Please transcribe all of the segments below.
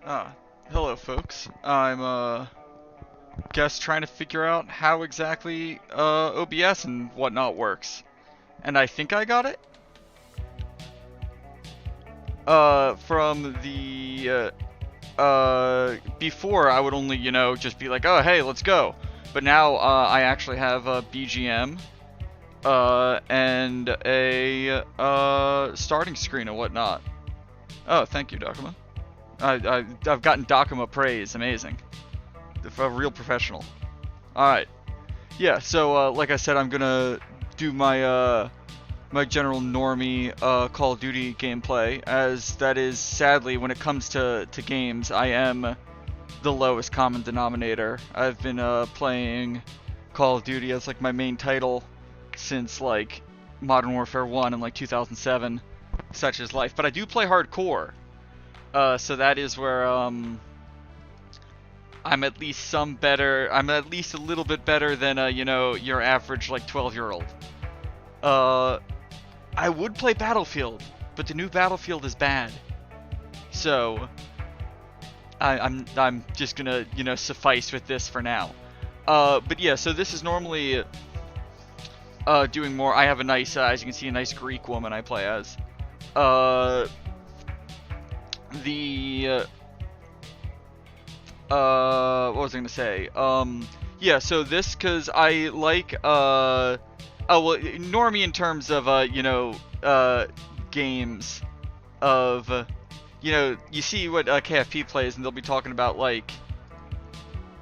Ah, hello folks. I'm guess trying to figure out how exactly OBS and whatnot works. And I think I got it. From the before I would only, just be like, "Oh, hey, let's go." But now I actually have a BGM and a starting screen and whatnot. Oh, thank you, Dakuma. I've gotten Dakuma praise. Amazing. A real professional. Alright. Yeah, so like I said, I'm gonna do my general normie Call of Duty gameplay, as that is sadly when it comes to games, I am the lowest common denominator. I've been playing Call of Duty as like my main title since like Modern Warfare 1 in like 2007, such is life. But I do play hardcore. So that is where I'm at least some better. I'm at least a little bit better than your average like 12-year-old. Uh, I would play Battlefield, but the new Battlefield is bad. So I'm just gonna suffice with this for now. But yeah, so this is normally doing more. I have a nice, as you can see, a nice Greek woman I play as. The what was I gonna say? Yeah, so this, cause I like oh well, normie in terms of games of you see what KFP plays and they'll be talking about like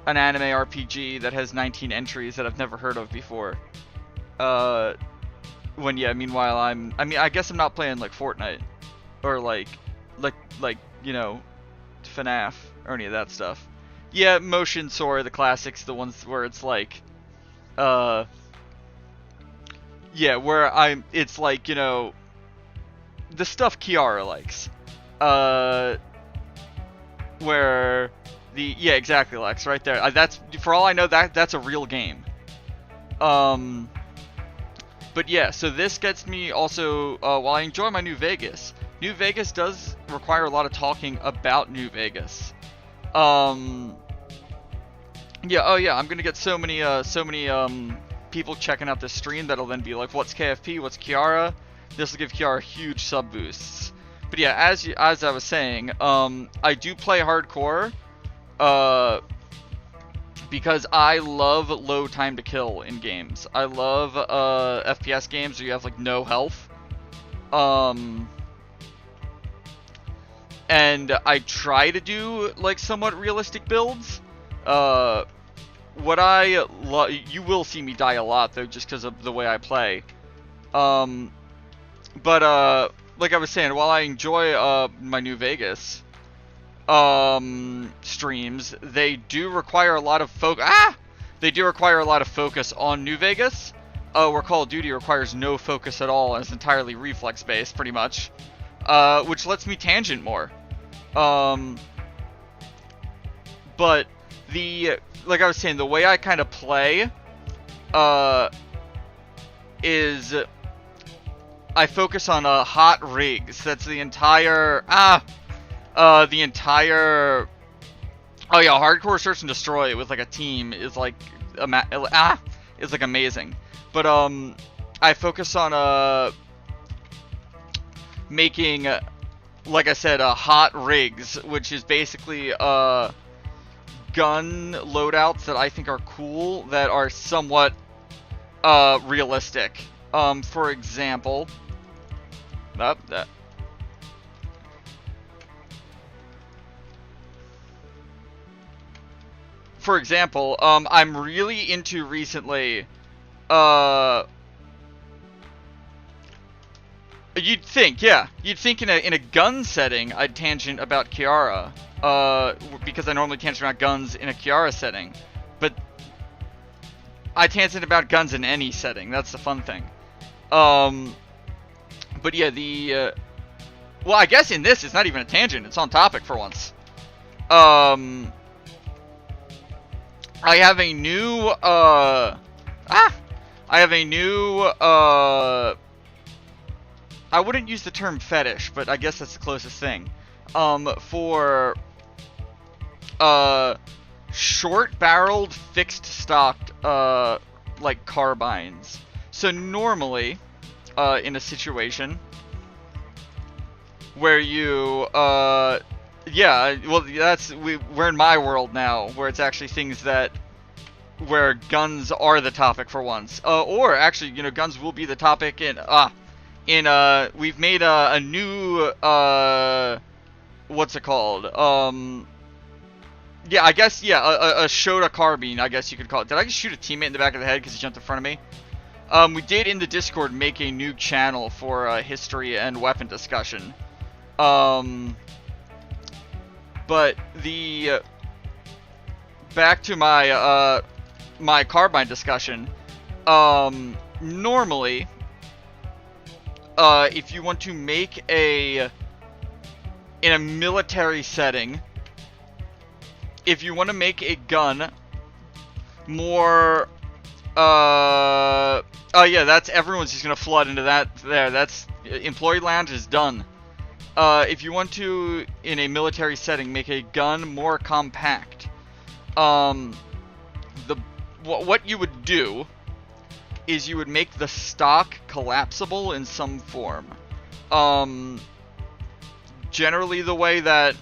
an anime RPG that has 19 entries that I've never heard of before. When yeah, meanwhile I guess I'm not playing like Fortnite or like FNAF or any of that stuff. Yeah, Motion, Sora, the classics, the ones where it's like, yeah, where it's like, the stuff Kiara likes. Where yeah, exactly, Lex, right there. That's, for all I know, that's a real game. But yeah, so this gets me also, while I enjoy my New Vegas, New Vegas does require a lot of talking about New Vegas. Yeah, oh yeah, I'm gonna get so many people checking out this stream that'll then be like, what's KFP, what's Kiara? This will give Kiara huge sub boosts. But yeah, as I was saying, I do play hardcore, because I love low time to kill in games. I love FPS games where you have like no health. And I try to do like somewhat realistic builds. What you will see me die a lot though, just because of the way I play. But like I was saying, while I enjoy my New Vegas streams, they do require a lot of They do require a lot of focus on New Vegas. Where Call of Duty requires no focus at all and is entirely reflex based, pretty much. Which lets me tangent more. But like I was saying, the way I kind of play, is I focus on hot rigs. That's the entire oh yeah, hardcore search and destroy with like a team is like is like amazing. But I focus on making, like I said, hot rigs, which is basically gun loadouts that I think are cool, that are somewhat realistic. For example, I'm really into recently. You'd think in a gun setting I'd tangent about Kiara, because I normally tangent about guns in a Kiara setting, but I tangent about guns in any setting. That's the fun thing. But yeah, well, I guess in this it's not even a tangent. It's on topic for once. I have a new I wouldn't use the term fetish, but I guess that's the closest thing. For short-barreled, fixed-stocked, like, carbines. So normally, in a situation where you, yeah, well, we're in my world now, where it's actually things where guns are the topic for once. Or, actually, you know, guns will be the topic we've made a new, what's it called? Yeah, I guess, yeah, a Shota carbine, I guess you could call it. Did I just shoot a teammate in the back of the head because he jumped in front of me? We did in the Discord make a new channel for history and weapon discussion. But back to my my carbine discussion. Normally, if you want to make in a military setting, if you want to make a gun more, oh yeah, that's, everyone's just gonna flood into that there. That's, employee lounge is done. If you want to, in a military setting, make a gun more compact, what you would do is you would make the stock collapsible in some form. Generally the way that,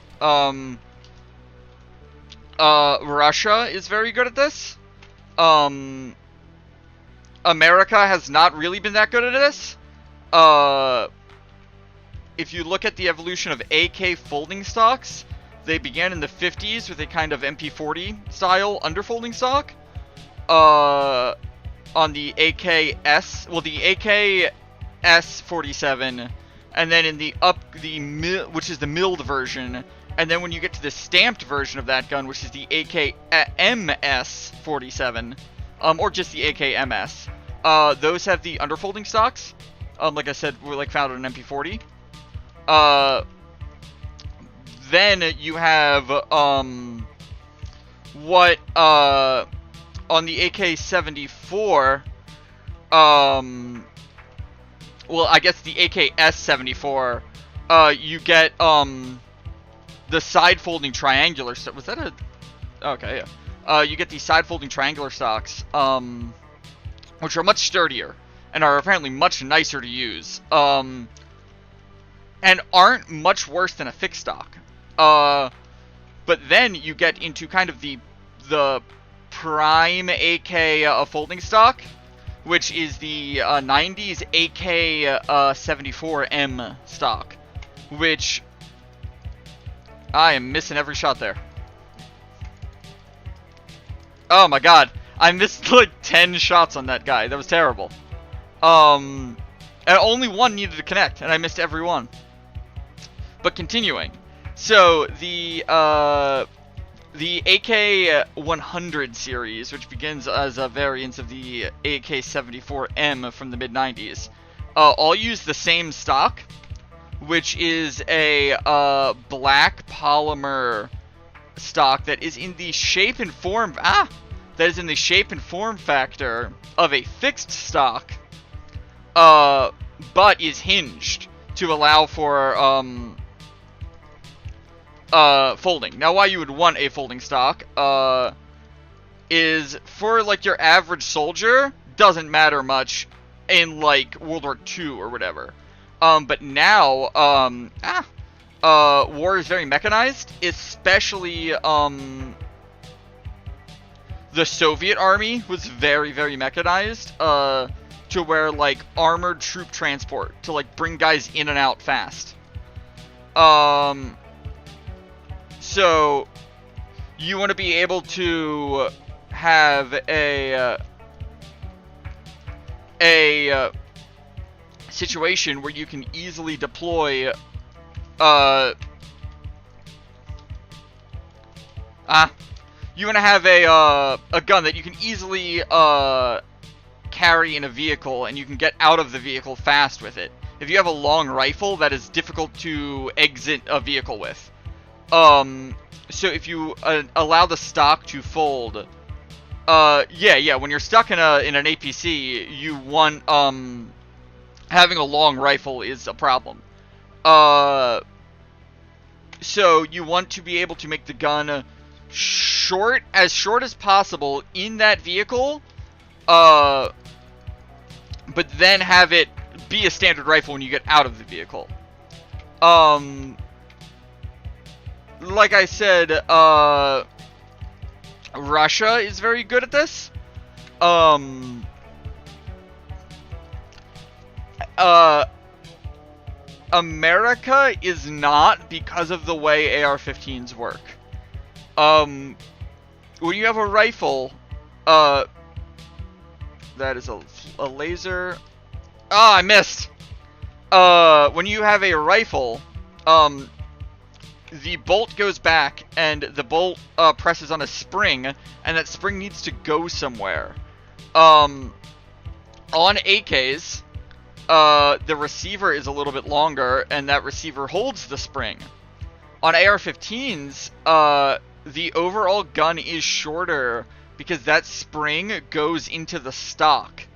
Russia is very good at this. America has not really been that good at this. If you look at the evolution of AK folding stocks, they began in the 50s with a kind of MP40 style underfolding stock. On the AKS, well, the AKS 47, and then in which is the milled version, and then when you get to the stamped version of that gun, which is the AKMS 47, or just the AKMS, those have the underfolding stocks. Like I said, were like found on an MP40. Then you have what on the AK-74, well, I guess the AKS-74, you get the side folding triangular stock. Was that a? Okay, yeah. You get these side folding triangular stocks, which are much sturdier and are apparently much nicer to use, and aren't much worse than a fixed stock. But then you get into kind of the prime AK folding stock, which is the 90s AK-74M stock, which I am missing every shot there. Oh my god, I missed like 10 shots on that guy. That was terrible. And only one needed to connect, and I missed every one. But continuing, so the AK-100 series, which begins as a variant of the AK-74M from the mid-90s, all use the same stock, which is a black polymer stock that is in the shape and form factor of a fixed stock, but is hinged to allow for folding. Now, why you would want a folding stock is for like your average soldier, doesn't matter much in like World War II or whatever. But now war is very mechanized, especially the Soviet army was very, very mechanized, to where like armored troop transport to like bring guys in and out fast. So you want to be able to have a situation where you can easily deploy you want to have a gun that you can easily carry in a vehicle, and you can get out of the vehicle fast with it. If you have a long rifle, that is difficult to exit a vehicle with. So if you allow the stock to fold, yeah, when you're stuck in an APC, you want having a long rifle is a problem. So you want to be able to make the gun as short as possible in that vehicle, but then have it be a standard rifle when you get out of the vehicle. Like I said, Russia is very good at this. America is not, because of the way AR-15s work. When you have a rifle, that is a laser. Ah, I missed. When you have a rifle, the bolt goes back, and the bolt presses on a spring, and that spring needs to go somewhere. On AKs, the receiver is a little bit longer, and that receiver holds the spring. On AR-15s, the overall gun is shorter because that spring goes into the stock.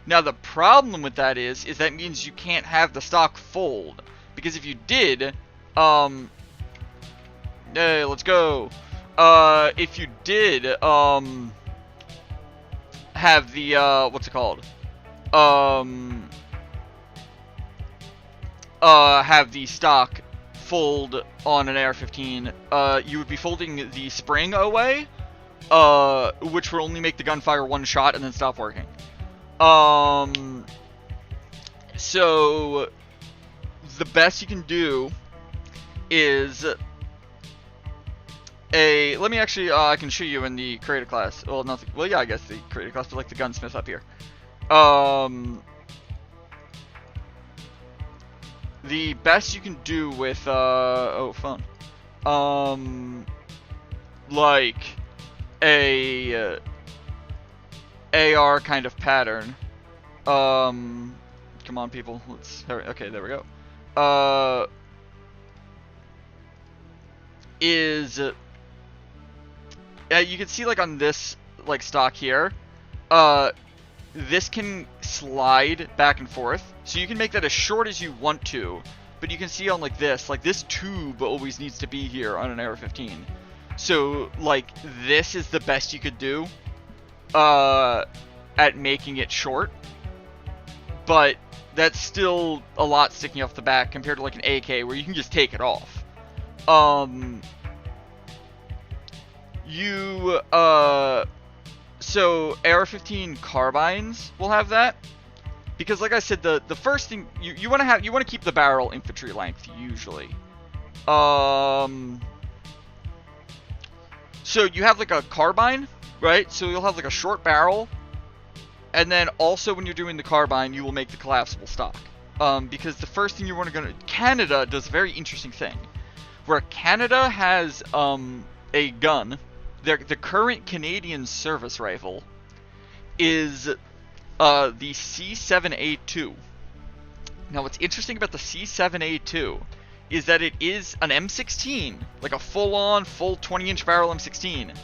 Now, the problem with that is that means you can't have the stock fold, because if you did, hey, let's go. If you did, have the, what's it called? Have the stock fold on an AR-15, you would be folding the spring away, which will only make the gun fire one shot and then stop working. So the best you can do is let me actually, I can show you in the creator class. Well, nothing. Well, yeah, I guess the creator class, but like the gunsmith up here. The best you can do with, oh, phone. Like a AR kind of pattern. Come on, people. Let's hurry. Okay, there we go. Is you can see, like, on this, like, stock here, this can slide back and forth, so you can make that as short as you want to, but you can see on, like, this tube always needs to be here on an AR-15. So, like, this is the best you could do at making it short, but that's still a lot sticking off the back compared to, like, an AK where you can just take it off. So AR-15 carbines will have that, because, like I said, the first thing you want to keep the barrel infantry length usually. So you have, like, a carbine, right? So you'll have, like, a short barrel, and then also when you're doing the carbine, you will make the collapsible stock. Because the first thing you're Canada does a very interesting thing, where Canada has a gun. The current Canadian service rifle is the C7A2. Now, what's interesting about the C7A2 is that it is an M16, like a full 20-inch barrel M16,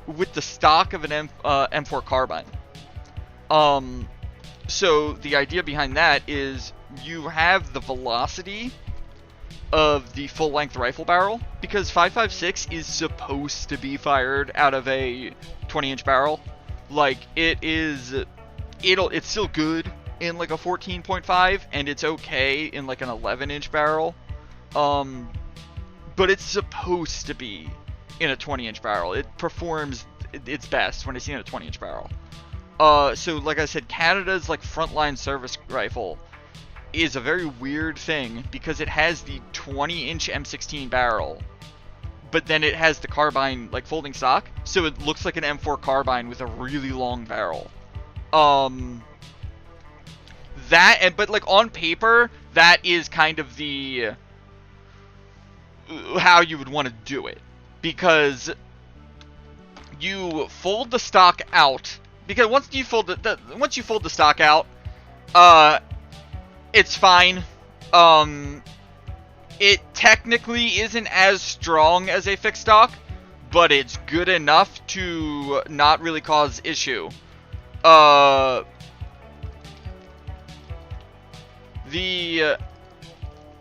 with the stock of an M4 carbine. So the idea behind that is you have the velocity of the full-length rifle barrel, because 5.56 is supposed to be fired out of a 20-inch barrel. Like, it's still good in, like, a 14.5, and it's okay in, like, an 11-inch barrel. But it's supposed to be in a 20-inch barrel. It performs its best when it's in a 20-inch barrel. So, like I said, Canada's, like, frontline service rifle is a very weird thing, because it has the 20-inch M16 barrel, but then it has the carbine, like, folding stock, so it looks like an M4 carbine with a really long barrel. But, like, on paper, that is kind of the how you would want to do it, because you fold the stock out, because once you fold the stock out, it's fine. It technically isn't as strong as a fixed stock, but it's good enough to not really cause issue.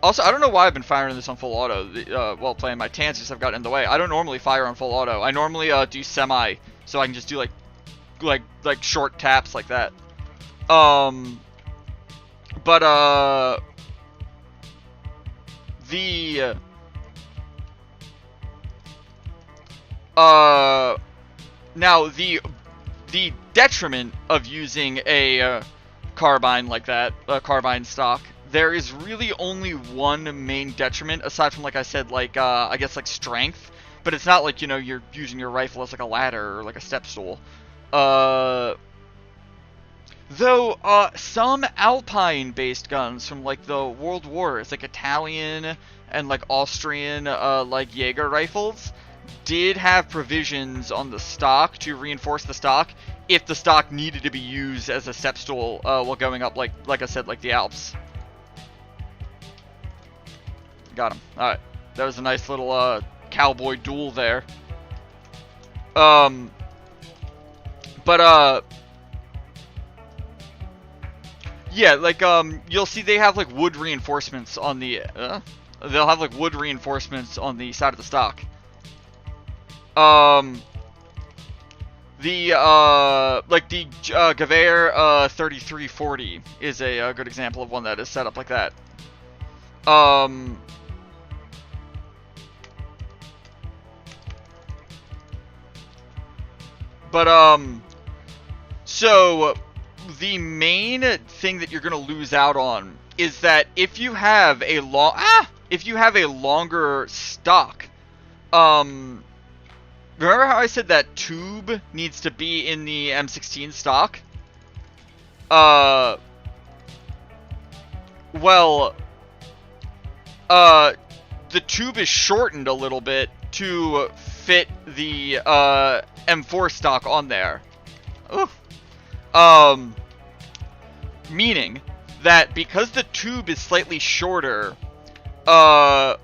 Also, I don't know why I've been firing this on full auto while playing. My tansies have gotten in the way. I don't normally fire on full auto. I normally do semi, so I can just do like short taps like that. But the now the detriment of using a carbine like that, carbine stock, there is really only one main detriment, aside from, like I said, like I guess like strength, but it's not like, you know, you're using your rifle as like a ladder or like a step stool. Though some Alpine-based guns from like the World Wars, like Italian and like Austrian like Jaeger rifles, did have provisions on the stock to reinforce the stock if the stock needed to be used as a step stool while going up, like I said, like the Alps. Got him. All right, that was a nice little cowboy duel there. Yeah, like you'll see they have like wood reinforcements on the they'll have like wood reinforcements on the side of the stock. Like the Gewehr 3340 is a good example of one that is set up like that. So the main thing that you're gonna lose out on is that if you have a longer stock, remember how I said that tube needs to be in the M16 stock? Well, the tube is shortened a little bit to fit the M4 stock on there. Oof. Meaning that because the tube is slightly shorter, the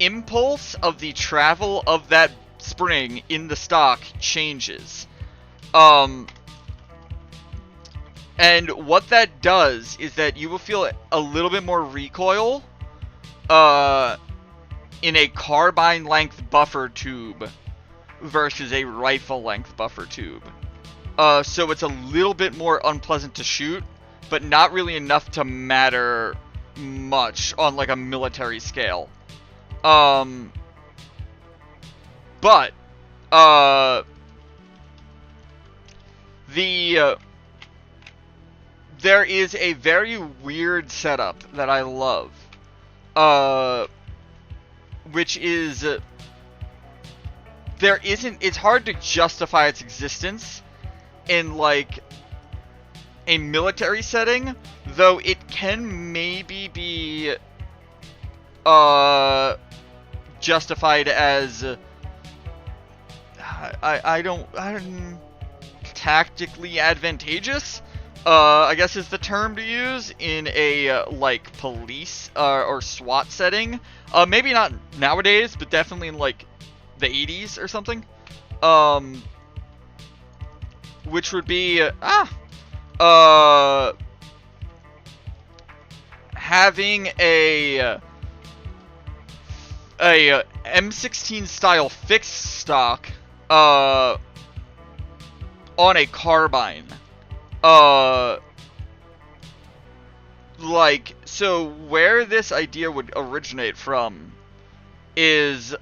impulse of the travel of that spring in the stock changes. And what that does is that you will feel a little bit more recoil in a carbine length buffer tube versus a rifle length buffer tube. So it's a little bit more unpleasant to shoot, but not really enough to matter much on like a military scale. There is a very weird setup that I love, which is it's hard to justify its existence in like a military setting, though it can maybe be justified as I don't tactically advantageous, I guess is the term to use in a like police or SWAT setting. Maybe not nowadays, but definitely in like the 80s or something. Which would be having a M16 style fixed stock on a carbine. Like, so where this idea would originate from is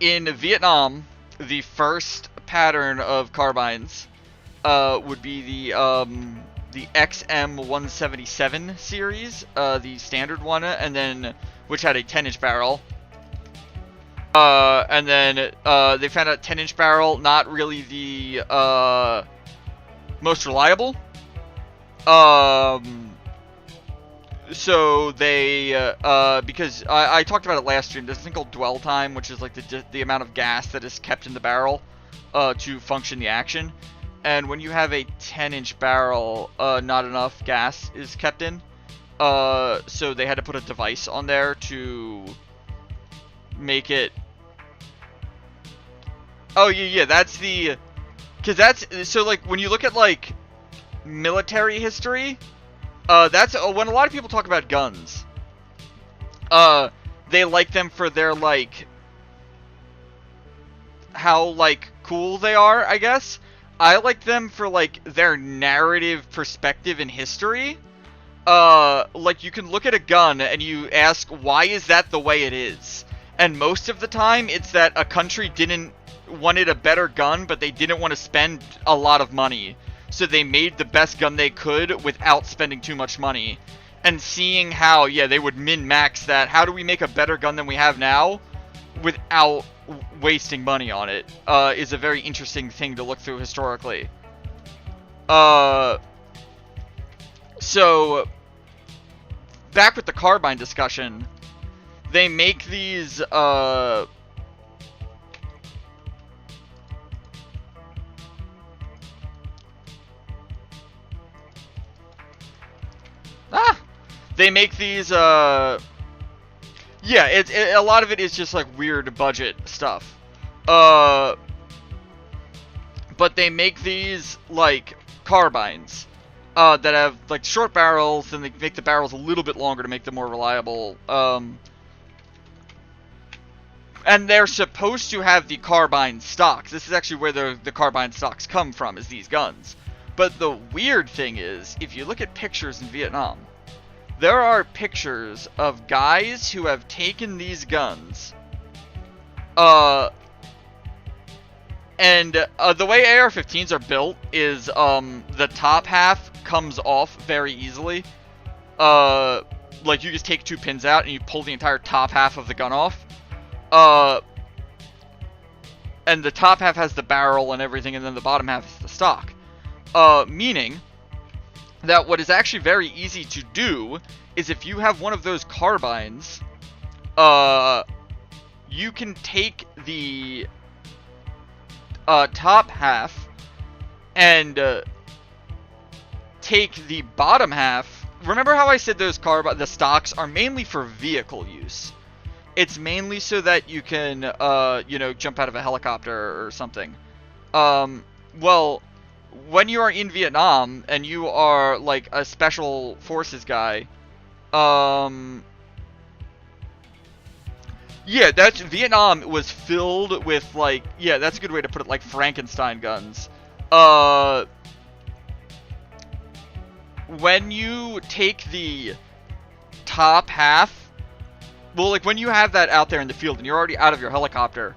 in Vietnam, the first pattern of carbines would be the XM177 series, the standard one, and then which had a 10-inch barrel. And then they found out 10-inch barrel not really the most reliable. So they because I talked about it last stream. There's a thing called dwell time, which is like the amount of gas that is kept in the barrel to function the action. And when you have a 10-inch barrel, not enough gas is kept in. So they had to put a device on there to make it. Oh yeah, that's the, because that's so like when you look at like military history, That's when a lot of people talk about guns. They like them for their, like, how, like, cool they are, I guess. I like them for, like, their narrative perspective in history. Like, you can look at a gun and you ask, why is that the way it is? And most of the time, it's that a country wanted a better gun, but they didn't want to spend a lot of money. So they made the best gun they could without spending too much money. And seeing how, yeah, they would min-max that, how do we make a better gun than we have now without wasting money on it, is a very interesting thing to look through historically. So, back with the carbine discussion, they make these, they make these, yeah, a lot of it is just, like, weird budget stuff. But they make these, like, carbines, that have, like, short barrels, and they make the barrels a little bit longer to make them more reliable. And they're supposed to have the carbine stocks. This is actually where the carbine stocks come from, is these guns. But the weird thing is, if you look at pictures in Vietnam, there are pictures of guys who have taken these guns, and the way AR-15s are built is, the top half comes off very easily. Like, you just take 2 pins out and you pull the entire top half of the gun off. And the top half has the barrel and everything, and then the bottom half is the stock. Meaning that what is actually very easy to do is, if you have one of those carbines, you can take the top half and take the bottom half. Remember how I said those the stocks are mainly for vehicle use? It's mainly so that you can, you know, jump out of a helicopter or something. Well, when you are in Vietnam and you are, like, a special forces guy, yeah, Vietnam was filled with, like, yeah, that's a good way to put it, like, Frankenstein guns. When you take the top half, well, like, when you have that out there in the field and you're already out of your helicopter,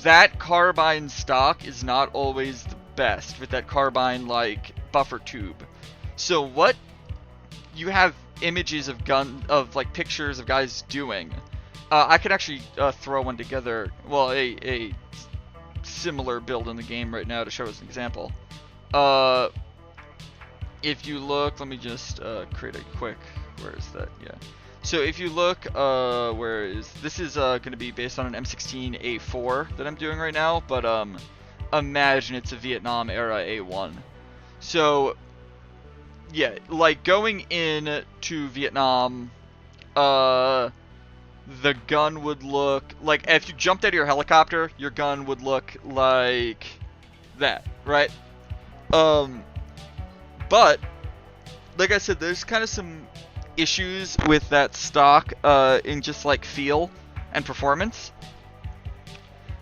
that carbine stock is not always the best with that carbine, like, buffer tube. So what you have images of like, pictures of guys doing. I could actually throw one together, well, a similar build in the game right now to show as an example. If you look, let me just create a quick, where is that? Yeah. So if you look, this is going to be based on an M16A4 that I'm doing right now, but imagine it's a Vietnam era A1. So yeah, like, going in to Vietnam, the gun would look like, if you jumped out of your helicopter, your gun would look like that, right? But like I said, there's kind of some issues with that stock in just, like, feel and performance.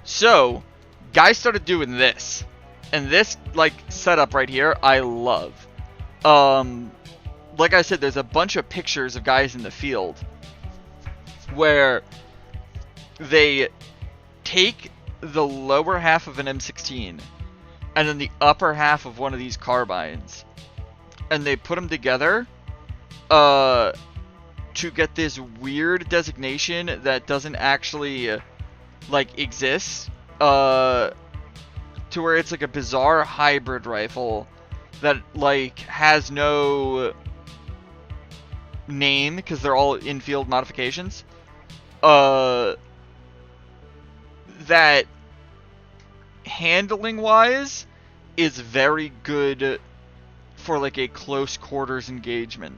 So guys started doing this, and this, like, setup right here I love. Like I said, there's a bunch of pictures of guys in the field where they take the lower half of an M16 and then the upper half of one of these carbines, and they put them together to get this weird designation that doesn't actually, like, exist, to where it's like a bizarre hybrid rifle that, like, has no name because they're all in-field modifications. That handling-wise is very good for, like, a close quarters engagement.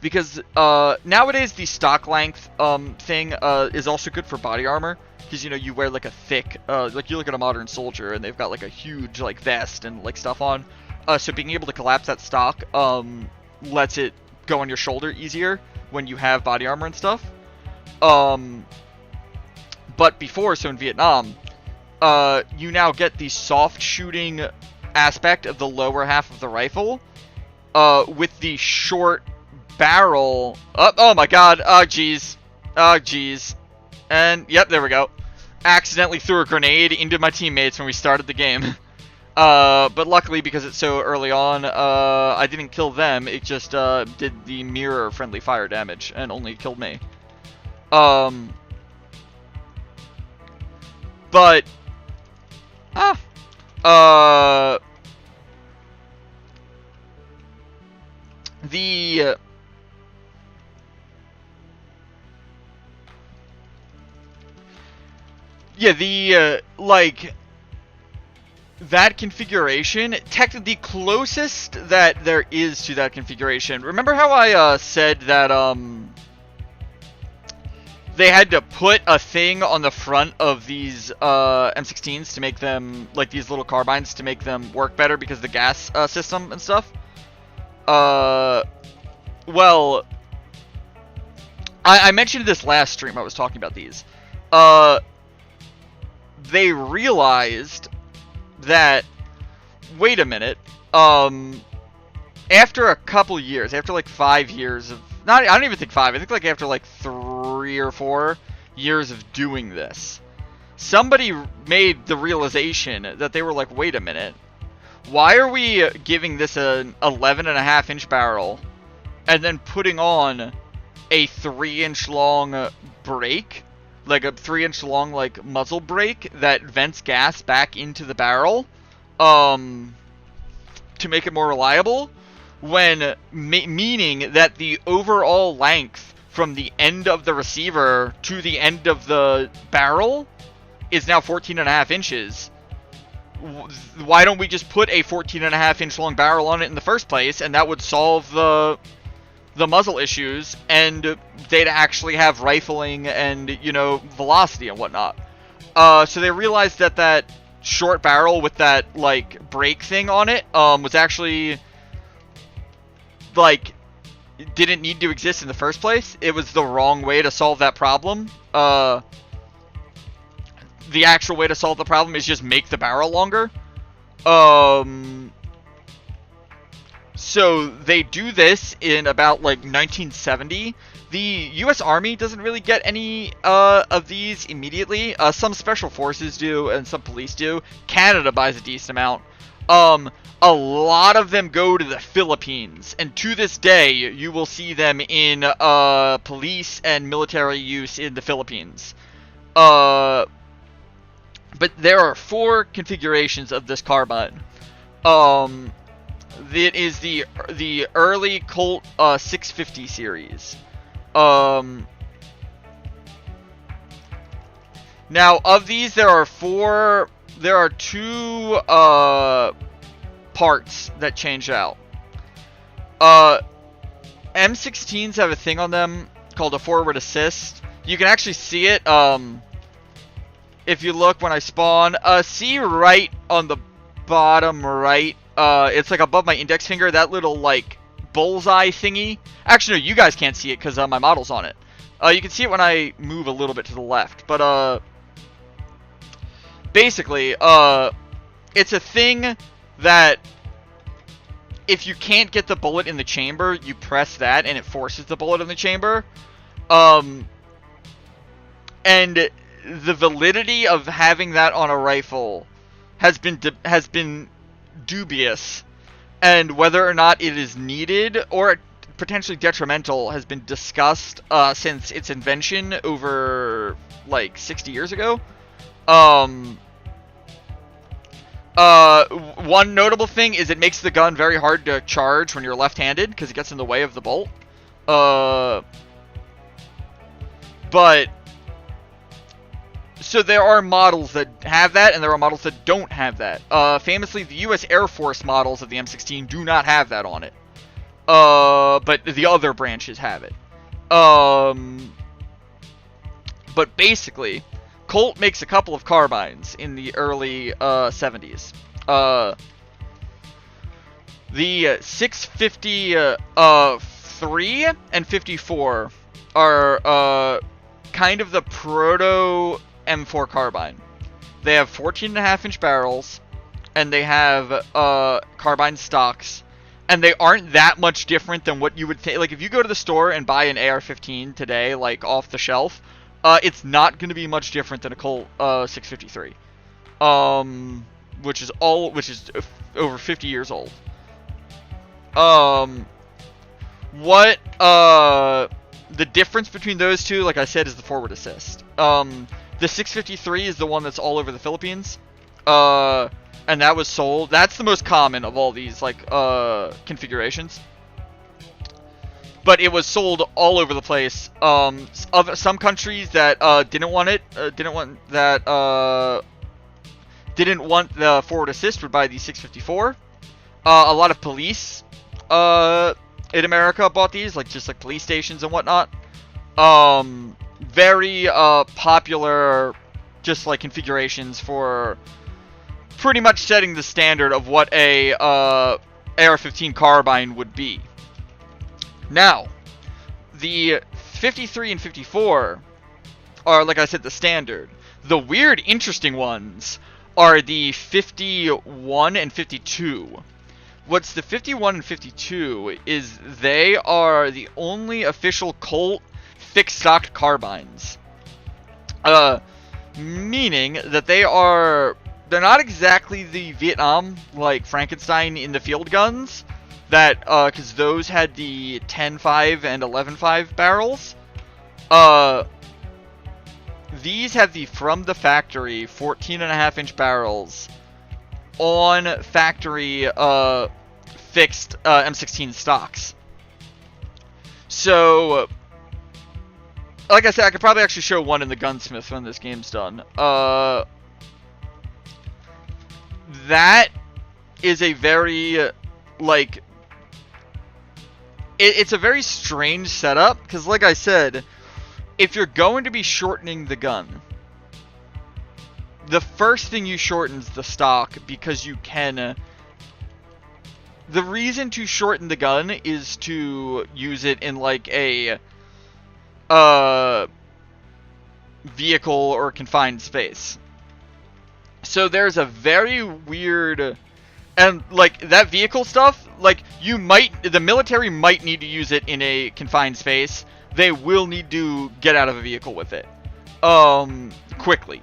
Because nowadays the stock length thing is also good for body armor. Because, you know, you wear, like, a thick, like, you look at a modern soldier and they've got, like, a huge, like, vest and, like, stuff on. So being able to collapse that stock lets it go on your shoulder easier when you have body armor and stuff. But before, so in Vietnam, you now get the soft shooting aspect of the lower half of the rifle, with the short barrel. Oh my god. Oh jeez. Oh jeez. And yep, there we go. Accidentally threw a grenade into my teammates when we started the game. But luckily, because it's so early on, I didn't kill them. It just did the mirror friendly fire damage and only killed me. But the like that configuration, technically the closest that there is to that configuration. Remember how I said that they had to put a thing on the front of these M16s to make them, like these little carbines, to make them work better because of the gas system and stuff? Well, I mentioned this last stream. I was talking about these. They realized that, wait a minute, after a couple years, after like 5 years of, I don't even think 5, I think like after like 3 or 4 years of doing this, somebody made the realization that they were like, wait a minute, why are we giving this an 11.5-inch barrel and then putting on a 3-inch long brake, like a 3-inch long like muzzle brake that vents gas back into the barrel, to make it more reliable, when meaning that the overall length from the end of the receiver to the end of the barrel is now 14.5 inches. Why don't we just put a 14.5-inch long barrel on it in the first place, and that would solve the muzzle issues, and they'd actually have rifling and, you know, velocity and whatnot. So they realized that that short barrel with that, like, brake thing on it, was actually, like, didn't need to exist in the first place. It was the wrong way to solve that problem. The actual way to solve the problem is just make the barrel longer. So they do this in about like 1970. The U.S. Army doesn't really get any of these immediately. Some special forces do, and some police do. Canada buys a decent amount. A lot of them go to the Philippines, and to this day, you will see them in police and military use in the Philippines. But there are 4 configurations of this carbine. It is the early Colt 650 series. Now, of these, there are 2 parts that change out. M16s have a thing on them called a forward assist. You can actually see it if you look when I spawn. See right on the bottom right, it's like above my index finger, that little like bullseye thingy. Actually, no, you guys can't see it because my model's on it. You can see it when I move a little bit to the left, but basically, it's a thing that if you can't get the bullet in the chamber, you press that and it forces the bullet in the chamber. And the validity of having that on a rifle has been dubious, and whether or not it is needed or potentially detrimental has been discussed since its invention over like 60 years ago. One notable thing is it makes the gun very hard to charge when you're left-handed because it gets in the way of the bolt. But so there are models that have that, and there are models that don't have that. Famously, the U.S. Air Force models of the M16 do not have that on it. But the other branches have it. But basically, Colt makes a couple of carbines in the early 70s. The 653 and 54 are kind of the proto M4 carbine. They have 14.5-inch barrels, and they have carbine stocks, and they aren't that much different than what you would think. Like, if you go to the store and buy an AR-15 today, like off the shelf, it's not going to be much different than a Colt 653, which is over 50 years old. What the difference between those two, like I said, is the forward assist. The 653 is the one that's all over the Philippines. And that was sold. That's the most common of all these, like, configurations. But it was sold all over the place. Some countries that didn't want the forward assist would buy the 654. A lot of police in America bought these, like just like police stations and whatnot. Very popular, just like configurations for pretty much setting the standard of what a AR-15 carbine would be. Now, the 53 and 54 are, like I said, the standard. The weird, interesting ones are the 51 and 52. What's the 51 and 52 is they are the only official Colt fixed stock carbines. Meaning that they're not exactly the Vietnam, like Frankenstein in the field guns, that, cause those had the 10.5 and 11.5 barrels. These have the from the factory 14.5-inch barrels on factory, fixed, M16 stocks. So, like I said, I could probably actually show one in the gunsmith when this game's done. That is a very, like, it's a very strange setup, because like I said, if you're going to be shortening the gun, the first thing you shorten is the stock, because you can. The reason to shorten the gun is to use it in like a vehicle or confined space. So there's a very weird, and like that vehicle stuff, like the military might need to use it in a confined space. They will need to get out of a vehicle with it, quickly.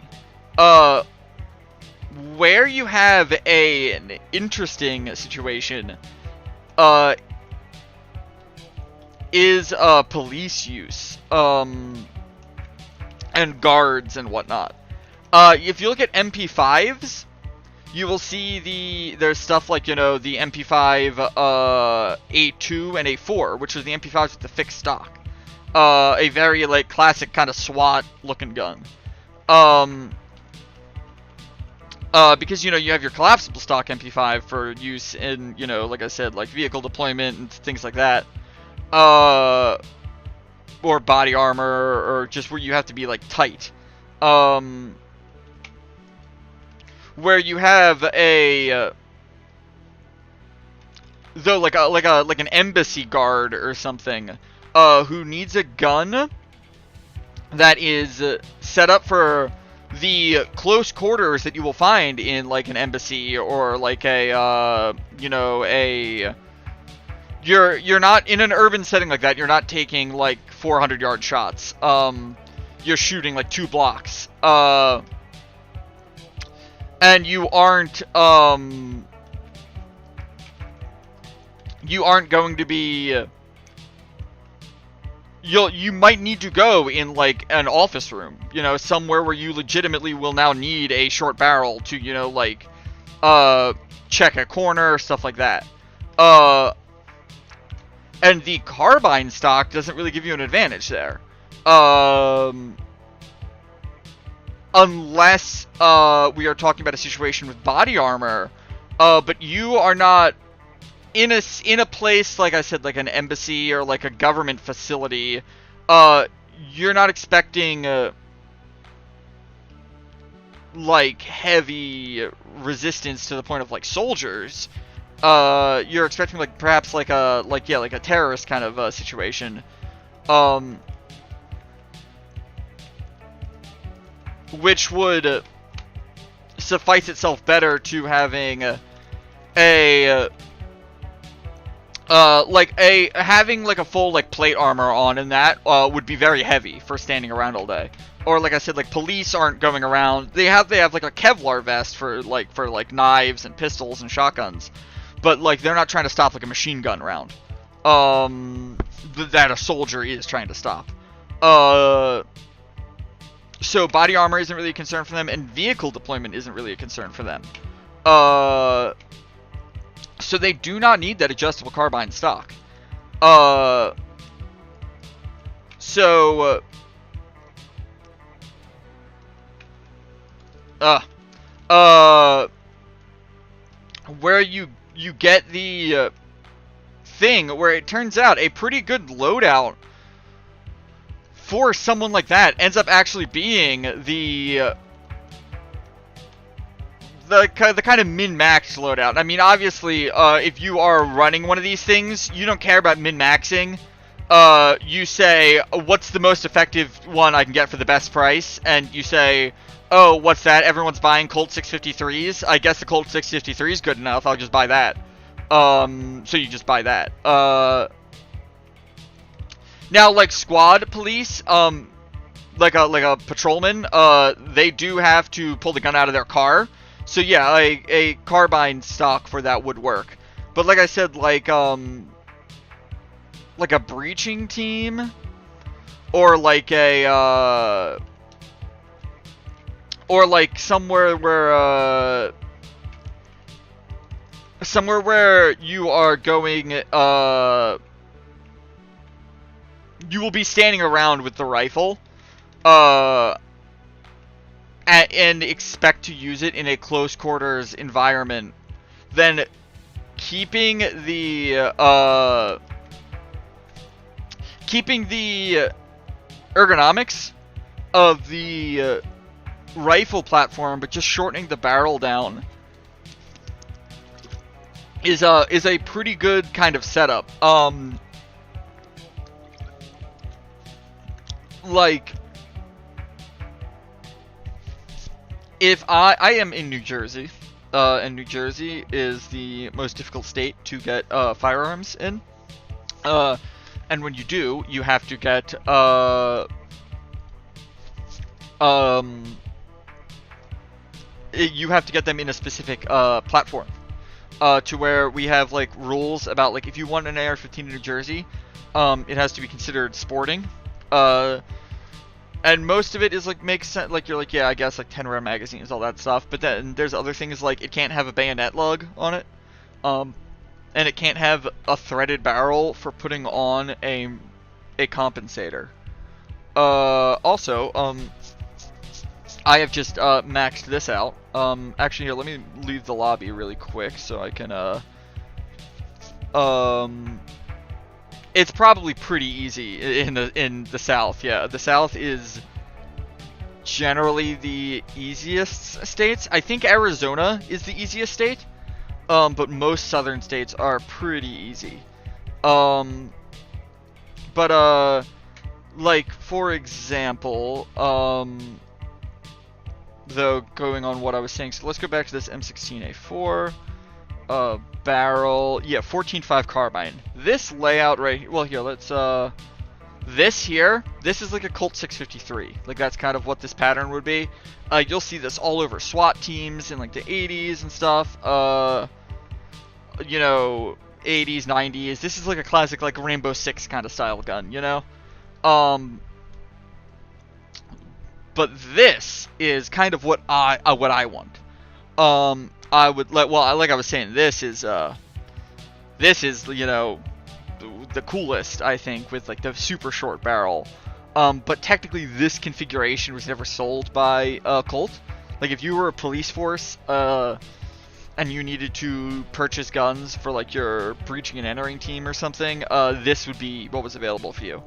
Where you have an interesting situation, is police use, and guards and whatnot. If you look at MP5s, you will see there's stuff like, you know, the MP5 A2 and A4, which are the MP5s with the fixed stock. A very, like, classic kind of SWAT looking gun. Because, you know, you have your collapsible stock MP5 for use in, you know, like I said, like vehicle deployment and things like that. Or body armor, or just where you have to be, like, tight. Where you have like an embassy guard or something, who needs a gun that is set up for the close quarters that you will find in like an embassy, or like a you're not in an urban setting like that. You're not taking like 400-yard shots. You're shooting like 2 blocks. And you aren't going to be. You might need to go in like an office room, you know, somewhere where you legitimately will now need a short barrel to, you know, like, check a corner, stuff like that. And the carbine stock doesn't really give you an advantage there. Unless, we are talking about a situation with body armor, but you are not in a place, like I said, like an embassy or like a government facility. You're not expecting, like, heavy resistance to the point of, like, soldiers. you're expecting like perhaps like a terrorist kind of situation, which would suffice itself better to having having like a full like plate armor on, and that would be very heavy for standing around all day. Or like I said, like police aren't going around. They have like a Kevlar vest for knives and pistols and shotguns, but like they're not trying to stop like a machine gun round that a soldier is trying to stop. So body armor isn't really a concern for them, and vehicle deployment isn't really a concern for them. So they do not need that adjustable carbine stock. Where you get the thing where it turns out a pretty good loadout for someone like that ends up actually being the kind of min-max loadout. I mean, obviously, if you are running one of these things, you don't care about min-maxing. You say, what's the most effective one I can get for the best price? And you say, oh, what's that? Everyone's buying Colt 653s. I guess the Colt 653 is good enough. I'll just buy that. So you just buy that. Now, like squad police, like a patrolman, they do have to pull the gun out of their car. So yeah, a carbine stock for that would work. But like I said, like a breaching team, or like or like somewhere where you are going, you will be standing around with the rifle, and expect to use it in a close quarters environment, then keeping the ergonomics of the rifle platform, but just shortening the barrel down, is a pretty good kind of setup. Like, if I am in New Jersey, and New Jersey is the most difficult state to get firearms in, and when you do, you have to get them in a specific platform, to where we have like rules about like if you want an AR-15 in New Jersey, it has to be considered sporting. And most of it is like makes sense, like you're like, yeah, I guess like 10 round magazines, all that stuff. But then there's other things like it can't have a bayonet lug on it, and it can't have a threaded barrel for putting on a compensator. Also, I have just maxed this out. Actually, here, let me leave the lobby really quick so I can it's probably pretty easy in the South. Yeah, the South is generally the easiest states. I think Arizona is the easiest state, but most southern states are pretty easy. But like for example, though, going on what I was saying, so let's go back to this M16A4. Barrel, yeah, 14.5 carbine. This layout right here, well, here, let's, this is like a Colt 653. Like, that's kind of what this pattern would be. You'll see this all over SWAT teams in, like, the 80s and stuff. You know, 80s, 90s. This is like a classic, like, Rainbow Six kind of style gun, you know? But this is kind of what I want. I would like I was saying, this is you know the coolest, I think, with like the super short barrel. But technically this configuration was never sold by Colt. Like if you were a police force and you needed to purchase guns for like your breaching and entering team or something, this would be what was available for you.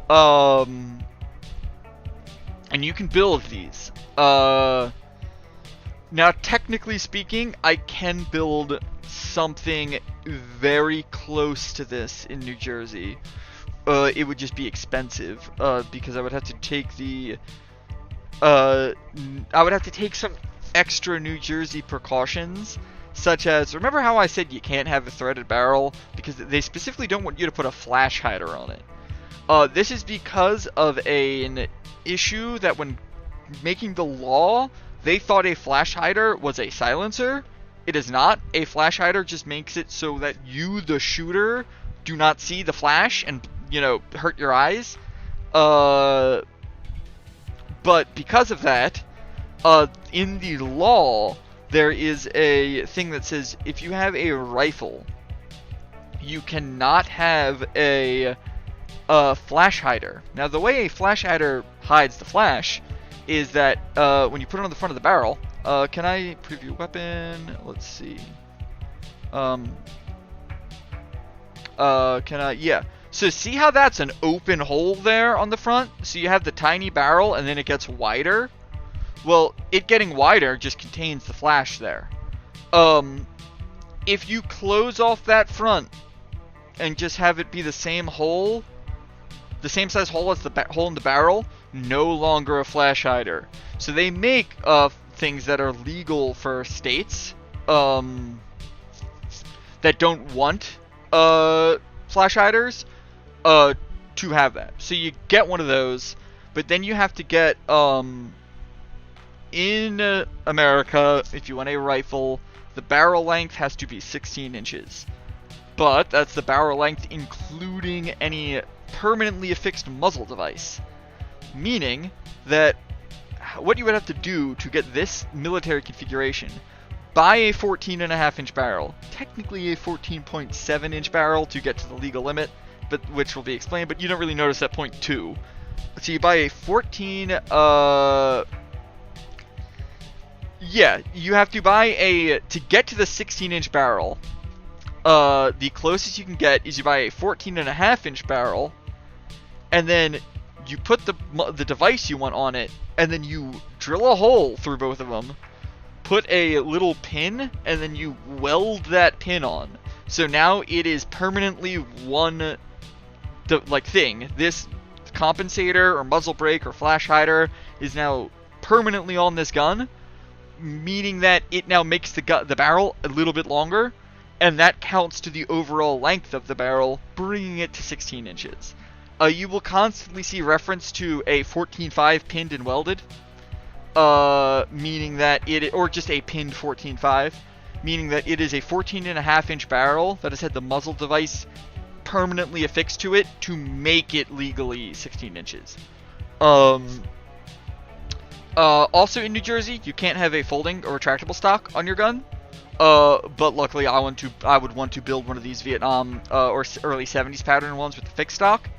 And you can build these. Now, technically speaking, I can build something very close to this in New Jersey. It would just be expensive, because I would have to take the, I would have to take some extra New Jersey precautions, such as, remember how I said you can't have a threaded barrel, because they specifically don't want you to put a flash hider on it. This is because of an issue that when making the law, they thought a flash hider was a silencer. It is not. A flash hider just makes it so that you, the shooter, do not see the flash and, you know, hurt your eyes. But because of that, in the law, there is a thing that says if you have a rifle, you cannot have a flash hider. Now, the way a flash hider hides the flash is that when you put it on the front of the barrel, can I preview weapon? Let's see. Can I? Yeah. So see how that's an open hole there on the front? So you have the tiny barrel and then it gets wider. Well, it getting wider just contains the flash there. If you close off that front and just have it be the same hole, the same size hole as the hole in the barrel, no longer a flash hider. So they make things that are legal for states that don't want flash hiders to have that. So you get one of those, but then you have to get in America, if you want a rifle, the barrel length has to be 16 inches. But that's the barrel length including any permanently affixed muzzle device. Meaning that what you would have to do to get this military configuration, buy a 14.5 inch barrel, technically a 14.7 inch barrel to get to the legal limit, but which will be explained, but you don't really notice that point 2. So you buy a 14, yeah, you have to buy to get to the 16 inch barrel, the closest you can get is you buy a 14.5 inch barrel, and then you put the device you want on it, and then you drill a hole through both of them, put a little pin, and then you weld that pin on. So now it is permanently one thing. This compensator or muzzle brake or flash hider is now permanently on this gun, meaning that it now makes the barrel a little bit longer, and that counts to the overall length of the barrel, bringing it to 16 inches. You will constantly see reference to a 14.5 pinned and welded, meaning that or just a pinned 14.5, meaning that it is a 14.5 inch barrel that has had the muzzle device permanently affixed to it to make it legally 16 inches. Also in New Jersey, you can't have a folding or retractable stock on your gun. But luckily I would want to build one of these Vietnam or early 70s pattern ones with the fixed stock.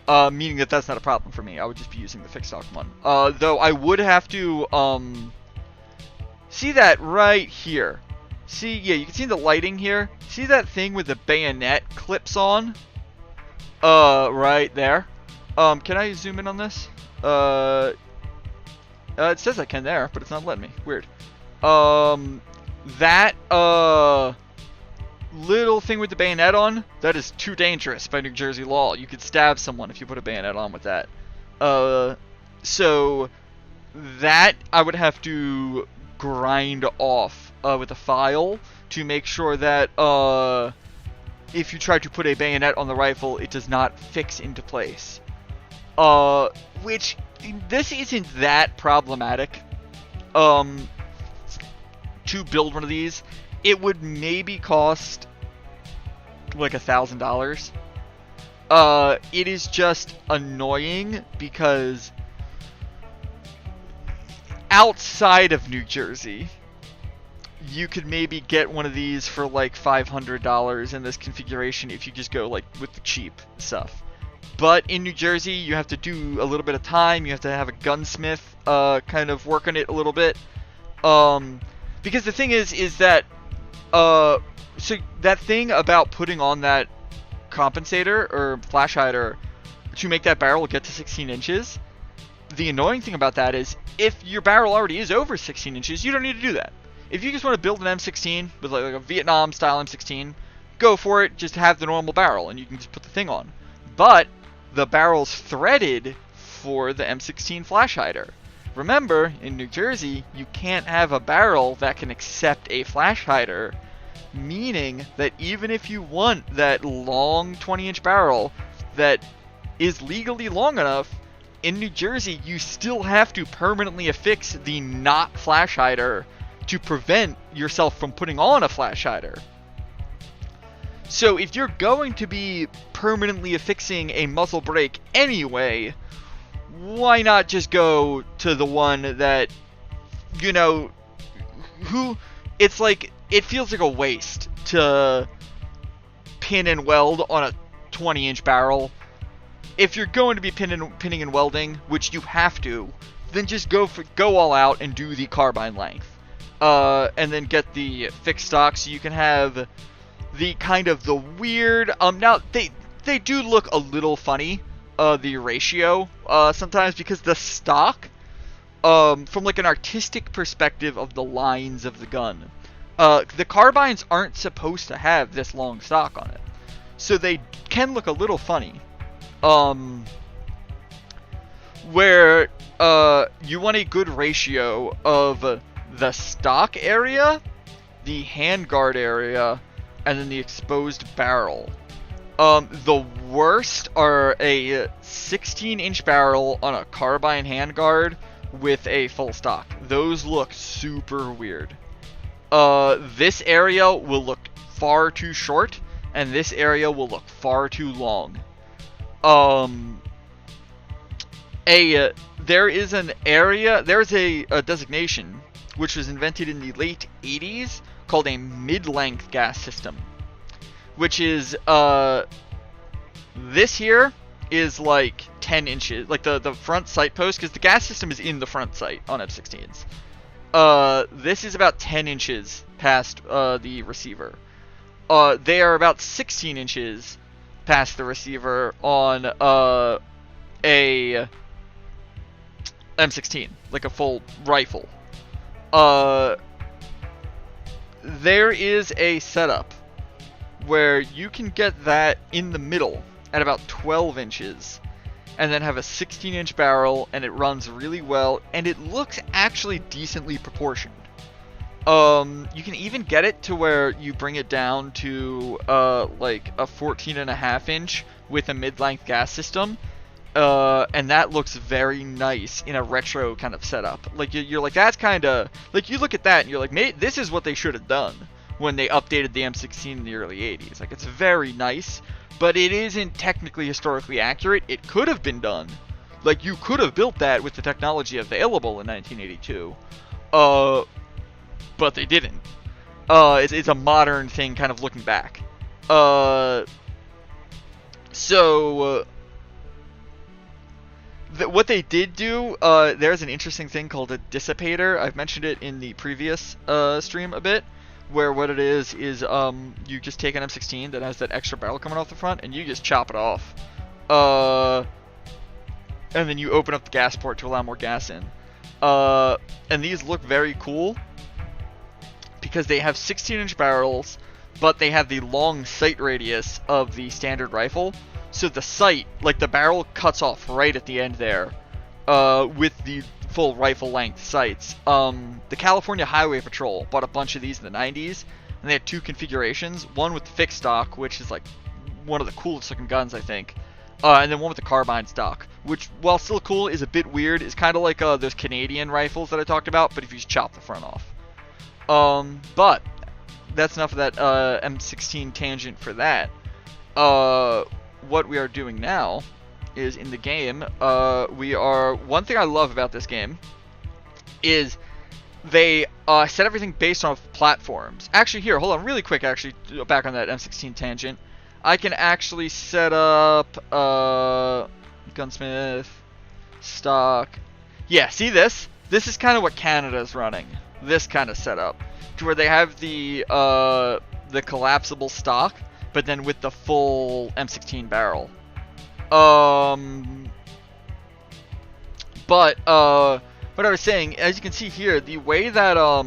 Meaning that that's not a problem for me. I would just be using the fixed stock one. Though I would have to, see that right here. See, yeah, you can see the lighting here. See that thing with the bayonet clips on? Right there. Can I zoom in on this? It says I can there, but it's not letting me. Weird. That, little thing with the bayonet on, that is too dangerous by New Jersey law. You could stab someone if you put a bayonet on with that. So that I would have to grind off with a file to make sure that if you try to put a bayonet on the rifle, it does not fix into place. Which this isn't that problematic. To build one of these, it would maybe cost like $1,000. It is just annoying because outside of New Jersey, you could maybe get one of these for like $500 in this configuration if you just go like with the cheap stuff. But in New Jersey, you have to do a little bit of time. You have to have a gunsmith kind of work on it a little bit. Because the thing is that, so that thing about putting on that compensator or flash hider to make that barrel get to 16 inches, the annoying thing about that is, if your barrel already is over 16 inches, you don't need to do that. If you just want to build an M16 with like a Vietnam style M16, go for it. Just have the normal barrel, and you can just put the thing on. But the barrel's threaded for the M16 flash hider. Remember, in New Jersey, you can't have a barrel that can accept a flash hider, meaning that even if you want that long 20-inch barrel that is legally long enough, in New Jersey, you still have to permanently affix the not flash hider to prevent yourself from putting on a flash hider. So if you're going to be permanently affixing a muzzle brake anyway, why not just go to the one that, you know, it's like, it feels like a waste to pin and weld on a 20-inch barrel. If you're going to be pinning and welding, which you have to, then just go all out and do the carbine length. And then get the fixed stock so you can have the kind of the weird, now they do look a little funny, the ratio, sometimes, because the stock, from like an artistic perspective of the lines of the gun, the carbines aren't supposed to have this long stock on it. So they can look a little funny. Where, you want a good ratio of the stock area, the handguard area, and then the exposed barrel. The worst are a 16-inch barrel on a carbine handguard with a full stock. Those look super weird. This area will look far too short, and this area will look far too long. There's a designation which was invented in the late 80s called a mid-length gas system, which is, this here is like 10 inches, like the front sight post, because the gas system is in the front sight on F-16s. This is about 10 inches past the receiver. They are about 16 inches past the receiver on a M16, like a full rifle. There is a setup where you can get that in the middle at about 12 inches and then have a 16-inch barrel, and it runs really well, and it looks actually decently proportioned. You can even get it to where you bring it down to like a 14.5 inch with a mid-length gas system, and that looks very nice in a retro kind of setup. Like you're like, that's kind of like, you look at that and you're like, mate, this is what they should have done when they updated the M16 in the early 80s. Like, it's very nice, but it isn't technically historically accurate. It could have been done. Like, you could have built that with the technology available in 1982. But they didn't. It's a modern thing kind of looking back. What they did do, there's an interesting thing called a dissipator. I've mentioned it in the previous stream a bit, where what it is you just take an M16 that has that extra barrel coming off the front, and you just chop it off. And then you open up the gas port to allow more gas in. And these look very cool because they have 16-inch barrels, but they have the long sight radius of the standard rifle. So the sight, like the barrel, cuts off right at the end there, with the full rifle length sights. The California Highway Patrol bought a bunch of these in the 90s, and they had two configurations. One with the fixed stock, which is like one of the coolest looking guns, I think. And then one with the carbine stock, which, while still cool, is a bit weird. It's kind of like those Canadian rifles that I talked about, but if you just chop the front off. But that's enough of that M16 tangent for that. What we are doing now is, in the game, one thing I love about this game is they set everything based off platforms. Actually, here, hold on really quick, actually, back on that M16 tangent. I can actually set up gunsmith, stock. Yeah, see this? This is kind of what Canada's running. This kind of setup, to where they have the collapsible stock, but then with the full M16 barrel. But what I was saying, as you can see here, the way that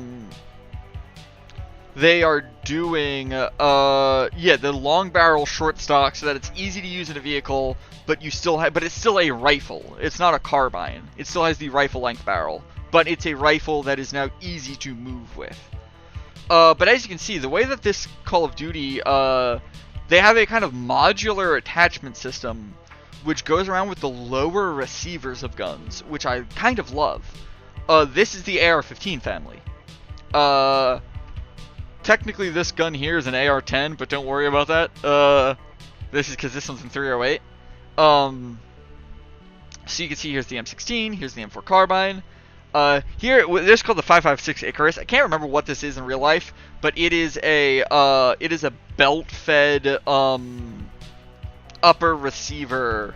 they are doing yeah, the long barrel short stock, so that it's easy to use in a vehicle, but you still have, but it's still a rifle. It's not a carbine. It still has the rifle length barrel, but it's a rifle that is now easy to move with. But as you can see, the way that this Call of Duty, they have a kind of modular attachment system which goes around with the lower receivers of guns, which I kind of love. This is the AR-15 family. Technically this gun here is an AR-10, but don't worry about that. This is because this one's in 308. So you can see here's the M16, here's the M4 carbine. Here, this is called the 5.56 Icarus. I can't remember what this is in real life, but it is a belt-fed upper receiver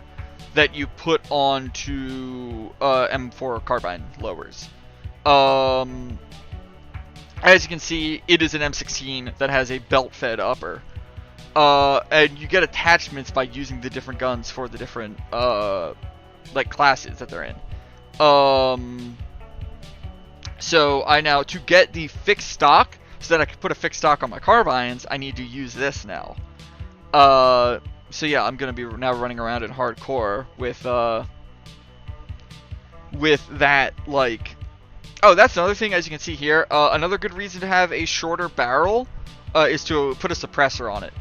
that you put onto M4 carbine lowers. As you can see, it is an M16 that has a belt-fed upper. And you get attachments by using the different guns for the different like classes that they're in. So I now, to get the fixed stock, so that I can put a fixed stock on my carbines, I need to use this now. So yeah, I'm gonna be now running around in hardcore with that, like. Oh, that's another thing. As you can see here, another good reason to have a shorter barrel is to put a suppressor on it,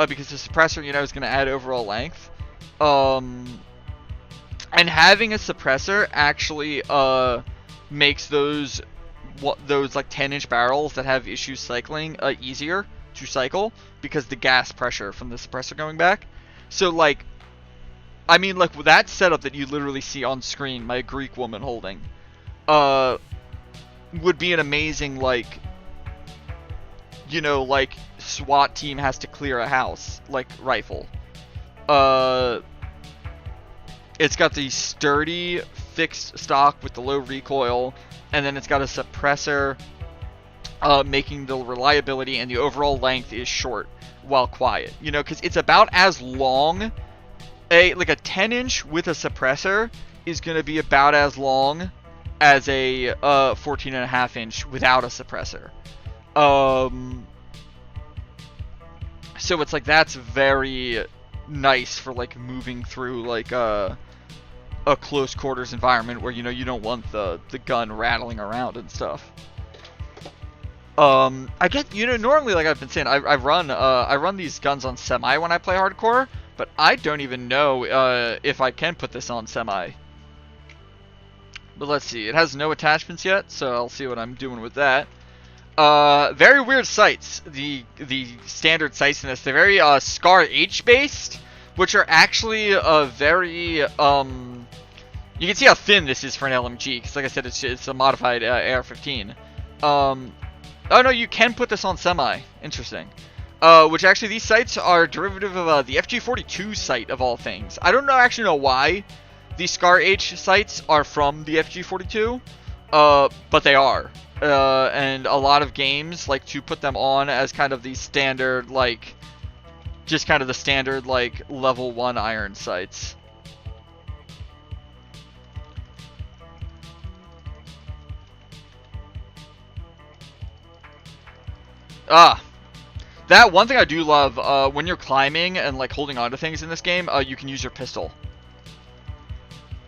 because the suppressor, you know, is gonna add overall length. And having a suppressor actually makes those like 10-inch barrels that have issues cycling easier to cycle, because the gas pressure from the suppressor going back. So like, I mean, like that setup that you literally see on screen, my Greek woman holding, would be an amazing, like, you know, like SWAT team has to clear a house like rifle. It's got the sturdy fixed stock with the low recoil, and then it's got a suppressor, making the reliability and the overall length is short while quiet. You know, because it's about as long, like a 10-inch with a suppressor is going to be about as long as a 14.5-inch without a suppressor. So it's like, that's very nice for like moving through like a close quarters environment where, you know, you don't want the gun rattling around and stuff. I get, you know, normally, like I've been saying, I run these guns on semi when I play hardcore, but I don't even know if I can put this on semi. But let's see, it has no attachments yet, so I'll see what I'm doing with that. Very weird sights, the standard sights in this. They're very SCAR H based, which are actually very you can see how thin this is for an LMG, because like I said, it's a modified AR-15. Oh no, you can put this on semi. Interesting. Which actually, these sights are derivative of the FG42 sight of all things. I don't actually know why these SCAR H sights are from the FG42, but they are. And a lot of games like to put them on as kind of the standard, like, just kind of the standard, like, level 1 iron sights. That one thing I do love, when you're climbing and like holding onto things in this game, you can use your pistol.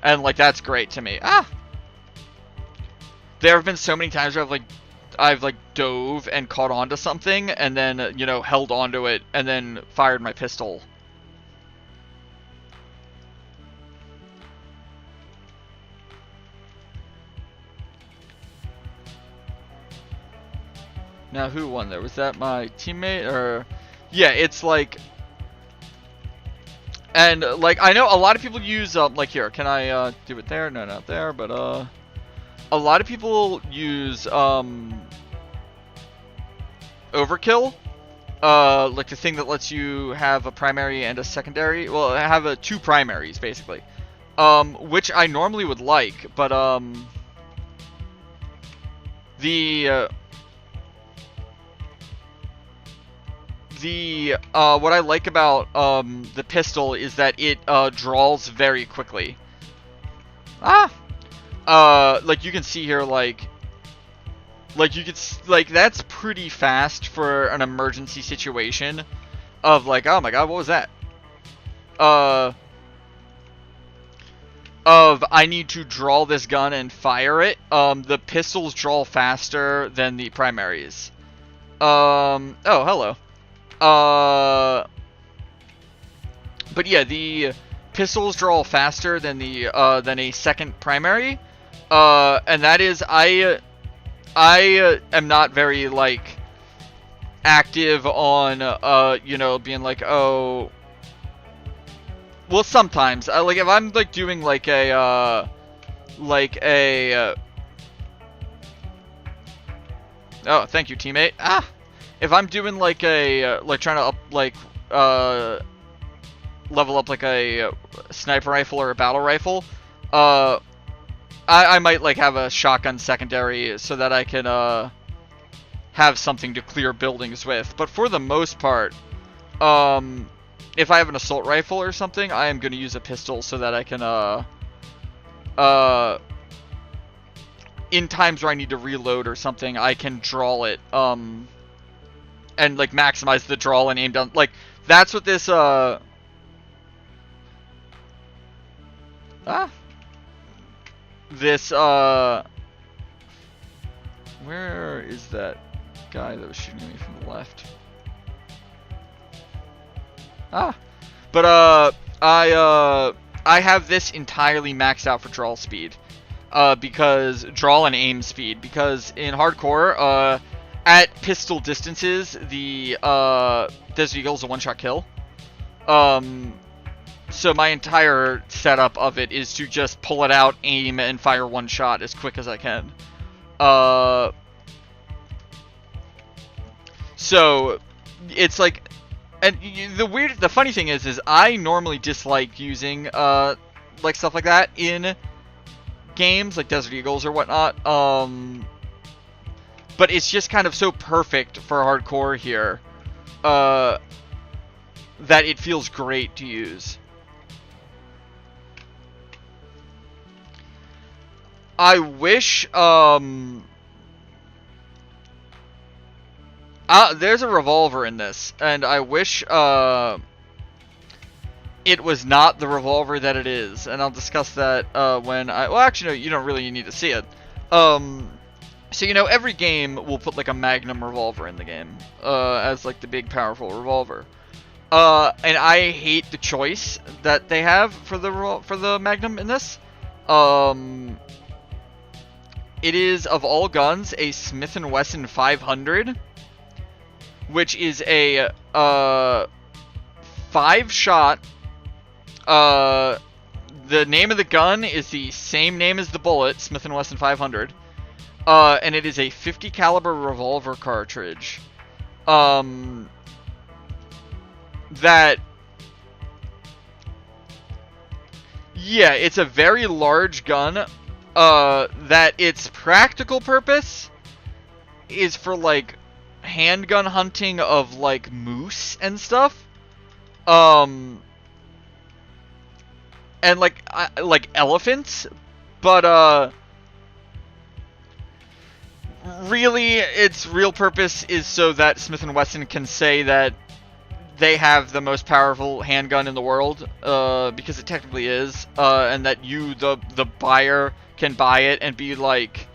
And like, that's great to me. There have been so many times where I've like dove and caught onto something and then, you know, held onto it and then fired my pistol. Now, who won there? Was that my teammate, or? Yeah, it's like, and like, I know a lot of people use like, here, can I do it there? No, not there, but a lot of people use overkill, like the thing that lets you have a primary and a secondary. Well, have two primaries basically, which I normally would like, but what I like about the pistol is that it draws very quickly. like you can see here, like you could, like, that's pretty fast for an emergency situation of like, oh my god, what was that? Of I need to draw this gun and fire it. The pistols draw faster than the primaries. Oh, hello. But yeah, the pistols draw faster than the than a second primary. And that is I am not very like active on you know, being like, oh, well, sometimes like if I'm like doing like a oh, thank you, teammate. If I'm doing like a like trying to up like level up like a sniper rifle or a battle rifle, I might like have a shotgun secondary so that I can have something to clear buildings with. But for the most part, if I have an assault rifle or something, I am going to use a pistol so that I can in times where I need to reload or something, I can draw it and like maximize the draw and aim down. Like that's what this this where is that guy that was shooting me from the left? But I have this entirely maxed out for draw speed. Because draw and aim speed, because in hardcore, at pistol distances, the Desert Eagle is a one-shot kill. So my entire setup of it is to just pull it out, aim, and fire one shot as quick as I can. So it's like, and the funny thing is I normally dislike using like stuff like that in games like Desert Eagles or whatnot. But it's just kind of so perfect for hardcore here that it feels great to use. I wish there's a revolver in this, and I wish it was not the revolver that it is, and I'll discuss that when well, actually no, you don't really need to see it. So you know, every game will put like a Magnum revolver in the game as like the big powerful revolver, and I hate the choice that they have for the Magnum in this. It is, of all guns, a Smith & Wesson 500, which is a 5-shot. The name of the gun is the same name as the bullet, Smith & Wesson 500, and it is a 50 caliber revolver cartridge. That, yeah, it's a very large gun. That its practical purpose is for like handgun hunting of like moose and stuff, and like elephants, but really its real purpose is so that Smith & Wesson can say that they have the most powerful handgun in the world, because it technically is, and that you, the buyer, can buy it and be like,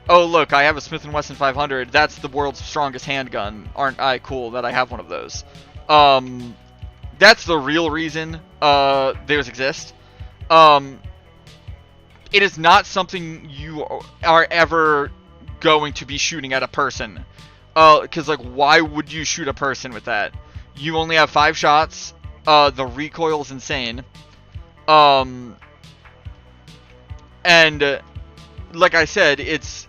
oh look, I have a Smith & Wesson 500, that's the world's strongest handgun, aren't I cool that I have one of those. That's the real reason theirs exist. It is not something you are ever going to be shooting at a person, because like, why would you shoot a person with that? You only have 5 shots, the recoil is insane, and like I said, it's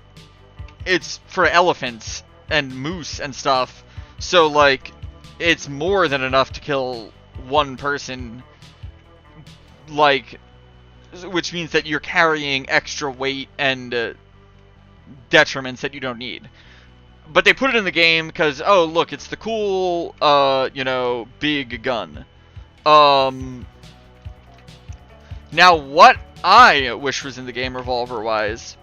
for elephants and moose and stuff, so like it's more than enough to kill one person, like, which means that you're carrying extra weight and detriments that you don't need. But they put it in the game because, oh look, it's the cool you know, big gun. Now what I wish was in the game revolver-wise,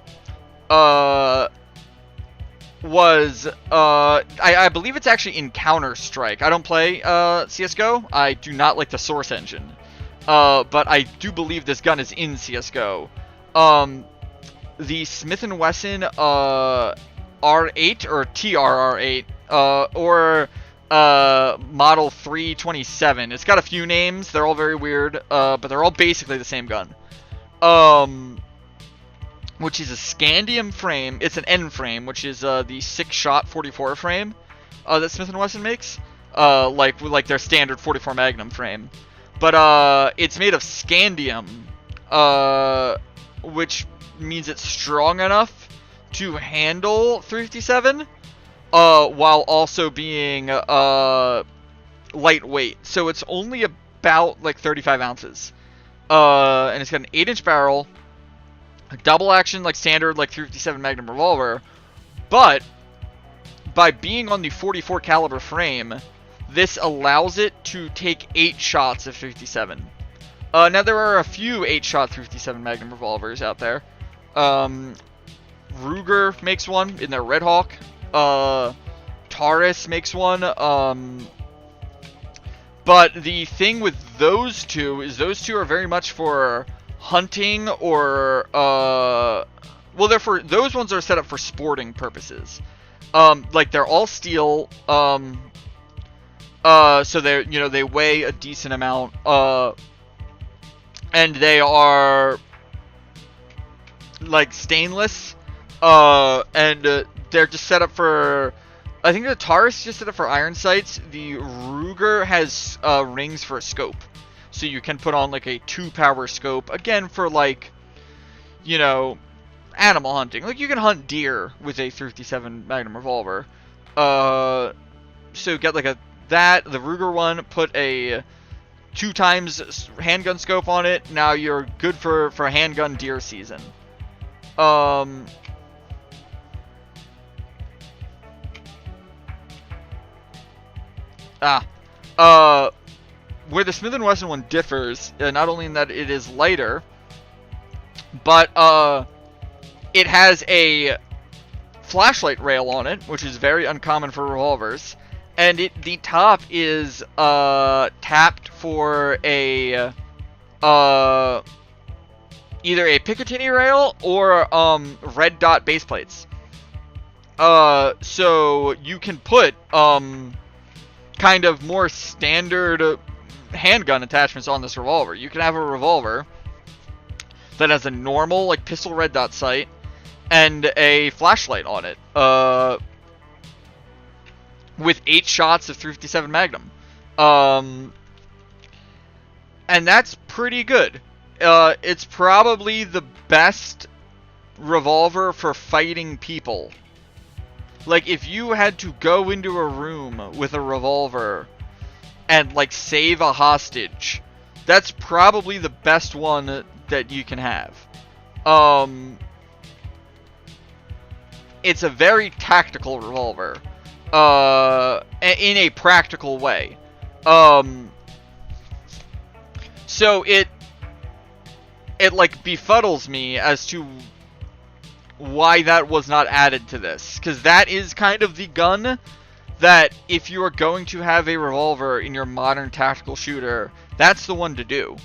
was I believe it's actually in Counter-Strike. I don't play CS:GO. I do not like the Source engine, but I do believe this gun is in CS:GO. The Smith & Wesson R8 or TRR8 or Model 327. It's got a few names. They're all very weird, but they're all basically the same gun. Which is a scandium frame. It's an N frame, which is the 6-shot 44 frame that Smith & Wesson makes, like their standard 44 Magnum frame. But it's made of scandium, which means it's strong enough to handle 357, while also being lightweight. So it's only about like 35 ounces, and it's got an 8-inch barrel. A double action, like standard, like 357 Magnum revolver, but by being on the 44 caliber frame, this allows it to take 8 shots of 357. Now there are a few 8-shot 357 Magnum revolvers out there. Ruger makes one in their Red Hawk. Taurus makes one. But the thing with those two is those two are very much for hunting or well, those ones are set up for sporting purposes. Like they're all steel, so they weigh a decent amount, and they are like stainless, and they're just set up for, I think the Taurus is just set up for iron sights. The Ruger has rings for a scope. So you can put on like a 2-power scope, again for like, animal hunting. Like you can hunt deer with a 357 Magnum revolver. So get like the Ruger one, put a 2 times handgun scope on it. Now you're good for handgun deer season. Where the Smith & Wesson one differs, not only in that it is lighter, but it has a flashlight rail on it, which is very uncommon for revolvers, and the top is tapped for a either a Picatinny rail or red dot base plates. So you can put kind of more standard handgun attachments on this revolver. You can have a revolver that has a normal like pistol red dot sight and a flashlight on it, with 8 shots of 357 Magnum, and that's pretty good. It's probably the best revolver for fighting people. Like if you had to go into a room with a revolver and like save a hostage, that's probably the best one that you can have. It's a very tactical revolver, in a practical way. So it like befuddles me as to why that was not added to this, because that is kind of the gun that if you are going to have a revolver in your modern tactical shooter, that's the one to do.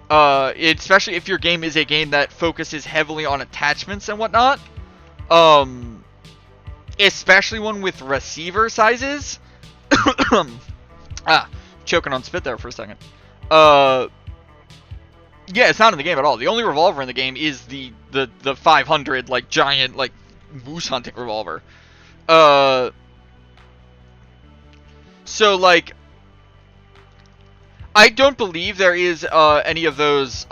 Especially if your game is a game that focuses heavily on attachments and whatnot. Especially one with receiver sizes. Choking on spit there for a second. Yeah, it's not in the game at all. The only revolver in the game is the 500 like giant like moose hunting revolver. So like, I don't believe there is any of those.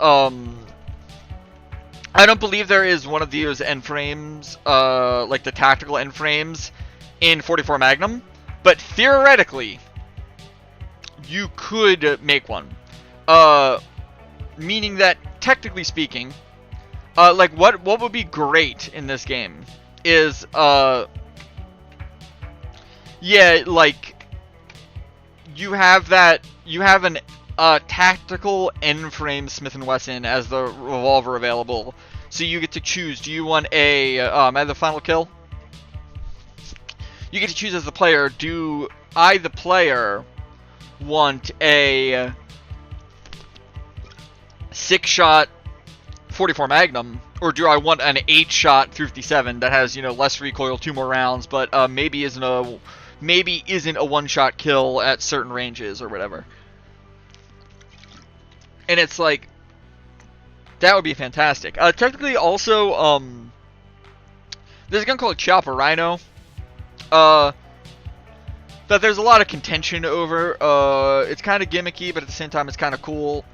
I don't believe there is one of those end frames, like the tactical end frames, in 44 Magnum. But theoretically, you could make one. Meaning that, technically speaking, like what would be great in this game is, yeah, like you have an tactical N-frame Smith & Wesson as the revolver available. So you get to choose, do you want a, am I the final kill? You get to choose as the player, do I, the player, want a 6-shot 44 Magnum, or do I want an 8-shot 357 that has, you know, less recoil, 2 more rounds, but maybe isn't a one-shot kill at certain ranges or whatever. And it's like, that would be fantastic. Technically, also, there's a gun called Chopper Rhino, that there's a lot of contention over. It's kind of gimmicky, but at the same time, it's kind of cool.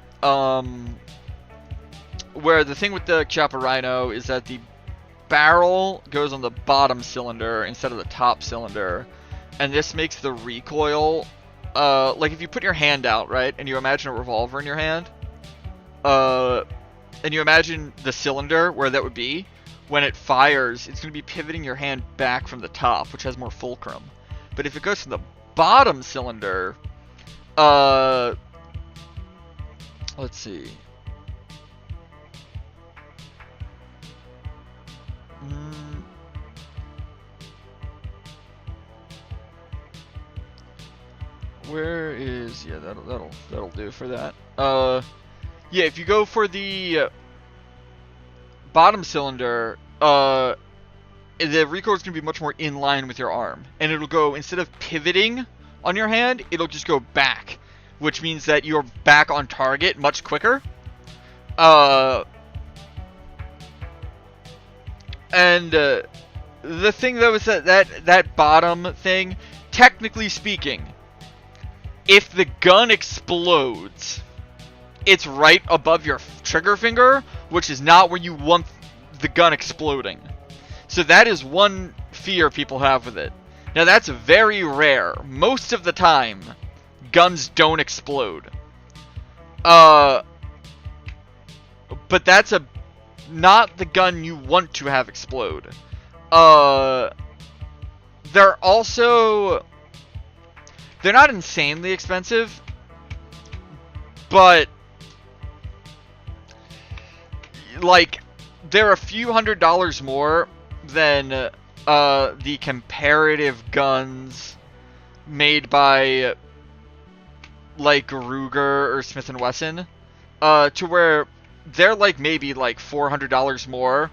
Where the thing with the Chopper Rhino is that the barrel goes on the bottom cylinder instead of the top cylinder, and this makes the recoil, like if you put your hand out, right, and you imagine a revolver in your hand, and you imagine the cylinder where that would be, when it fires, it's going to be pivoting your hand back from the top, which has more fulcrum. But if it goes from the bottom cylinder, let's see. Where is, yeah, that'll do for that. Yeah, if you go for the bottom cylinder, the recoil is going to be much more in line with your arm, and it'll go, instead of pivoting on your hand, it'll just go back, which means that you're back on target much quicker. And the thing though is that bottom thing, technically speaking, if the gun explodes, it's right above your trigger finger, which is not where you want the gun exploding. So that is one fear people have with it. Now that's very rare. Most of the time, guns don't explode. But that's not the gun you want to have explode. They're not insanely expensive, but like they're a few $100s more than the comparative guns made by like Ruger or Smith & Wesson, to where they're like maybe like $400 more.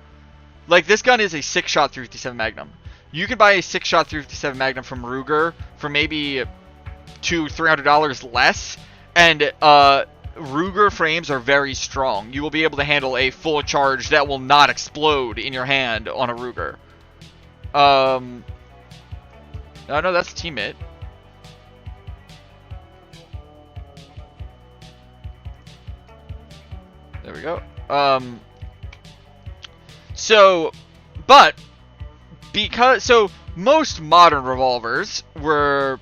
Like this gun is a 6-shot 357 Magnum. You can buy a 6-shot 357 Magnum from Ruger for maybe $200-300 less, and Ruger frames are very strong. You will be able to handle a full charge that will not explode in your hand on a Ruger. Oh no, that's a teammate. There we go. So most modern revolvers were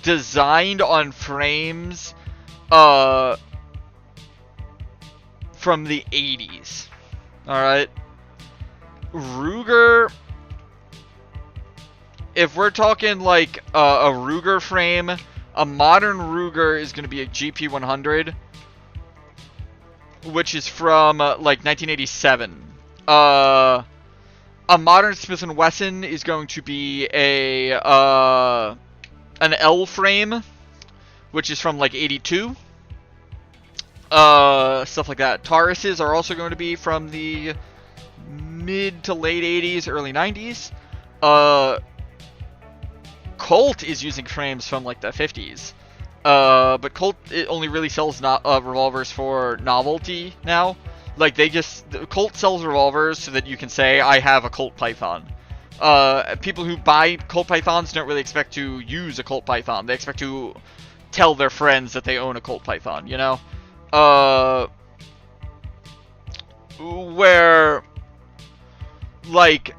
designed on frames from the 80s. Alright? Ruger, if we're talking like a Ruger frame, a modern Ruger is going to be a GP100, which is from like 1987. A modern Smith & Wesson is going to be an L frame, which is from like 82. Stuff like that. Tauruses are also going to be from the mid to late 80s, early 90s. Colt is using frames from like the 50s. But Colt, it only really sells revolvers for novelty now. Like Colt sells revolvers so that you can say, I have a Colt Python. People who buy Colt Pythons don't really expect to use a Colt Python. They expect to tell their friends that they own a Colt Python, you know? Where, like,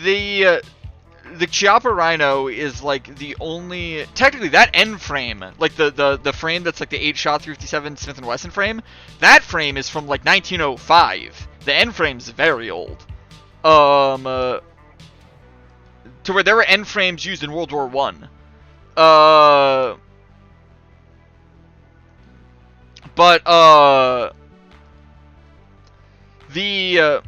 the Chopper Rhino is like the only, technically that end frame, like the frame that's like the 8-shot 357 Smith & Wesson frame, that frame is from like 1905. The end frame's very old. To where there were end frames used in World War I. But the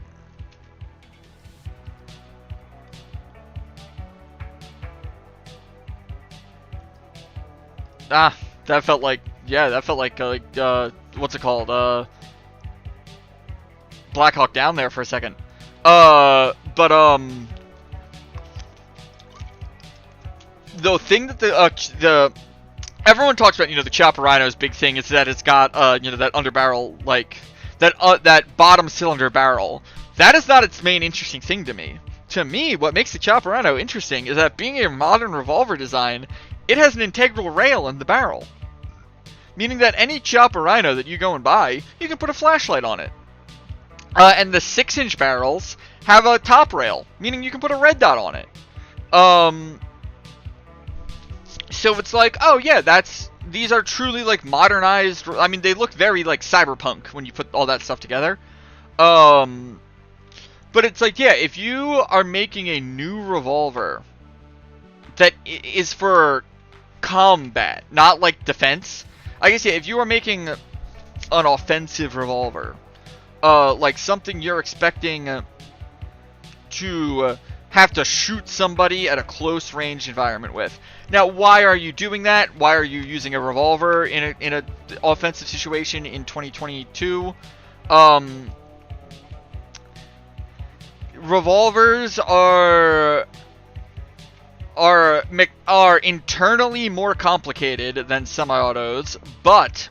that felt like, yeah, that felt like what's it called? Black Hawk Down there for a second. But the thing that the everyone talks about, you know, the Chopper Rhino's big thing is that it's got you know, that underbarrel, like that bottom cylinder barrel. That is not its main interesting thing to me. To me, what makes the Chopper Rhino interesting is that, being a modern revolver design, it has an integral rail in the barrel. Meaning that any Chopper Rhino that you go and buy, you can put a flashlight on it. And the 6-inch barrels have a top rail, meaning you can put a red dot on it. So it's like, oh yeah, these are truly like modernized. I mean, they look very like cyberpunk when you put all that stuff together. But it's like, yeah, if you are making a new revolver that is for combat, not like defense, I guess, yeah, if you are making an offensive revolver, like something you're expecting to have to shoot somebody at a close range environment with. Now, why are you doing that? Why are you using a revolver in a offensive situation in 2022? Revolvers are internally more complicated than semi-autos, but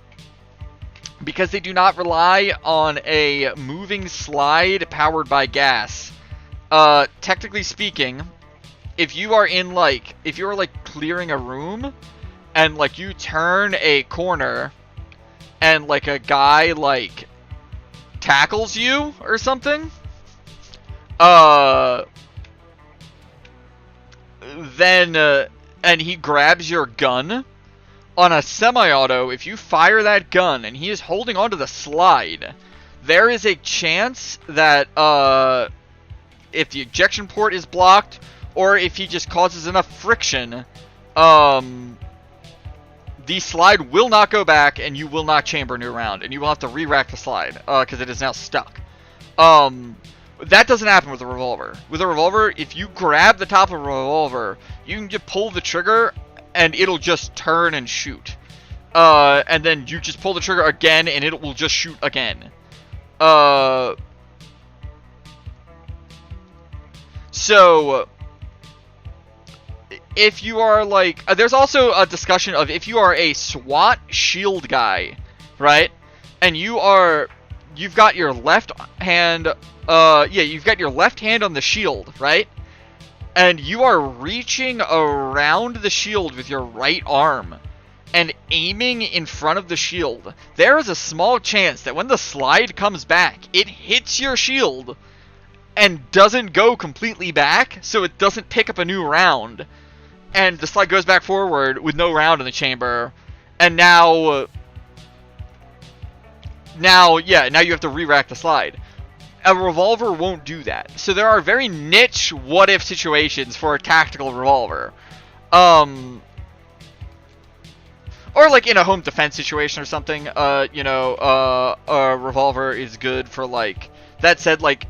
because they do not rely on a moving slide powered by gas, technically speaking, if you are clearing a room and like you turn a corner and like a guy like tackles you or something, then and he grabs your gun, on a semi-auto, if you fire that gun and he is holding onto the slide, there is a chance that if the ejection port is blocked, or if he just causes enough friction, the slide will not go back and you will not chamber a new round, and you will have to re-rack the slide because it is now stuck. That doesn't happen with a revolver. With a revolver, if you grab the top of a revolver, you can just pull the trigger and it'll just turn and shoot. And then you just pull the trigger again and it will just shoot again. So if you are like, there's also a discussion of if you are a SWAT shield guy, right? And you've got your left hand, you've got your left hand on the shield, right? And you are reaching around the shield with your right arm and aiming in front of the shield. There is a small chance that when the slide comes back, it hits your shield and doesn't go completely back, so it doesn't pick up a new round. And the slide goes back forward with no round in the chamber. And now you have to re-rack the slide. A revolver won't do that. So there are very niche what-if situations for a tactical revolver. Or like in a home defense situation or something, a revolver is good for like, that said, like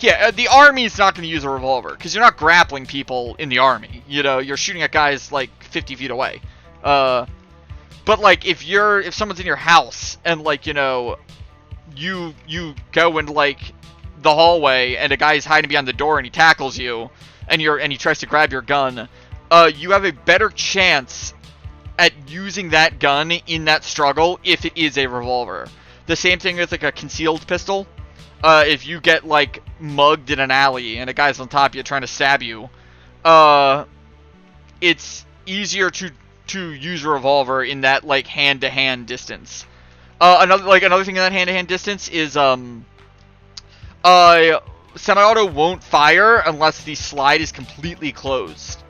yeah, the army's not going to use a revolver because you're not grappling people in the army. You know, you're shooting at guys like 50 feet away. But like if someone's in your house and like, you know, you go into like the hallway and a guy's hiding behind the door and he tackles you and he tries to grab your gun, you have a better chance at using that gun in that struggle if it is a revolver. The same thing with like a concealed pistol. If you get like mugged in an alley and a guy's on top of you trying to stab you, it's easier to use a revolver in that like hand-to-hand distance. Another thing in that hand-to-hand distance is semi-auto won't fire unless the slide is completely closed.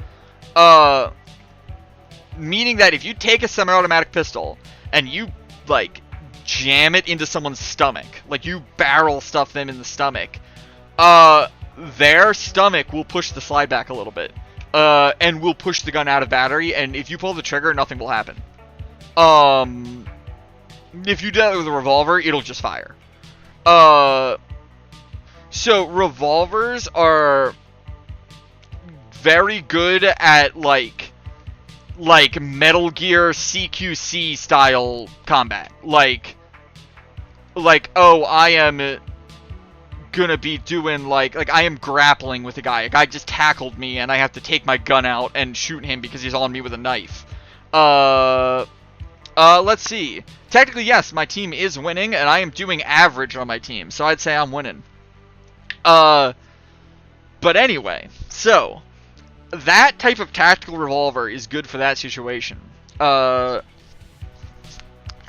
Meaning that if you take a semi-automatic pistol and you like jam it into someone's stomach, like you barrel stuff them in the stomach, their stomach will push the slide back a little bit. and will push the gun out of battery, and if you pull the trigger, nothing will happen. If you do that with a revolver, it'll just fire. So revolvers are very good at like Metal Gear CQC style combat. Like oh, I am gonna be doing like I am grappling with a guy. A guy just tackled me and I have to take my gun out and shoot him because he's on me with a knife. Let's see. Technically, yes, my team is winning, and I am doing average on my team, so I'd say I'm winning. But anyway, so that type of tactical revolver is good for that situation. And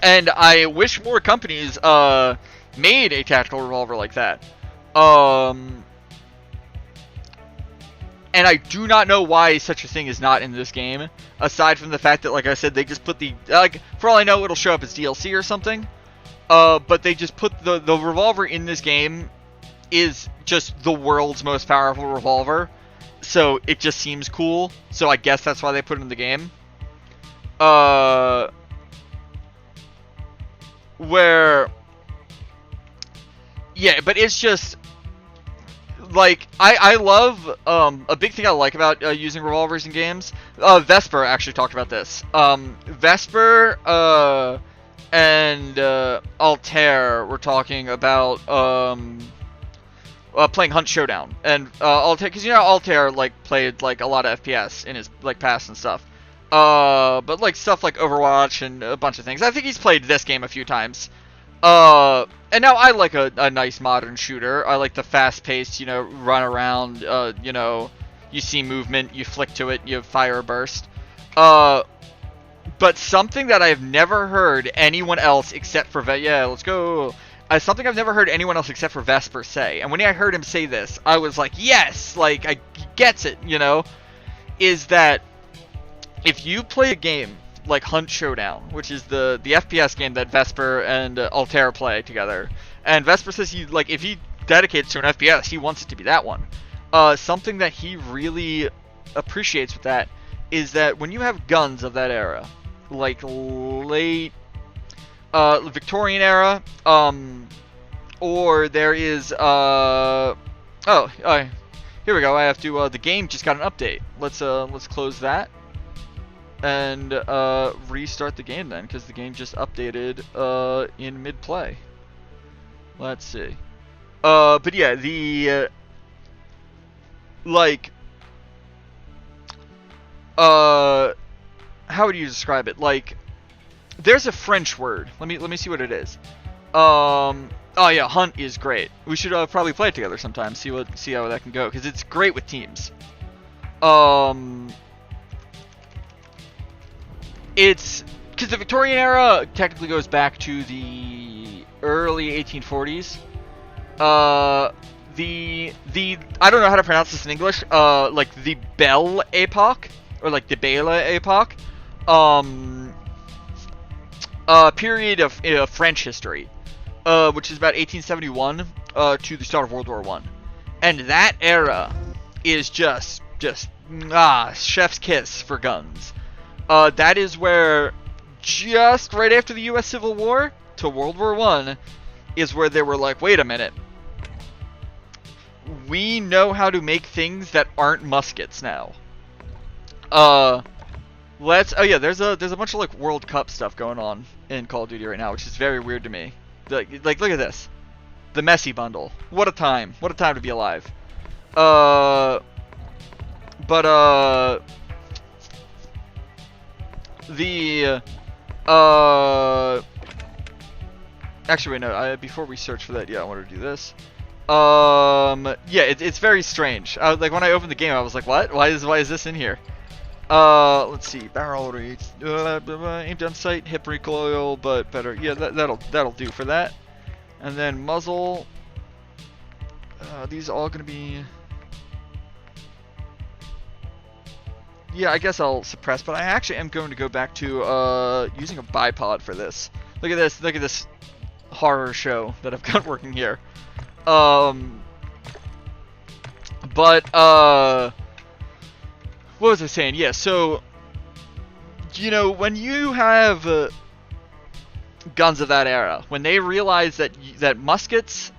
I wish more companies made a tactical revolver like that. And I do not know why such a thing is not in this game, aside from the fact that, like I said, they just put the, like, for all I know, it'll show up as DLC or something, but they just put the revolver in this game is just the world's most powerful revolver, so it just seems cool, so I guess that's why they put it in the game. Yeah, but it's just, like, I love, a big thing I like about using revolvers in games, Vesper actually talked about this. Vesper, and, Altair were talking about, playing Hunt Showdown. And, Altair, because, you know, Altair, like, played, like, a lot of FPS in his, like, past and stuff. But, like, stuff like Overwatch and a bunch of things. I think he's played this game a few times. And now I like a nice modern shooter. I like the fast-paced, you know, run around, you know, you see movement, you flick to it, you fire a burst. But something that I've never heard anyone else except for, yeah, let's go. Something I've never heard anyone else except for Vesper say, and when I heard him say this, I was like, yes, like, he gets it, you know, is that if you play a game like Hunt Showdown, which is the FPS game that Vesper and Altair play together, and Vesper says he, like, if he dedicates to an FPS, he wants it to be that one. Something that he really appreciates with that is that when you have guns of that era, like late Victorian era, or there is here we go. I have to the game just got an update. Let's close that and restart the game then, because the game just updated in mid-play. Let's see. But yeah, the like how would you describe it? Like, there's a French word. Let me see what it is. Oh yeah, Hunt is great. We should probably play it together sometime. See how that can go, because it's great with teams. It's because the Victorian era technically goes back to the early 1840s. I don't know how to pronounce this in English. Like the Belle Epoque, or like the Belle Epoque. Period of French history, which is about 1871 to the start of World War I, and that era is just chef's kiss for guns. That is where, just right after the U.S. Civil War to World War I, is where they were like, wait a minute, we know how to make things that aren't muskets now. Oh yeah, there's a bunch of like World Cup stuff going on in Call of Duty right now, which is very weird to me. Like look at this, the Messi bundle. What a time! What a time to be alive. Actually, wait, no. Before we search for that, yeah, I wanted to do this. Yeah, it's very strange. Like when I opened the game, I was like, what? Why is this in here? Let's see. Barrel rate, aimed on sight, hip recoil, but better. Yeah, that'll do for that. And then muzzle. These are all gonna be. Yeah, I guess I'll suppress, but I actually am going to go back to using a bipod for this. Look at this. Look at this horror show that I've got working here. what was I saying? Yeah, so, you know, when you have guns of that era, when they realize that muskets,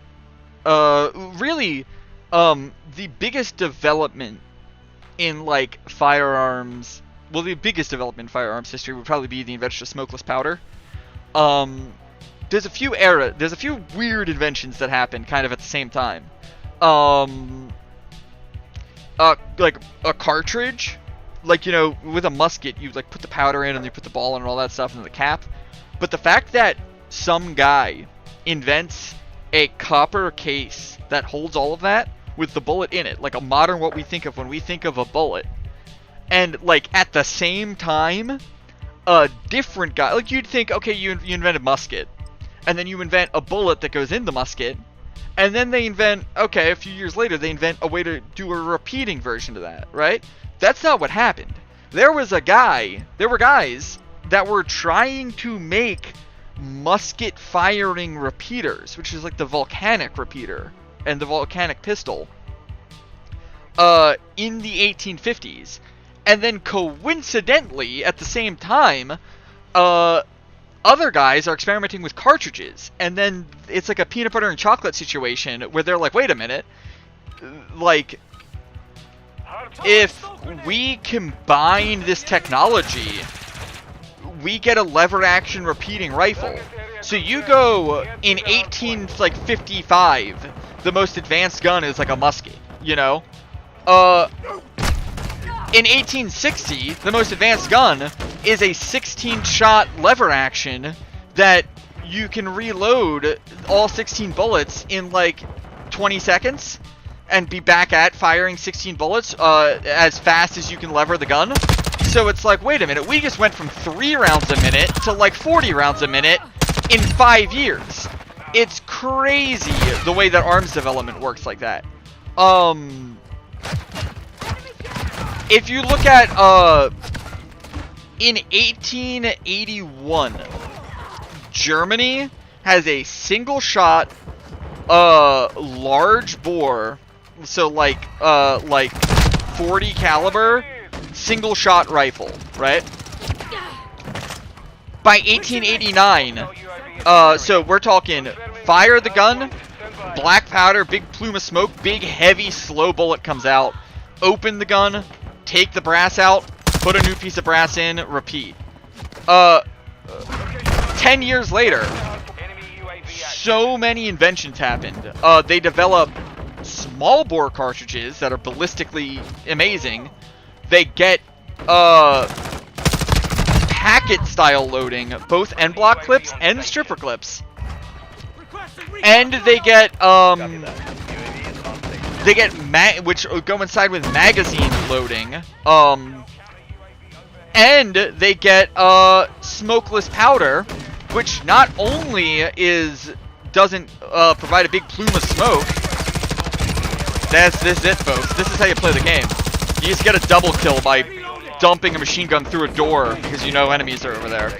really, the biggest development in, like, firearms, well, the biggest development in firearms history would probably be the invention of smokeless powder. There's a few weird inventions that happened kind of at the same time. Like a cartridge, like, you know, with a musket, you like put the powder in and you put the ball in and all that stuff in the cap. But the fact that some guy invents a copper case that holds all of that with the bullet in it, like a modern what we think of when we think of a bullet, and like at the same time, a different guy, like you'd think, okay, you invent a musket, and then you invent a bullet that goes in the musket, and then they invent, okay, a few years later, they invent a way to do a repeating version of that, right? That's not what happened. There were guys that were trying to make musket firing repeaters, which is like the volcanic repeater and the volcanic pistol, in the 1850s. And then coincidentally, at the same time, other guys are experimenting with cartridges, and then it's like a peanut butter and chocolate situation where they're like, wait a minute, like, if we combine this technology, we get a lever action repeating rifle. So you go in 1855, the most advanced gun is like a musket, you know? In 1860, the most advanced gun is a 16-shot lever action that you can reload all 16 bullets in like 20 seconds and be back at firing 16 bullets as fast as you can lever the gun. So it's like, wait a minute, we just went from 3 rounds a minute to like 40 rounds a minute in 5 years. It's crazy the way that arms development works like that. If you look at, in 1881, Germany has a single-shot, large bore, so like 40 caliber, single-shot rifle, right? By 1889, so we're talking fire the gun, black powder, big plume of smoke, big heavy slow bullet comes out, open the gun, take the brass out, put a new piece of brass in, repeat. 10 years later, so many inventions happened. They develop small bore cartridges that are ballistically amazing. They get packet style loading, both end block clips and stripper clips. And they get which go inside with magazine loading. And they get smokeless powder, which not only doesn't provide a big plume of smoke. This is it, folks. This is how you play the game. You just get a double kill by dumping a machine gun through a door because you know enemies are over there.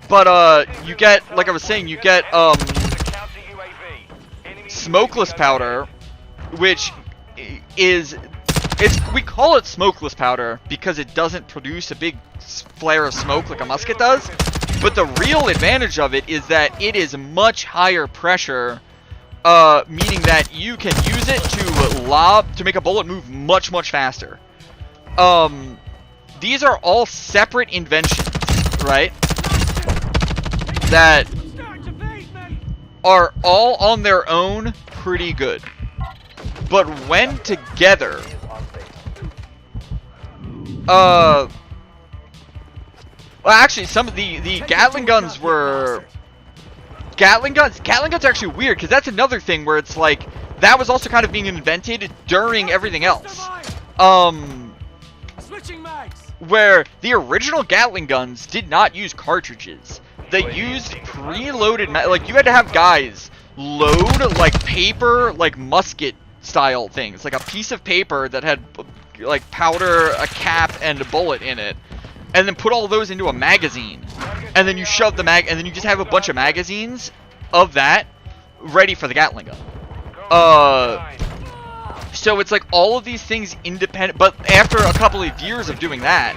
But you get, like I was saying, you get smokeless powder, which we call it smokeless powder because it doesn't produce a big flare of smoke like a musket does. But the real advantage of it is that it is much higher pressure, meaning that you can use it to make a bullet move much, much faster. These are all separate inventions, right? That are all on their own pretty good. But when together, well, actually, some of the Gatling guns were... Gatling guns are actually weird, because that's another thing where it's like, that was also kind of being invented during everything else. Where the original Gatling guns did not use cartridges. They used preloaded, like, you had to have guys load, like, paper, like, musket-style things. Like, a piece of paper that had, like, powder, a cap, and a bullet in it. And then put all those into a magazine. And then you shove the and then you just have a bunch of magazines of that ready for the Gatling gun. So it's like all of these things independent, but after a couple of years of doing that,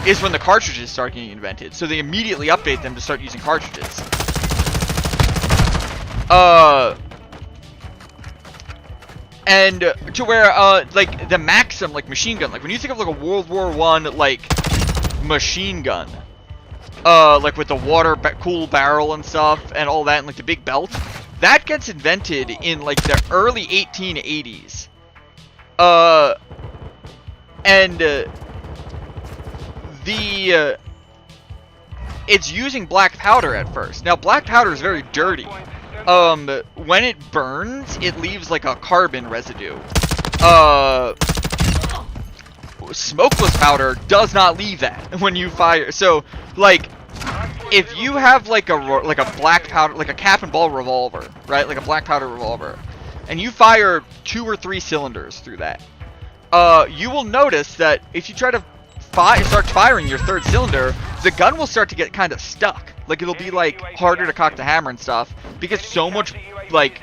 is when the cartridges start getting invented. So they immediately update them to start using cartridges. And to where, like, the Maxim, like, machine gun, like, when you think of, like, a World War I, like, machine gun, like, with the water-cooled barrel and stuff, and all that, and, like, the big belt, that gets invented in, like, the early 1880s. It's using black powder at first. Now, black powder is very dirty. When it burns, it leaves like a carbon residue. Smokeless powder does not leave that when you fire. So, like, if you have like a black powder, like a cap and ball revolver, right? Like a black powder revolver, and you fire 2 or 3 cylinders through that, you will notice that if you try to start firing your 3rd cylinder, the gun will start to get kind of stuck. Like, it'll be, like, harder to cock the hammer and stuff, because so much, like,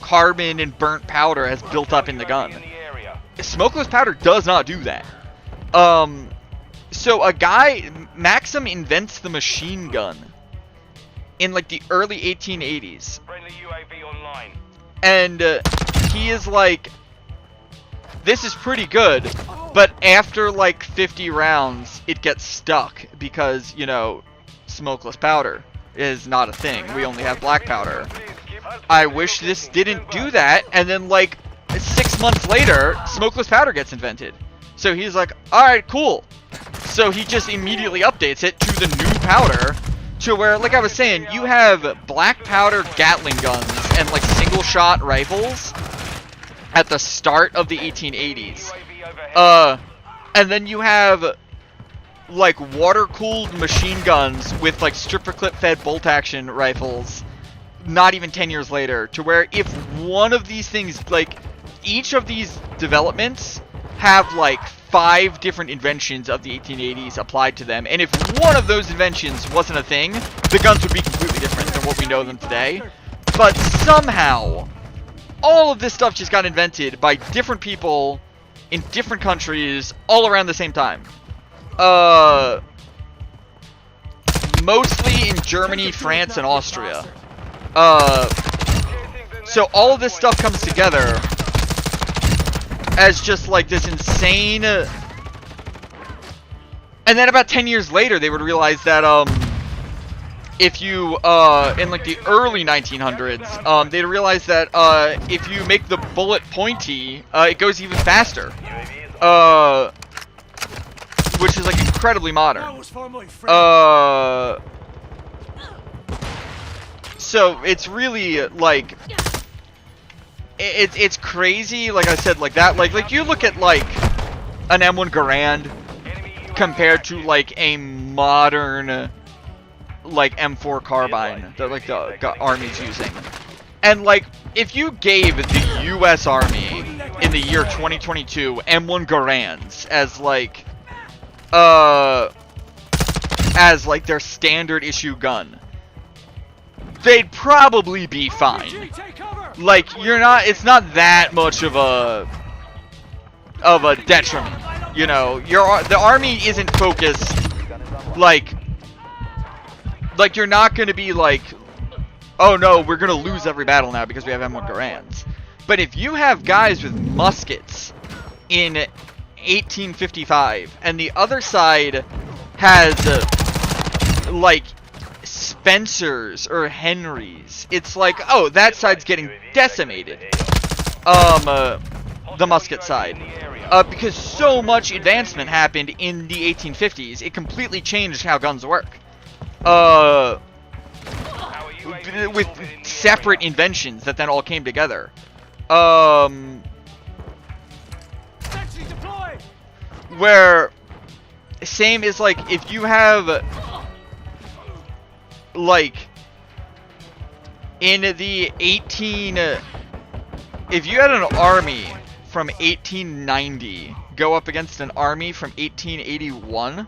carbon and burnt powder has built up in the gun. Smokeless powder does not do that. So Maxim invents the machine gun in, like, the early 1880s. And, he is like, this is pretty good, but after, like, 50 rounds, it gets stuck, because, you know, smokeless powder is not a thing. We only have black powder. I wish this didn't do that, and then, like, 6 months later, smokeless powder gets invented. So he's like, alright, cool. So he just immediately updates it to the new powder, to where, like I was saying, you have black powder Gatling guns and, like, single-shot rifles at the start of the 1880s. And then you have, like, water-cooled machine guns with, like, stripper clip-fed bolt-action rifles not even 10 years later, to where if one of these things, like, each of these developments have, like, 5 different inventions of the 1880s applied to them, and if one of those inventions wasn't a thing, the guns would be completely different than what we know them today. But somehow, all of this stuff just got invented by different people in different countries all around the same time. Mostly in Germany, France, and Austria. So all of this stuff comes together as just like this insane... And then about 10 years later, they would realize that, if you, in like the early 1900s, they'd realize that, if you make the bullet pointy, it goes even faster. Which is like incredibly modern. So it's really like, it's crazy, like I said, like that, like you look at like an M1 Garand compared to like a modern like M4 carbine that like the Army's using. And like, if you gave the US Army in the year 2022 M1 Garands as like their standard issue gun, they'd probably be fine. Like, it's not that much of a detriment, you know. The Army isn't focused, like you're not gonna be like, oh no, we're gonna lose every battle now because we have M1 Garands. But if you have guys with muskets in 1855, and the other side has, like, Spencers or Henrys, it's like, oh, that side's getting decimated. The musket side. Because so much advancement happened in the 1850s, it completely changed how guns work. With separate inventions that then all came together. Where, same is like, if you have, like, in the if you had an army from 1890 go up against an army from 1881,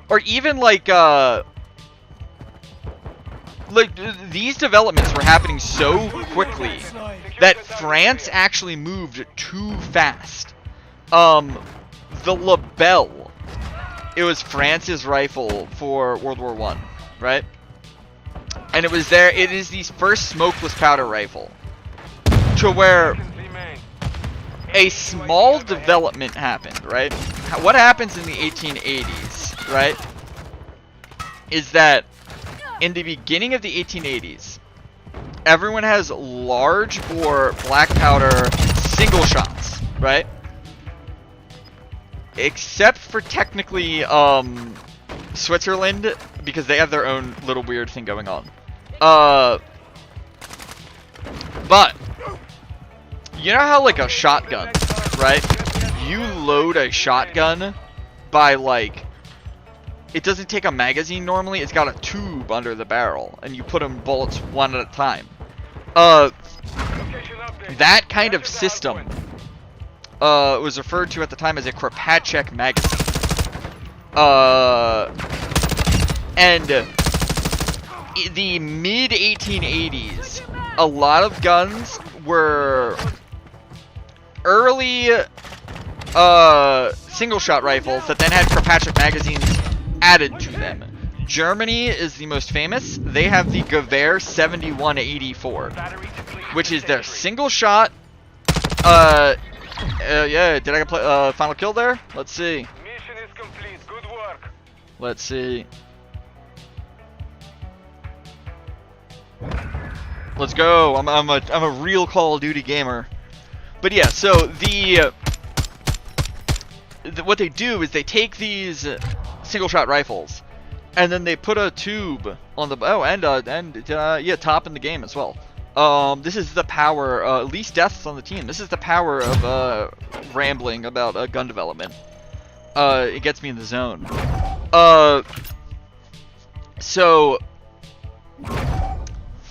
or even like, like these developments were happening so quickly that France actually moved too fast. The Lebel, it was France's rifle for World War I, right? And it was there. It is the first smokeless powder rifle, to where a small development happened, right? What happens in the 1880s, right, is that in the beginning of the 1880s, everyone has large bore black powder single shots, right? Except for technically Switzerland, because they have their own little weird thing going on. But you know how like a shotgun, right? You load a shotgun by like, it doesn't take a magazine normally, it's got a tube under the barrel, and you put in bullets one at a time. That kind of system was referred to at the time as a Kropatschek magazine. And the mid-1880s, a lot of guns were early single-shot rifles that then had Kropatschek magazines added to them. Germany is the most famous. They have the Gewehr 7184, which is their single-shot. Yeah, did I play final kill there? Let's see. Mission is complete. Good work. Let's see. Let's go. I'm a real Call of Duty gamer. But yeah, so what they do is they take these single shot rifles and then they put a tube on the top in the game as well. This is the power, least deaths on the team. This is the power of rambling about gun development. It gets me in the zone. So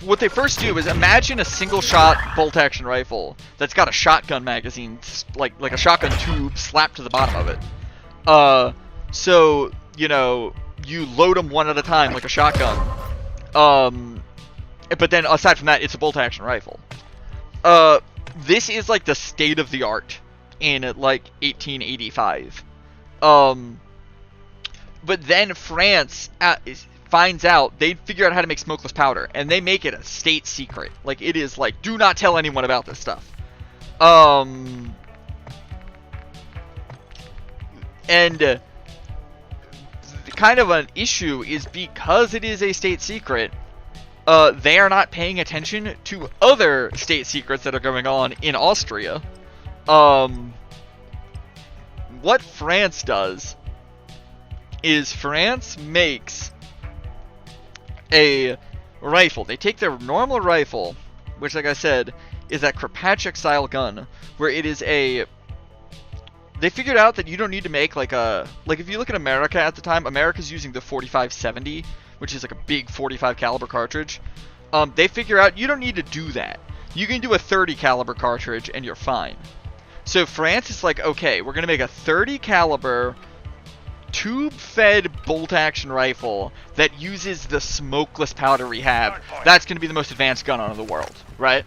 what they first do is imagine a single shot bolt action rifle that's got a shotgun magazine, like a shotgun tube slapped to the bottom of it. So, you know, you load them one at a time like a shotgun. But then aside from that, it's a bolt action rifle. This is like the state of the art in like 1885. But then France finds out, they figure out how to make smokeless powder, and they make it a state secret. Like, it is like, do not tell anyone about this stuff. And kind of an issue is because it is a state secret, they are not paying attention to other state secrets that are going on in Austria. What France does is France makes a rifle. They take their normal rifle, which, like I said, is that Kropatschek style gun, where it is a... They figured out that you don't need to make like a... Like, if you look at America at the time, America's using the 4570, which is like a big 45 caliber cartridge. They figure out you don't need to do that. You can do a 30 caliber cartridge and you're fine. So France is like, okay, we're gonna make a 30 caliber tube-fed bolt-action rifle that uses the smokeless powder we have. That's gonna be the most advanced gun in the world, right?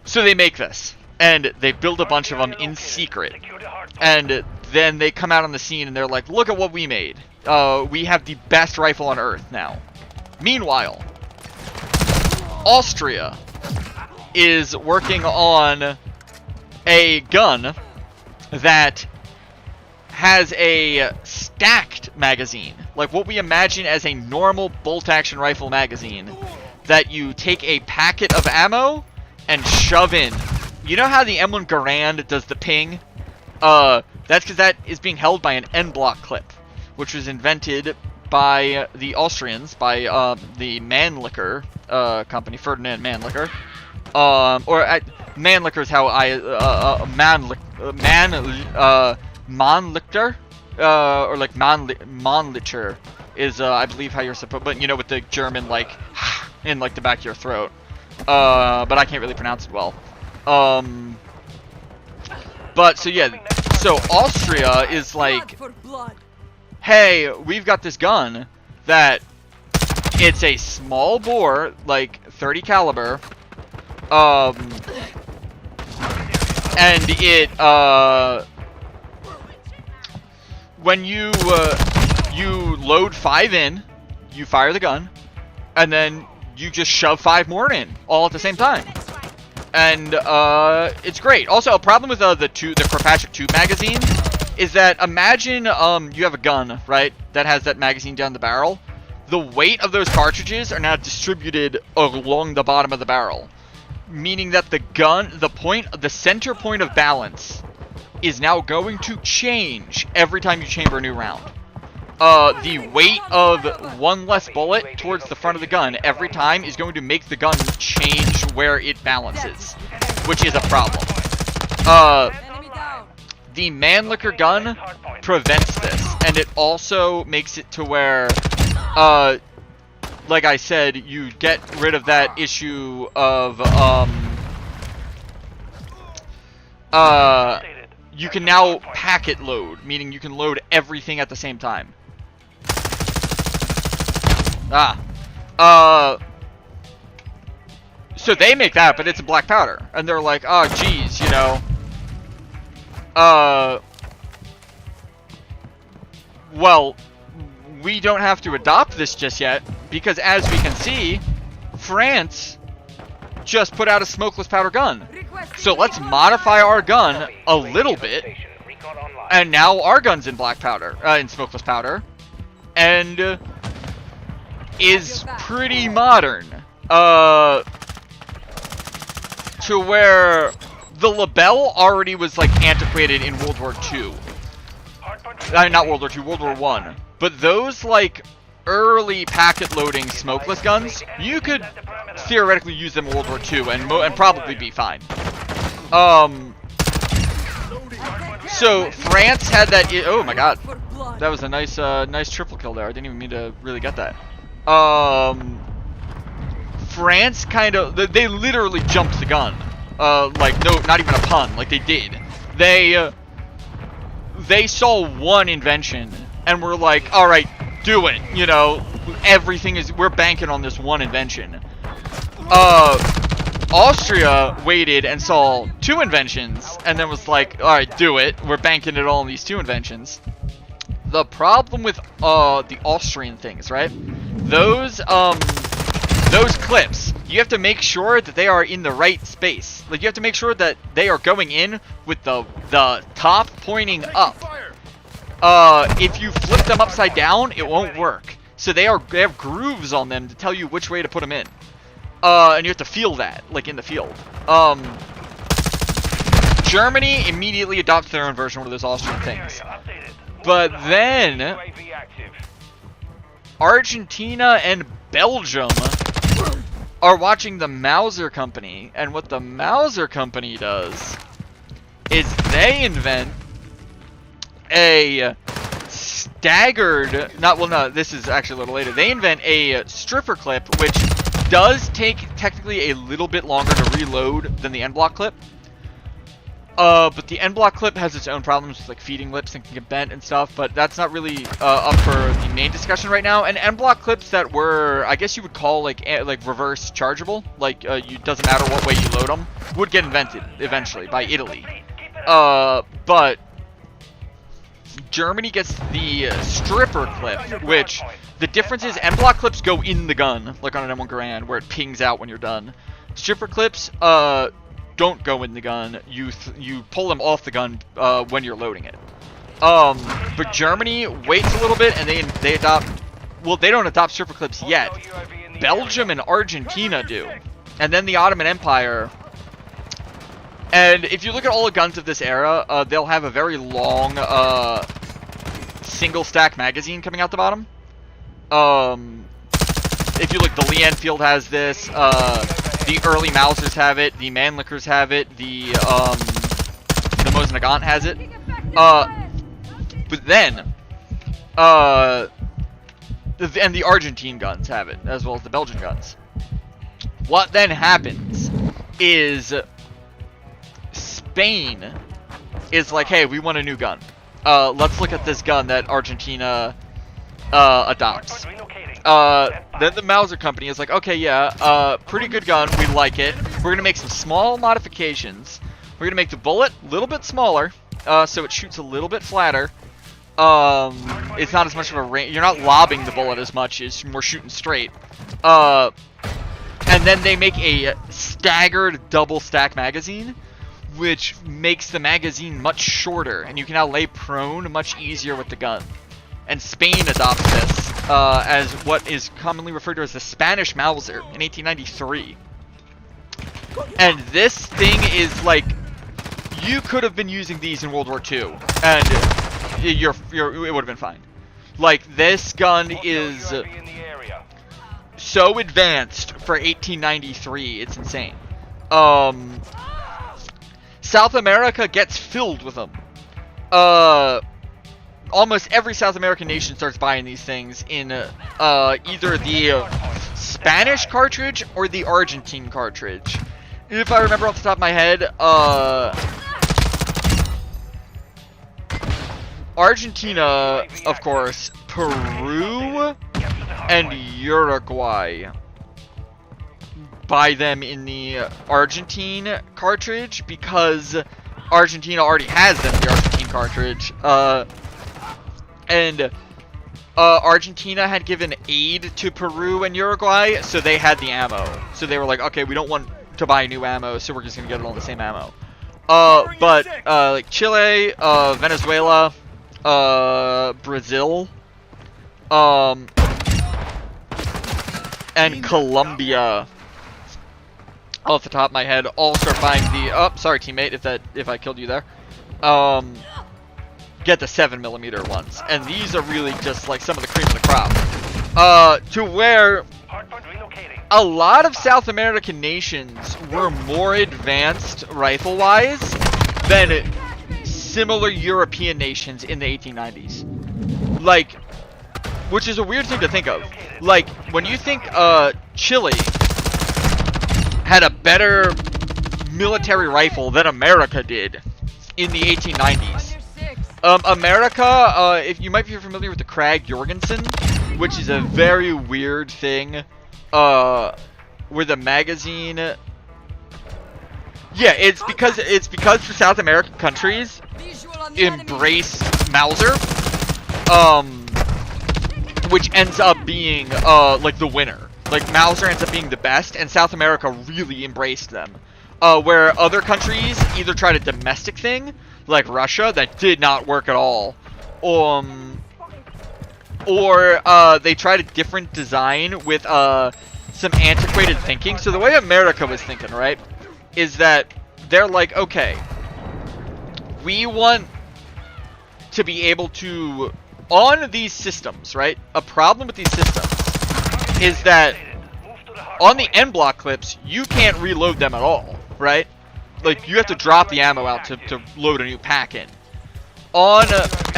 So they make this, and they build a bunch of them in secret, and then they come out on the scene and they're like, look at what we made. We have the best rifle on Earth now. Meanwhile, Austria is working on a gun that has a stacked magazine, like what we imagine as a normal bolt-action rifle magazine, that you take a packet of ammo and shove in. You know how the M1 Garand does the ping? That's because that is being held by an N-block clip, which was invented by the Austrians, by the Mannlicher company, Ferdinand Mannlicher. Mannlicher is how Mannlicher, or like Mannlicher is, I believe, how you're supposed, but you know, with the German, like, in like the back of your throat. But I can't really pronounce it well. But so yeah, so Austria is like, hey, we've got this gun that It's a small bore, like 30 caliber, and it when you load 5 in, you fire the gun, and then you just shove 5 more in all at the same time, and it's great. Also, a problem with the Kropatschek tube magazine is that imagine you have a gun, right, that has that magazine down the barrel. The weight of those cartridges are now distributed along the bottom of the barrel, meaning that the gun, the center point of balance is now going to change every time you chamber a new round. The weight of one less bullet towards the front of the gun every time is going to make the gun change where it balances, which is a problem. The Mannlicher gun prevents this, and it also makes it to where, like I said, you get rid of that issue of, you can now packet load, meaning you can load everything at the same time. So they make that, but it's a black powder, and they're like, oh, geez, you know, well, we don't have to adopt this just yet, because as we can see, France just put out a smokeless powder gun. So let's modify our gun a little bit, and now our gun's in black powder, in smokeless powder, and is pretty modern, to where the Lebel already was like antiquated in World War II. Not World War II, World War I. But those like early packet loading smokeless guns, you could theoretically use them in World War II and probably be fine. So France had that. Oh my God, that was a nice nice triple kill there. I didn't even mean to really get that. France kind of, they literally jumped the gun. Like, no, not even a pun. Like, they did. They saw one invention and were like, all right, do it. You know, we're banking on this one invention. Austria waited and saw 2 inventions and then was like, all right, do it. We're banking it all on these 2 inventions. The problem with the Austrian things, right? Those clips, you have to make sure that they are in the right space. Like, you have to make sure that they are going in with the top pointing up. If you flip them upside down, it won't work. So they have grooves on them to tell you which way to put them in. And you have to feel that, like, in the field. Germany immediately adopted their own version of those Austrian things. But then Argentina and Belgium are watching the Mauser Company, and what the Mauser Company does is they invent a staggered, this is actually a little later, they invent a stripper clip, which does take technically a little bit longer to reload than the end block clip. But the end block clip has its own problems with like feeding lips and can get bent and stuff, but that's not really up for the main discussion right now. And end block clips that were, I guess you would call like reverse chargeable, like doesn't matter what way you load them, would get invented eventually by Italy. But Germany gets the stripper clip, which the difference is end block clips go in the gun, like on an M1 Garand, where it pings out when you're done. Stripper clips, don't go in the gun. You pull them off the gun when you're loading it. But Germany waits a little bit and they adopt. Well, they don't adopt stripper clips yet. Belgium and Argentina do, and then the Ottoman Empire. And if you look at all the guns of this era, they'll have a very long single stack magazine coming out the bottom. If you look, the Lee Enfield has this. The early Mausers have it, the Mannlichers have it, the Mosin Nagant has it. But then, and the Argentine guns have it, as well as the Belgian guns. What then happens is Spain is like, hey, we want a new gun. Let's look at this gun that Argentina adopts. Then the Mauser company is like, okay, yeah, pretty good gun, we like it. We're gonna make some small modifications. We're gonna make the bullet a little bit smaller, so it shoots a little bit flatter. It's not as much of a range. You're not lobbing the bullet as much. It's more shooting straight. And then they make a staggered double stack magazine, which makes the magazine much shorter, and you can now lay prone much easier with the gun. And Spain adopts this as what is commonly referred to as the Spanish Mauser in 1893. And this thing is like, you could have been using these in World War II, and it would have been fine. Like, this gun is so advanced for 1893, it's insane. South America gets filled with them. Almost every South American nation starts buying these things in either the Spanish cartridge or the Argentine cartridge. If I remember off the top of my head, Argentina, of course, Peru, and Uruguay buy them in the Argentine cartridge because Argentina already has them in the Argentine cartridge. And Argentina had given aid to Peru and Uruguay, so they had the ammo. So they were like, okay, we don't want to buy new ammo, so we're just gonna get it all the same ammo. But like Chile, Venezuela, Brazil, and Colombia, off the top of my head, all start buying the. Oh, sorry, teammate, if I killed you there. Get the 7mm ones, and these are really just like some of the cream of the crop. To where a lot of South American nations were more advanced rifle-wise than similar European nations in the 1890s. Like, which is a weird thing to think of. Like, when you think Chile had a better military rifle than America did in the 1890s. America, if you might be familiar with the Krag Jorgensen, which is a very weird thing, where the magazine, yeah, it's because the South American countries embrace Mauser, which ends up being like the winner. Like, Mauser ends up being the best, and South America really embraced them. Where other countries either tried a domestic thing, like Russia, that did not work at all, or they tried a different design with some antiquated thinking. So the way America was thinking, right, is that they're like, okay, we want to be able to, on these systems, right, a problem with these systems is that on the end block clips, you can't reload them at all, right? Like, you have to drop the ammo out to load a new pack in. And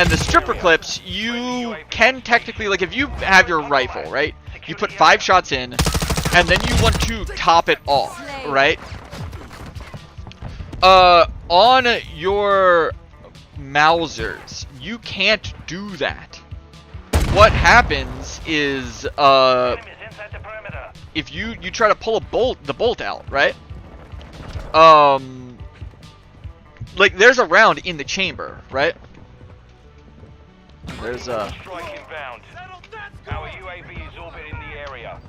the stripper clips, you can technically, like, if you have your rifle, right, you put 5 shots in, and then you want to top it off, right? On your Mausers, you can't do that. What happens is, if you try to pull the bolt out, right? Like, there's a round in the chamber, right? There's a. Strike inbound. Our UAV is orbiting the area.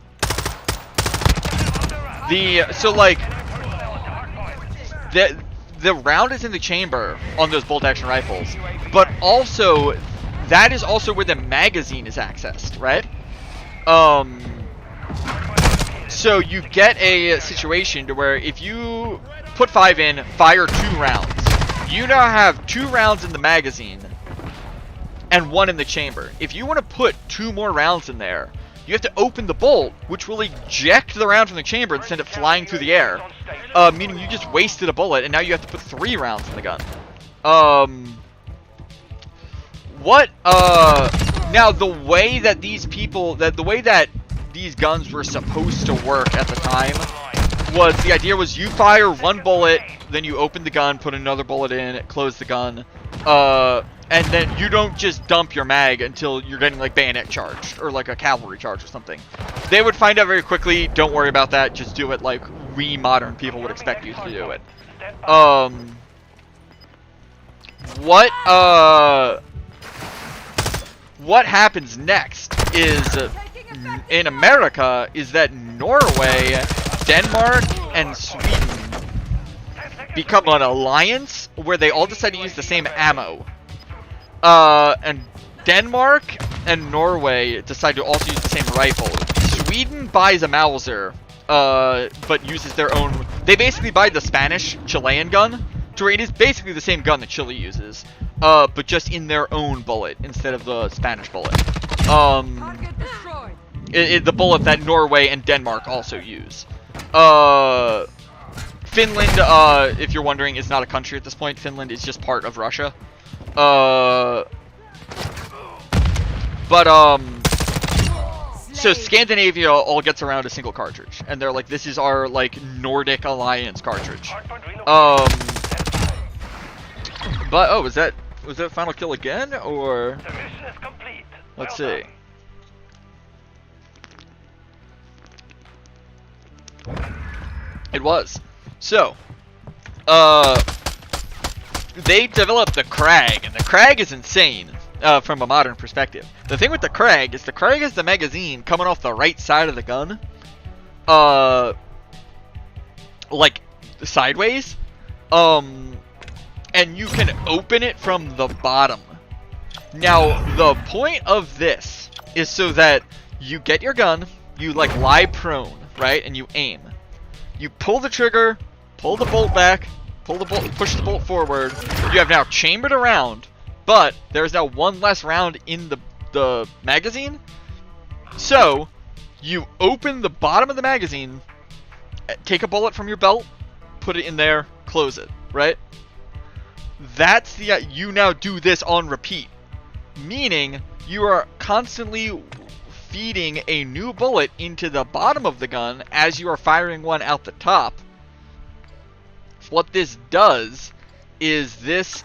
So like the round is in the chamber on those bolt action rifles, but also that is also where the magazine is accessed, right? So you get a situation to where if you put 5 in, fire 2 rounds, you now have 2 rounds in the magazine and 1 in the chamber. If you want to put 2 more rounds in there, you have to open the bolt, which will eject the round from the chamber and send it flying through the air, meaning you just wasted a bullet, and now you have to put 3 rounds in the gun. Now the way that these guns were supposed to work at the time was, the idea was you fire 1 bullet, then you open the gun, put another bullet in, close the gun, And then you don't just dump your mag until you're getting like bayonet charged or like a cavalry charge or something. They would find out very quickly. Don't worry about that. Just do it like we modern people would expect you to do it. What happens next is in America is that Norway, Denmark, and Sweden become an alliance where they all decide to use the same ammo. And Denmark and Norway decide to also use the same rifle. Sweden buys a Mauser, but uses their own. They basically buy the Spanish Chilean gun, to where it is basically the same gun that Chile uses, but just in their own bullet instead of the Spanish bullet. The bullet that Norway and Denmark also use. Finland, if you're wondering, is not a country at this point. Finland is just part of Russia. So Scandinavia all gets around a single cartridge, and they're like, this is our like Nordic alliance cartridge. But oh, was that final kill again, or let's see. It was. So, they developed the Krag, and the Krag is insane from a modern perspective. The thing with the Krag is the magazine coming off the right side of the gun, like sideways, and you can open it from the bottom. Now, the point of this is so that you get your gun, you like lie prone, right, and you aim. You pull the trigger, pull the bolt back, push the bolt forward. You have now chambered a round, but there is now one less round in the magazine. So you open the bottom of the magazine, take a bullet from your belt, put it in there, close it, right? That's you now do this on repeat, meaning you are constantly feeding a new bullet into the bottom of the gun as you are firing one out the top. What this does is this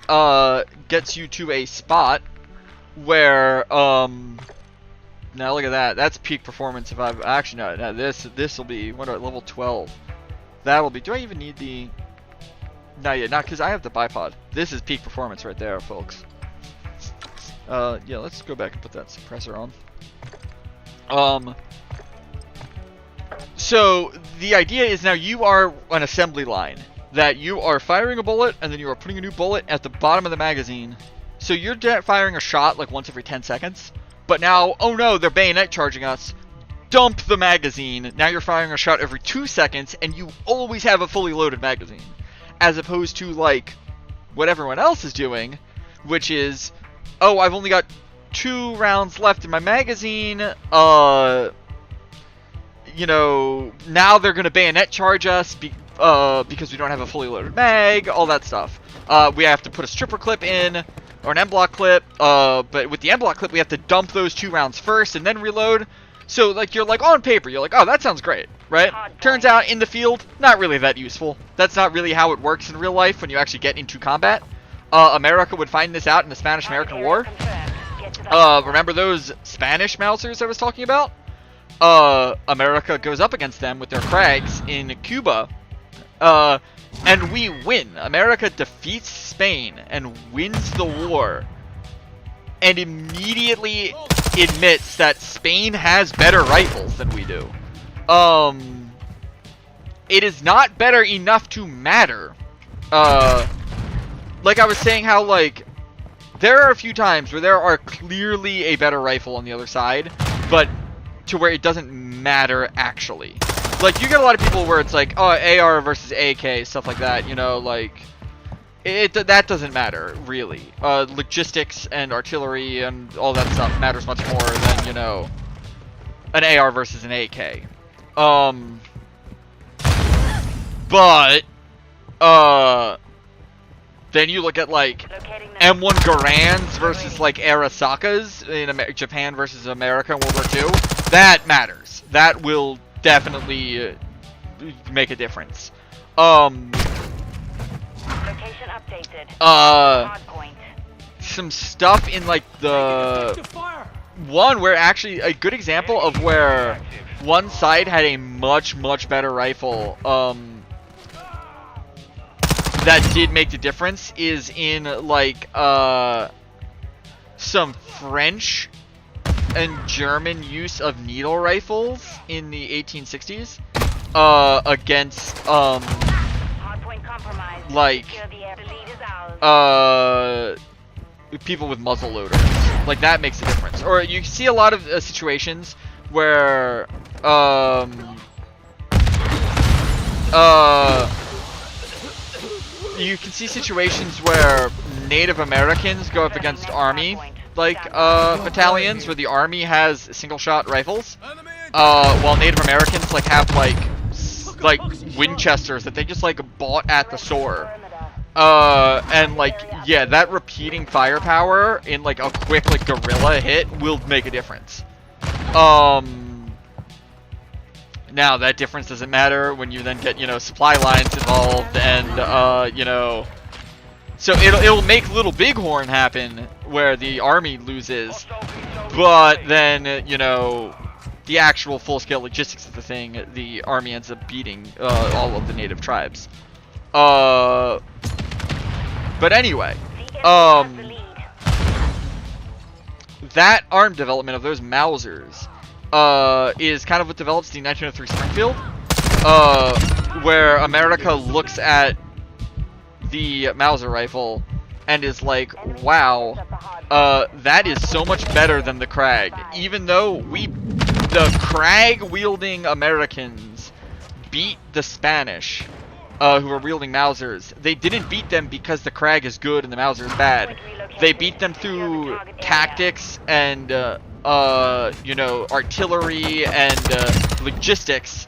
gets you to a spot where now look at that. That's peak performance. If I've actually no, this will be what level 12. That'll be. Do I even need the? No, yeah, not because I have the bipod. This is peak performance right there, folks. Yeah, let's go back and put that suppressor on. So the idea is now you are an assembly line, that you are firing a bullet and then you are putting a new bullet at the bottom of the magazine. So you're firing a shot like once every 10 seconds, but now, oh no, they're bayonet charging us. Dump the magazine. Now you're firing a shot every 2 seconds and you always have a fully loaded magazine, as opposed to like what everyone else is doing, which is, oh, I've only got 2 rounds left in my magazine, you know, now they're gonna bayonet charge us because we don't have a fully loaded mag, all that stuff. We have to put a stripper clip in, or an M-block clip, but with the M-block clip we have to dump those 2 rounds first and then reload. So like you're like on paper, you're like, oh, that sounds great, right? Turns out in the field, not really that useful. That's not really how it works in real life when you actually get into combat. America would find this out in the Spanish-American War. Remember those Spanish Mausers I was talking about? America goes up against them with their Krags in Cuba, and we win. America defeats Spain and wins the war, and immediately admits that Spain has better rifles than we do. It is not better enough to matter. Like I was saying, how like there are a few times where there are clearly a better rifle on the other side, but to where it doesn't matter actually. Like you get a lot of people where it's like, oh, AR versus AK, stuff like that, you know, like that doesn't matter really. Logistics and artillery and all that stuff matters much more than, you know, an AR versus an AK. But then you look at like M1 Garands versus like Arasakas in Japan versus America in World War II. That matters. That will definitely make a difference. Location updated. some stuff in like the one where actually a good example of where one side had a much better rifle that did make the difference is in like some French and German use of needle rifles in the 1860s against like people with muzzle loaders. Like that makes a difference. Or you see a lot of situations where you can see situations where Native Americans go up against Army like battalions where the Army has single shot rifles, while Native Americans like have like Winchesters that they just like bought at the store. And like yeah, that repeating firepower in like a quick like guerrilla hit will make a difference. Now that difference doesn't matter when you then get, you know, supply lines involved and you know, so it'll make Little Bighorn happen where the Army loses, but then, you know, the actual full-scale logistics of the thing, the Army ends up beating all of the native tribes. But anyway, that arm development of those Mausers is kind of what develops the 1903 Springfield, where America looks at the Mauser rifle and is like, wow, that is so much better than the Krag. Even though the Krag-wielding Americans beat the Spanish, who were wielding Mausers, they didn't beat them because the Krag is good and the Mauser is bad. They beat them through tactics and, you know, artillery and logistics,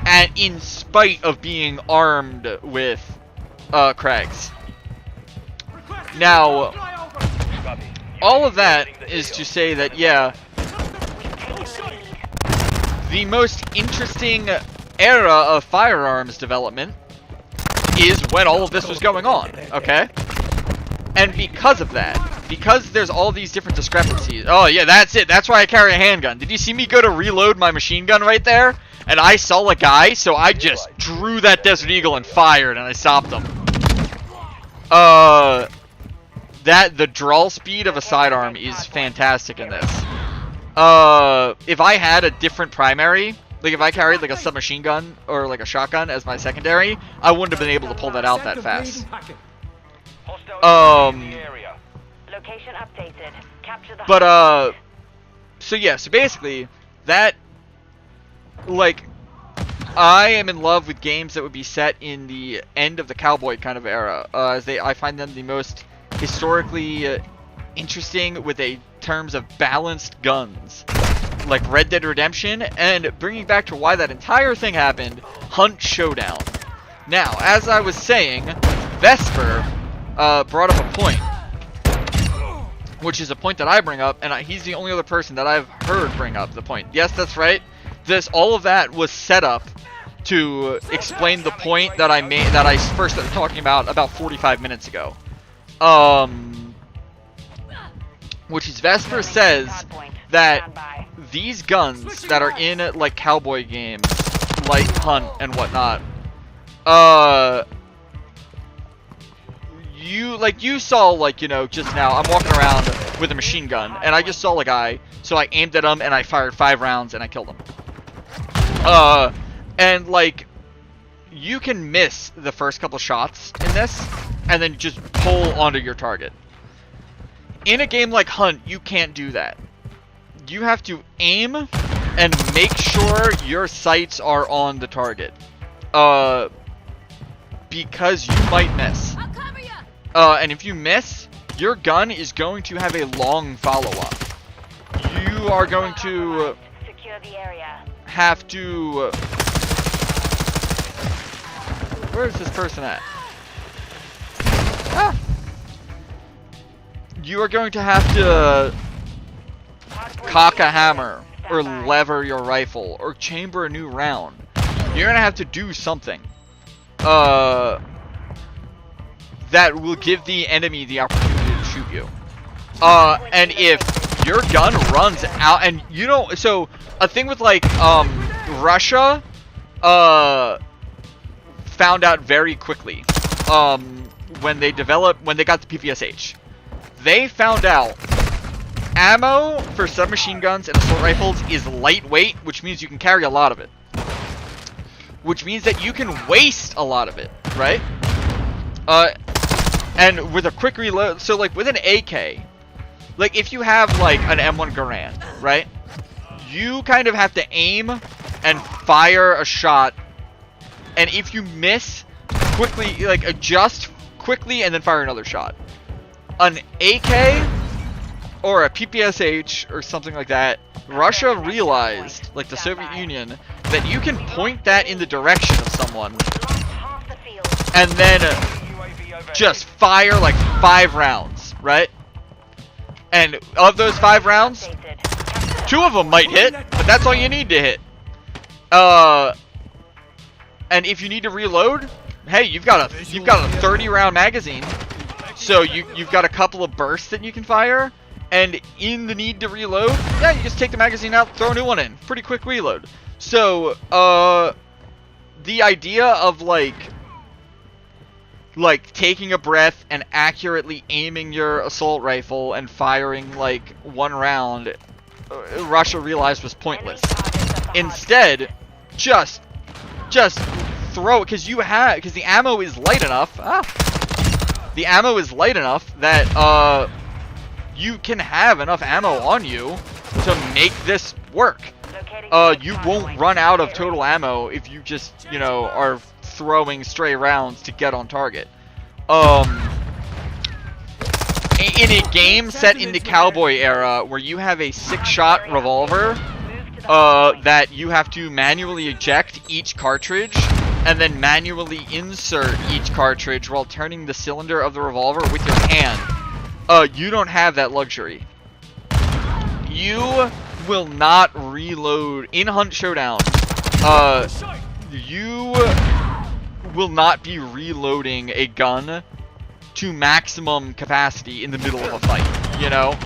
and in spite of being armed with Krags. Now, all of that is to say that, yeah, the most interesting era of firearms development is when all of this was going on, okay? And because of that, because there's all these different discrepancies. Oh yeah, that's it. That's why I carry a handgun. Did you see me go to reload my machine gun right there? And I saw a guy, so I just drew that Desert Eagle and fired, and I stopped him. The draw speed of a sidearm is fantastic in this. If I had a different primary, like if I carried like a submachine gun or like a shotgun as my secondary, I wouldn't have been able to pull that out that fast. Location updated. Capture the but so yeah, so basically that, like, I am in love with games that would be set in the end of the cowboy kind of era, as I find them the most historically interesting with a terms of balanced guns, like Red Dead Redemption, and bringing back to why that entire thing happened, Hunt Showdown. Now, as I was saying, Vesper brought up a point, which is a point that I bring up, and he's the only other person that I've heard bring up the point. Yes, that's right. All of that was set up to explain the point that I made, that I first started talking about 45 minutes ago. Which is Vesper says that these guns that are in like cowboy games, like Hunt and whatnot, you saw, like, you know, just now, I'm walking around with a machine gun, and I just saw a guy, so I aimed at him, and I fired 5 rounds, and I killed him. And, like, you can miss the first couple shots in this, and then just pull onto your target. In a game like Hunt, you can't do that. You have to aim and make sure your sights are on the target. Because you might miss. And if you miss, your gun is going to have a long follow-up. You are going to have to... Where is this person at? Ah! You are going to have to cock a hammer, or lever your rifle, or chamber a new round. You're going to have to do something. that will give the enemy the opportunity to shoot you. And if your gun runs out and you don't, so a thing with like Russia found out very quickly when they got the PPSH. They found out ammo for submachine guns and assault rifles is lightweight, which means you can carry a lot of it. Which means that you can waste a lot of it, right? And with a quick reload, so like with an AK, like if you have like an M1 Garand, right? You kind of have to aim and fire a shot, and if you miss, quickly like adjust quickly and then fire another shot. An AK or a PPSH or something like that, Russia realized, like the Soviet Union, that you can point that in the direction of someone and then just fire like 5 rounds, right? And of those 5 rounds, 2 of them might hit, but that's all you need to hit. And if you need to reload, hey, you've got a 30-round magazine, so you've got a couple of bursts that you can fire. And in the need to reload, yeah, you just take the magazine out, throw a new one in. Pretty quick reload. So, the idea of like taking a breath and accurately aiming your assault rifle and firing like 1 round, Russia realized was pointless. Instead, just throw it, because the ammo is light enough. The ammo is light enough that you can have enough ammo on you to make this work. You won't run out of total ammo if you just, you know, are throwing stray rounds to get on target. In a game set in the cowboy era where you have a 6-shot revolver that you have to manually eject each cartridge and then manually insert each cartridge while turning the cylinder of the revolver with your hand, you don't have that luxury. You will not reload in Hunt Showdown. You will not be reloading a gun to maximum capacity in the middle of a fight, you know?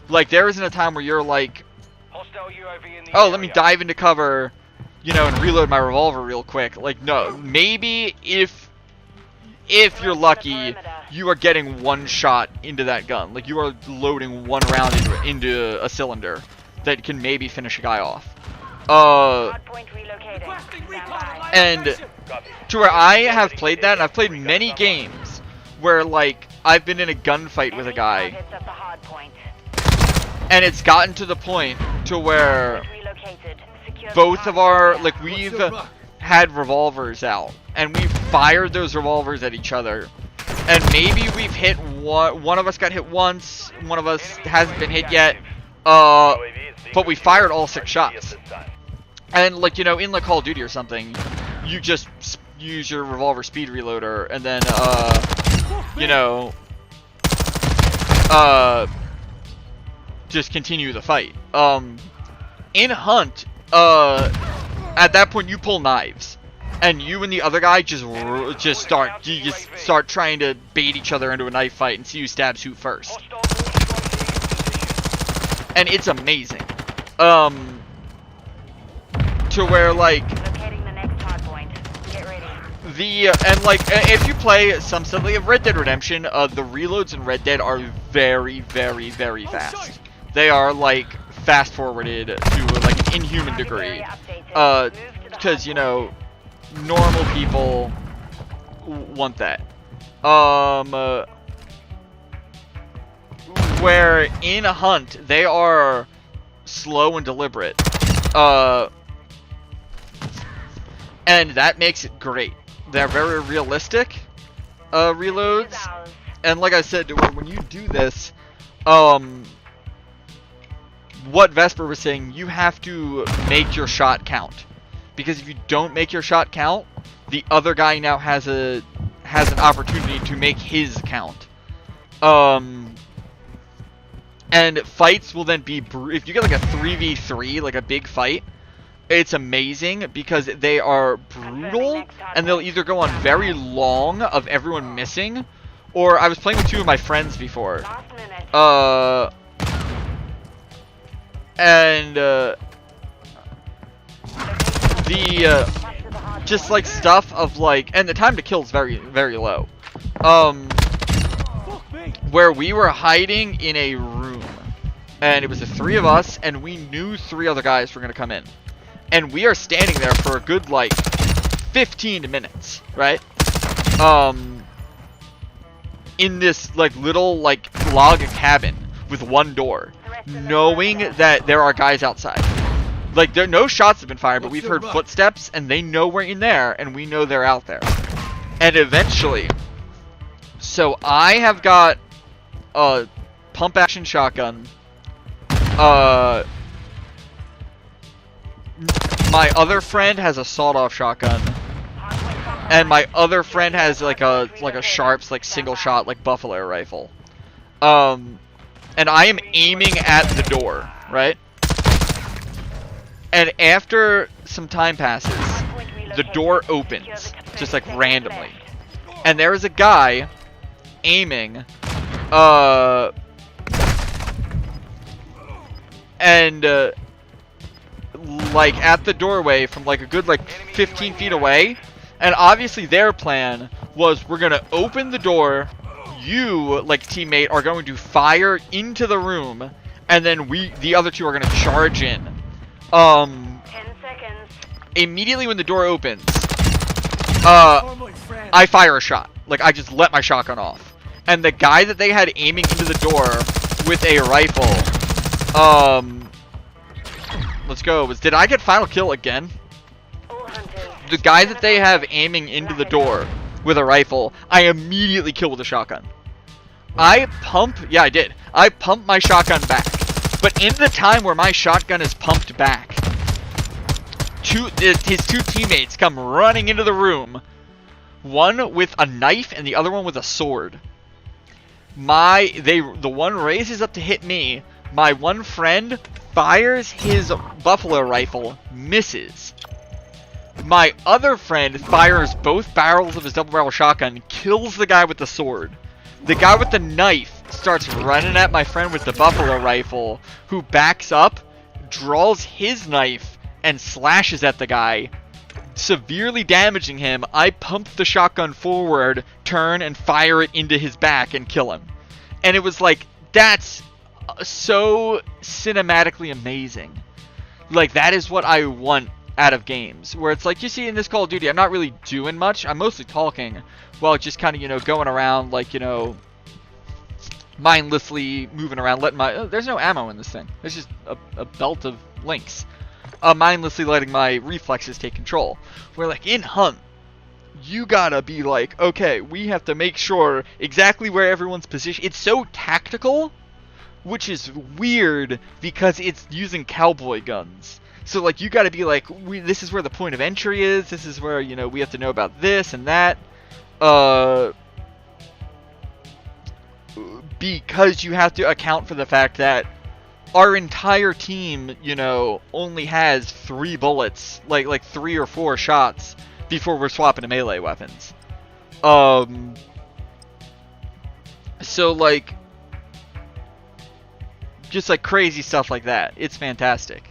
Like, there isn't a time where you're like, oh, let me dive into cover, you know, and reload my revolver real quick. Like, no. Maybe if you're lucky, you are getting 1 shot into that gun. Like, you are loading 1 round into a cylinder that can maybe finish a guy off. And to where I have played that, and I've played many games where, like, I've been in a gunfight with a guy, and it's gotten to the point to where both of our, like, we've had revolvers out, and we've fired those revolvers at each other, and maybe we've hit one of us got hit once, one of us hasn't been hit yet, but we fired all 6 shots. And, like, you know, in like Call of Duty or something, you just use your revolver speed reloader and then you know, just continue the fight. In Hunt, at that point you pull knives, and you and the other guy just start trying to bait each other into a knife fight and see who stabs who first. And it's amazing. To where, like, and like, if you play some stuff like Red Dead Redemption, the reloads in Red Dead are very, very, very fast. They are, like, fast forwarded to like an inhuman degree, because, you know, normal people want that. Where in a Hunt they are slow and deliberate, and that makes it great. They're very realistic reloads, and like I said, when you do this, what Vesper was saying, you have to make your shot count, because if you don't make your shot count, the other guy now has an opportunity to make his count. And fights will then be if you get like a 3v3, like a big fight, it's amazing because they are brutal, and they'll either go on very long of everyone missing, or I was playing with 2 of my friends before. Last minute. And Capture the hard just point. like stuff of like, and the time to kill is very, very low. Where we were hiding in a room, and it was the 3 of us, and we knew 3 other guys were gonna come in, and we are standing there for a good like 15 minutes, right? In this like little like log cabin with 1 door, knowing that there are guys outside. Like no shots have been fired, but we've heard footsteps, and they know we're in there, and we know they're out there. And eventually, so I have got a pump action shotgun. My other friend has a sawed-off shotgun, and my other friend has like a Sharps like single shot like buffalo rifle. And I am aiming at the door, right? And after some time passes, the door opens just like randomly, and there is a guy aiming, and like at the doorway from like a good like 15 feet away. And obviously their plan was, we're gonna open the door, you like teammate are going to fire into the room, and then the other 2 are gonna charge in. 10 seconds. Immediately when the door opens, I fire a shot. Like, I just let my shotgun off. And the guy that they had aiming into the door with a rifle, let's go. Did I get final kill again? All hunters. The guy that they have aiming into the door with a rifle, I immediately kill with a shotgun. I did. I pump my shotgun back. But in the time where my shotgun is pumped back, his 2 teammates come running into the room. One with a knife and the other one with a sword. The one raises up to hit me. My one friend fires his buffalo rifle, misses. My other friend fires both barrels of his double barrel shotgun, kills the guy with the sword. The guy with the knife starts running at my friend with the buffalo rifle, who backs up, draws his knife, and slashes at the guy, severely damaging him. I pump the shotgun forward, turn, and fire it into his back and kill him. And it was like, that's so cinematically amazing. Like, that is what I want out of games, where it's like, you see in this Call of Duty, I'm not really doing much. I'm mostly talking while just kind of, you know, going around, like, you know, mindlessly moving around, letting my... there's no ammo in this thing. There's just a belt of links. Mindlessly letting my reflexes take control. Where, like, in Hunt, you gotta be like, okay, we have to make sure exactly where everyone's position. It's so tactical, which is weird because it's using cowboy guns. So, like, you gotta be like, this is where the point of entry is. This is where, you know, we have to know about this and that. Because you have to account for the fact that our entire team, you know, only has 3 bullets, like 3 or 4 shots before we're swapping to melee weapons. So, like, just like crazy stuff like that. It's fantastic.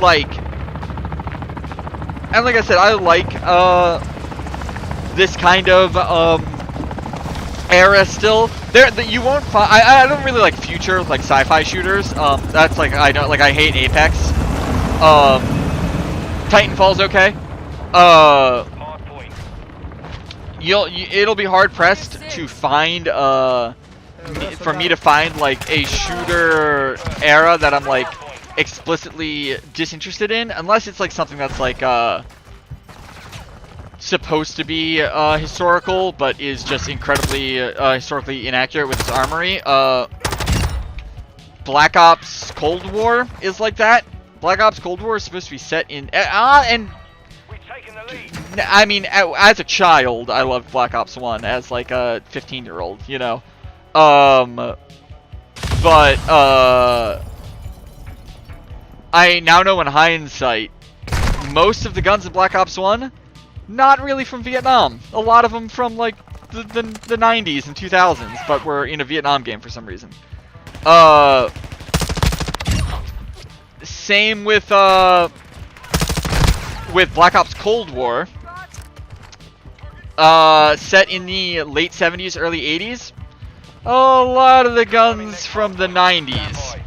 Like, and like I said, I like this kind of era still. You won't find. I don't really like future like sci-fi shooters. That's like I hate Apex. Titanfall's okay. It'll be hard pressed to find for me to find like a shooter era that I'm like explicitly disinterested in, unless it's like something that's like supposed to be historical but is just incredibly historically inaccurate with its armory. Black Ops Cold War is like that. Black Ops Cold War is supposed to be set in and I mean, as a child, I loved Black Ops 1 as like a 15-year-old, you know. But I now know in hindsight, most of the guns in Black Ops 1 not really from Vietnam. A lot of them from like the 90s and 2000s, but were in a Vietnam game for some reason. Same with Black Ops Cold War. Set in the late 70s, early 80s. A lot of the guns from the 90s.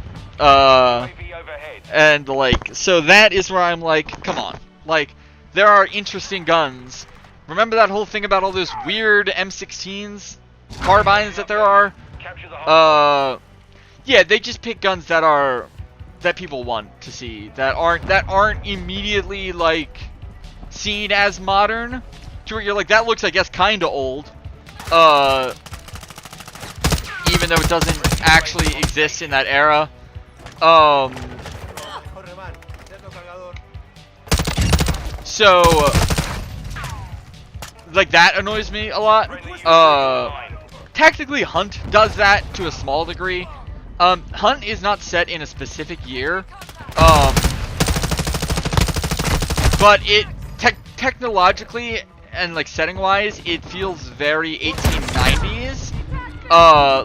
And like, so that is where I'm like, come on. Like, there are interesting guns. Remember that whole thing about all those weird M16s, carbines that there are? Yeah, they just pick guns that people want to see, that aren't immediately like seen as modern, to where you're like, that looks, I guess, kind of old, even though it doesn't actually exist in that era. So like, that annoys me a lot. Technically, Hunt does that to a small degree. Hunt is not set in a specific year, but it technologically and like setting-wise, it feels very 1890s,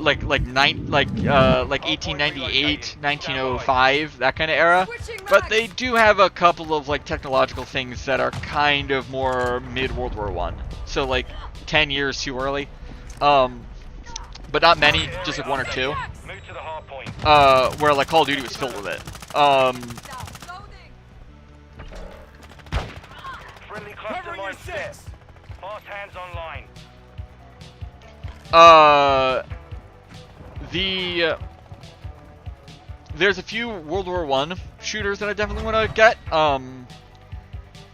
like 1898, 1905, that kind of era. But they do have a couple of like technological things that are kind of more mid-World War I. So like 10 years too early, but not many, just like one or two. Where like Call of Duty was filled with it. Friendly cluster mine set. Fast hands online. There's a few World War I shooters that I definitely want to get.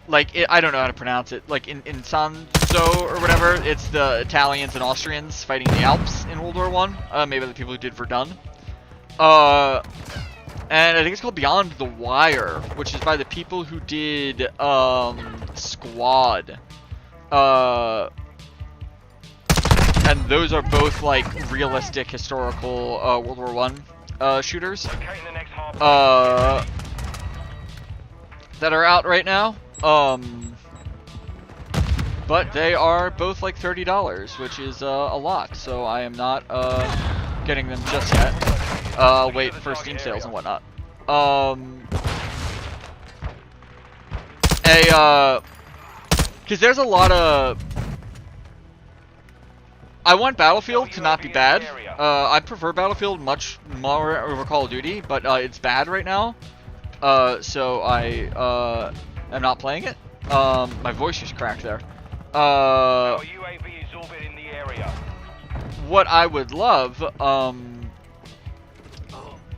Like, I don't know how to pronounce it. Like, in Sanzo or whatever, it's the Italians and Austrians fighting the Alps in World War I. Maybe the people who did Verdun. And I think it's called Beyond the Wire, which is by the people who did, Squad. And those are both, like, realistic, historical, World War I, shooters. That are out right now. But they are both, like, $30, which is, a lot. So I am not, getting them just yet. Wait for Steam sales and whatnot. Because there's a lot of... I want Battlefield to not be bad. I prefer Battlefield much more over Call of Duty, but it's bad right now. So I am not playing it. My voice just cracked there. What I would love,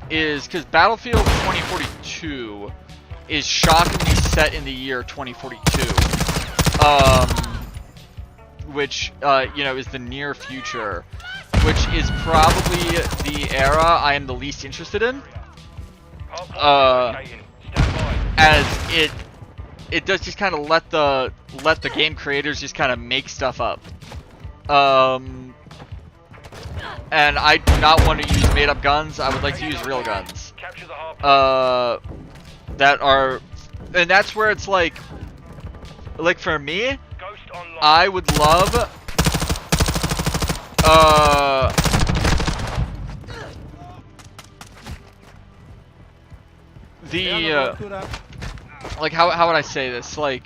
is because Battlefield 2042 is shockingly set in the year 2042, which you know, is the near future, which is probably the era I am the least interested in, as it does just kind of let the game creators just kind of make stuff up. And I do not want to use made-up guns. I would like to use real guns. That are... And that's where it's like for me, I would love... like, how would I say this? Like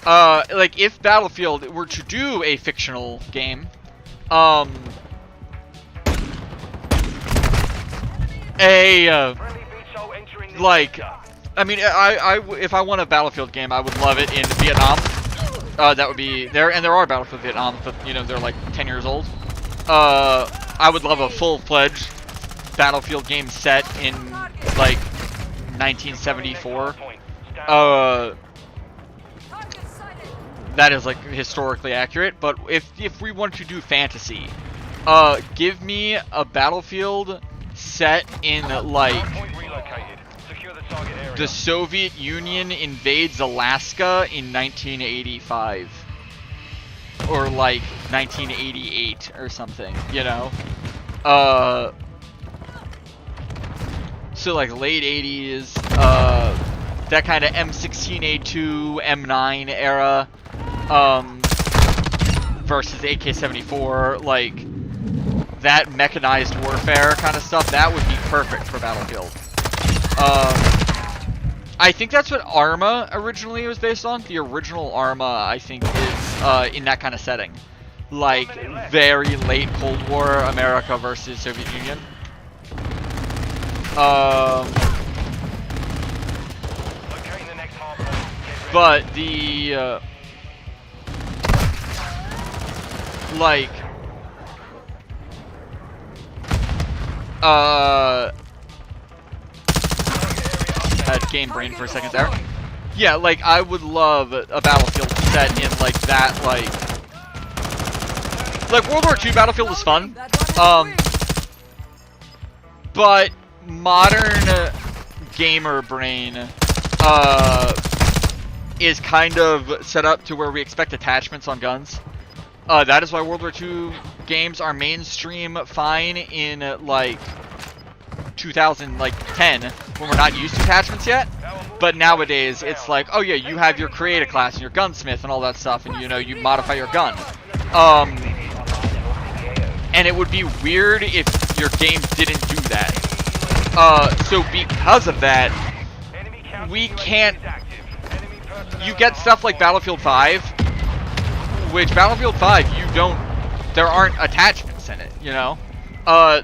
if Battlefield were to do a fictional game, like, I mean, if I want a Battlefield game, I would love it in Vietnam. That would be there, and there are Battlefield Vietnam, but you know, they're like 10 years old. I would love a full-fledged Battlefield game set in like 1974. That is like historically accurate. But if we want to do fantasy, give me a Battlefield set in like the Soviet Union invades Alaska in 1985 or like 1988 or something, you know. So like late 80s, that kind of M16A2, M9 era. versus AK-74, like that mechanized warfare kind of stuff, that would be perfect for Battlefield. I think that's what Arma originally was based on. The original Arma, I think, is in that kind of setting. Like, very late Cold War America versus Soviet Union. But the, had game brain for a second there. Yeah, like, I would love a Battlefield set in, like, that, like World War II Battlefield is fun, but modern gamer brain, is kind of set up to where we expect attachments on guns. That is why World War II games are mainstream fine in, like, 2010, when we're not used to attachments yet. But nowadays, it's like, oh yeah, you have your creator class and your gunsmith and all that stuff, and you know, you modify your gun. And it would be weird if your game didn't do that. So because of that, we can't... You get stuff like Battlefield 5, which Battlefield 5, there aren't attachments in it, you know?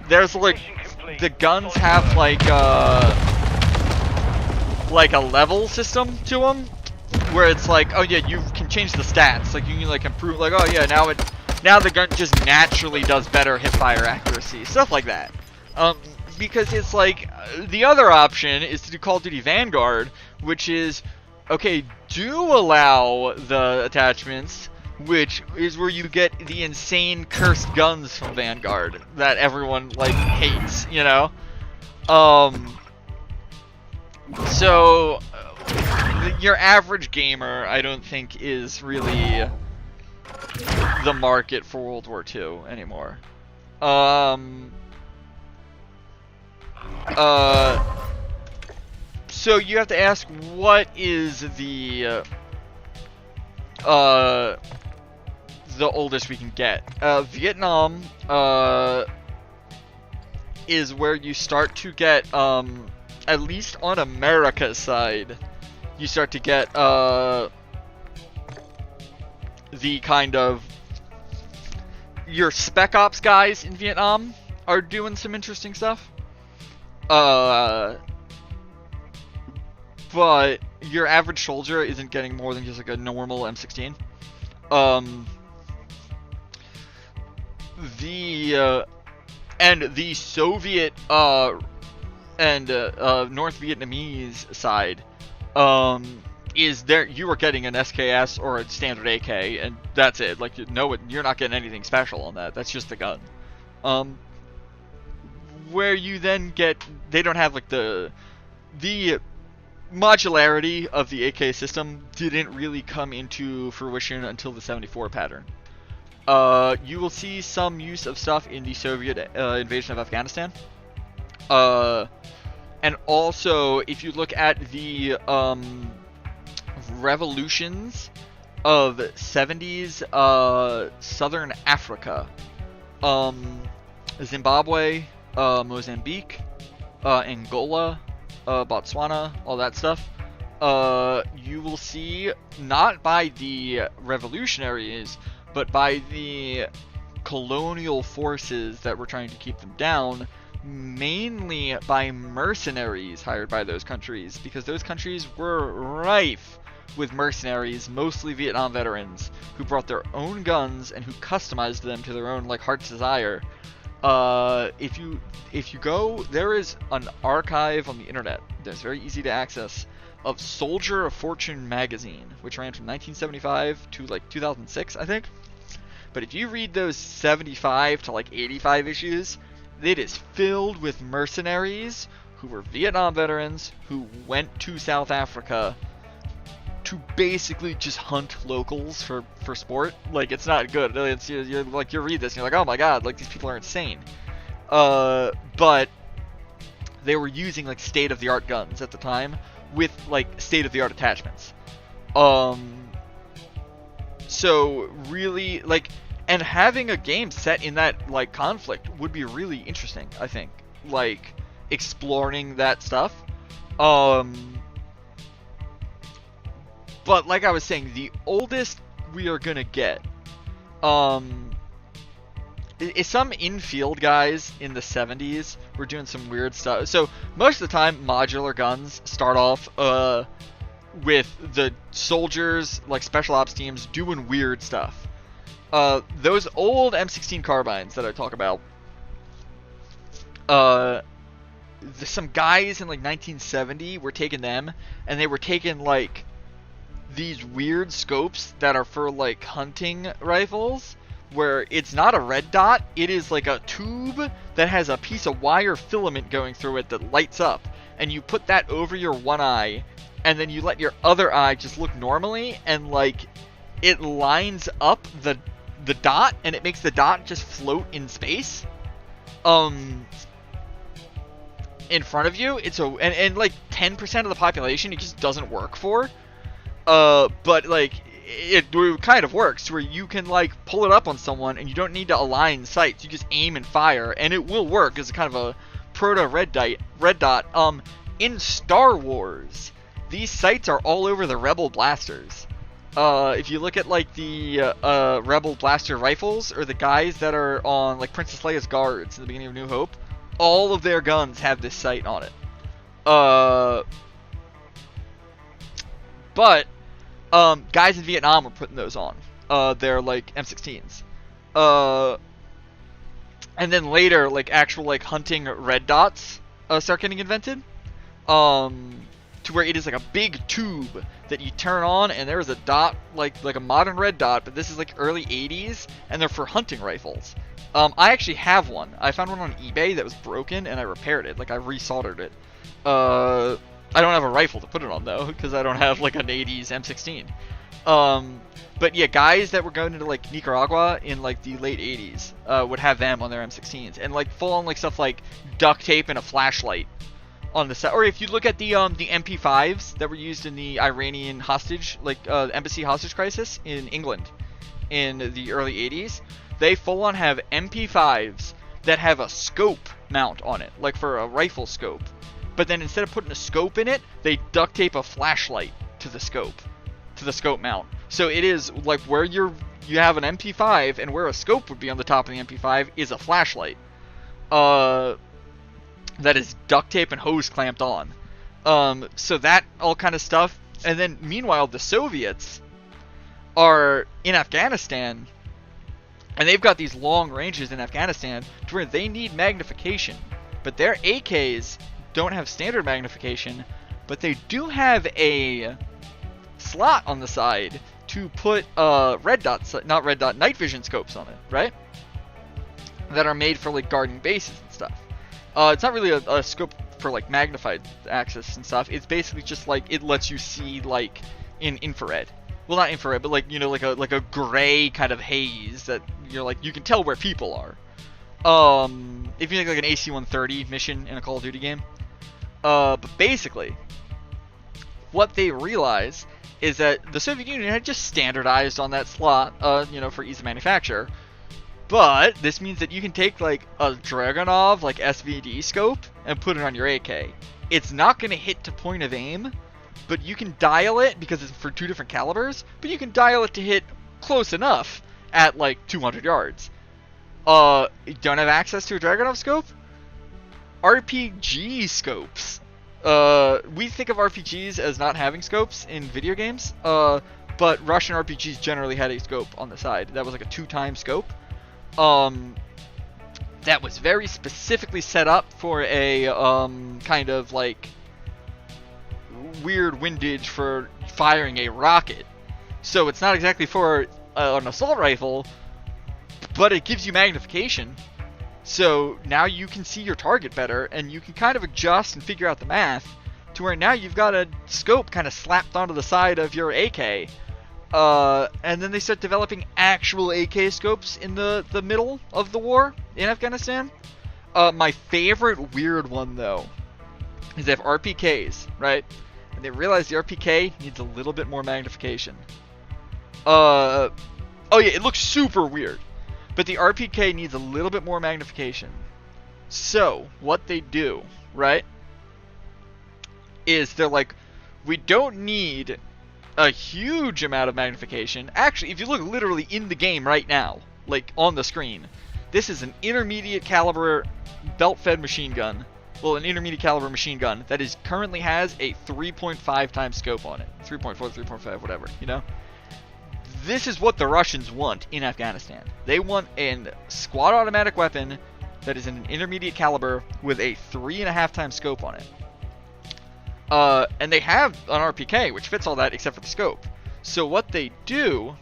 There's like, the guns have like a level system to them, where it's like, oh yeah, you can change the stats, like you can like improve, like, oh yeah, now the gun just naturally does better hip-fire accuracy, stuff like that. Because it's like, the other option is to do Call of Duty Vanguard, which is, okay, do allow the attachments, which is where you get the insane cursed guns from Vanguard that everyone, like, hates, you know? So, your average gamer, I don't think, is really the market for World War II anymore. So you have to ask, what is the oldest we can get? Vietnam, is where you start to get, at least on America's side, you start to get, the kind of, your Spec Ops guys in Vietnam are doing some interesting stuff. But your average soldier isn't getting more than just like a normal M16. And the Soviet and North Vietnamese side is there. You are getting an SKS or a standard AK, and that's it. Like, you're not getting anything special on that. That's just the gun. Where you then get, they don't have like the modularity of the AK system didn't really come into fruition until the 74 pattern. You will see some use of stuff in the Soviet invasion of Afghanistan. And also, if you look at the revolutions of 70s Southern Africa, Zimbabwe, Mozambique, Angola, Botswana, all that stuff, you will see, not by the revolutionaries, but by the colonial forces that were trying to keep them down, mainly by mercenaries hired by those countries, because those countries were rife with mercenaries, mostly Vietnam veterans, who brought their own guns and who customized them to their own, like, heart's desire. If you go, there is an archive on the internet that's very easy to access of Soldier of Fortune magazine, which ran from 1975 to like 2006, I think. But if you read those 75 to like 85 issues, it is filled with mercenaries who were Vietnam veterans who went to South Africa to basically just hunt locals for sport. Like, it's not good. It's, you're like, you read this and you're like, oh my god, like, these people are insane. But they were using like state-of-the-art guns at the So really, like, and having a game set in that, like, conflict would be really interesting, I think. Like, exploring that stuff. But like I was saying, the oldest we are gonna get, is some in-field guys in the 70s were doing some weird stuff. So most of the time, modular guns start off with the soldiers, like special ops teams, doing weird stuff. Those old M16 carbines that I talk about, some guys in like 1970 were taking them, and they were taking like these weird scopes that are for like hunting rifles, where it's not a red dot, it is like a tube that has a piece of wire filament going through it that lights up, and you put that over your one eye, and then you let your other eye just look normally, and like it lines up the dot, and it makes the dot just float in space in front of you. It's and like 10% of the population it just doesn't work for. But like it kind of works where you can like pull it up on someone and you don't need to align sights. You just aim and fire, and it will work as kind of a proto red dot. In Star Wars, these sights are all over the Rebel blasters. If you look at like the Rebel blaster rifles, or the guys that are on like Princess Leia's guards in the beginning of New Hope, all of their guns have this sight on it. But guys in Vietnam were putting those on. They're like M16s. And then later, like actual like hunting red dots start getting invented. To where it is like a big tube that you turn on, and there's a dot like a modern red dot, but this is like early 80s, and they're for hunting rifles. I actually have one. I found one on eBay that was broken, and I repaired it. Like I resoldered it. I don't have a rifle to put it on though, because I don't have like an 80s M16. But yeah, guys that were going into like Nicaragua in like the late 80s would have them on their M16s, and like full on like stuff like duct tape and a flashlight on the side. Or if you look at the MP5s that were used in the Iranian hostage, like embassy hostage crisis in England in the early 80s, they full on have MP5s that have a scope mount on it, like for a rifle scope. But then instead of putting a scope in it, they duct tape a flashlight to the scope mount. So it is like where you have an MP5 and where a scope would be on the top of the MP5 is a flashlight. That is duct tape and hose clamped on. So that all kind of stuff. And then meanwhile, the Soviets are in Afghanistan, and they've got these long ranges in Afghanistan to where they need magnification. But their AKs don't have standard magnification, but they do have a slot on the side to put night vision scopes on it, right? That are made for like guarding bases and stuff. It's not really a scope for like magnified access and stuff. It's basically just like it lets you see like in infrared. Well, not infrared, but like, you know, like a gray kind of haze that you're like you can tell where people are. If you think like an AC-130 mission in a Call of Duty game. But basically, what they realize is that the Soviet Union had just standardized on that slot, you know, for ease of manufacture. But this means that you can take like a Dragunov like SVD scope and put it on your AK. It's not going to hit to point of aim, but you can dial it because it's for two different calibers, but you can dial it to hit close enough at like 200 yards. You don't have access to a Dragunov scope? RPG scopes. We think of RPGs as not having scopes in video games, but Russian RPGs generally had a scope on the side. That was like a 2-time scope. That was very specifically set up for a kind of like weird windage for firing a rocket. So it's not exactly for an assault rifle, but it gives you magnification. So now you can see your target better, and you can kind of adjust and figure out the math to where now you've got a scope kind of slapped onto the side of your AK. And then they start developing actual AK scopes in the middle of the war in Afghanistan. My favorite weird one, though, is they have RPKs, right? And they realize the RPK needs a little bit more magnification. Oh yeah, it looks super weird. But the RPK needs a little bit more magnification. So, what they do, right, is they're like, we don't need a huge amount of magnification. Actually, if you look literally in the game right now, like on the screen, this is an intermediate caliber belt-fed machine gun. Well, an intermediate caliber machine gun that is currently has a 3.5 times scope on it. 3.4, 3.5, whatever, you know? This is what the Russians want in Afghanistan. They want a squad automatic weapon that is an intermediate caliber with a 3.5 times scope on it. And they have an RPK, which fits all that except for the scope. So what they do,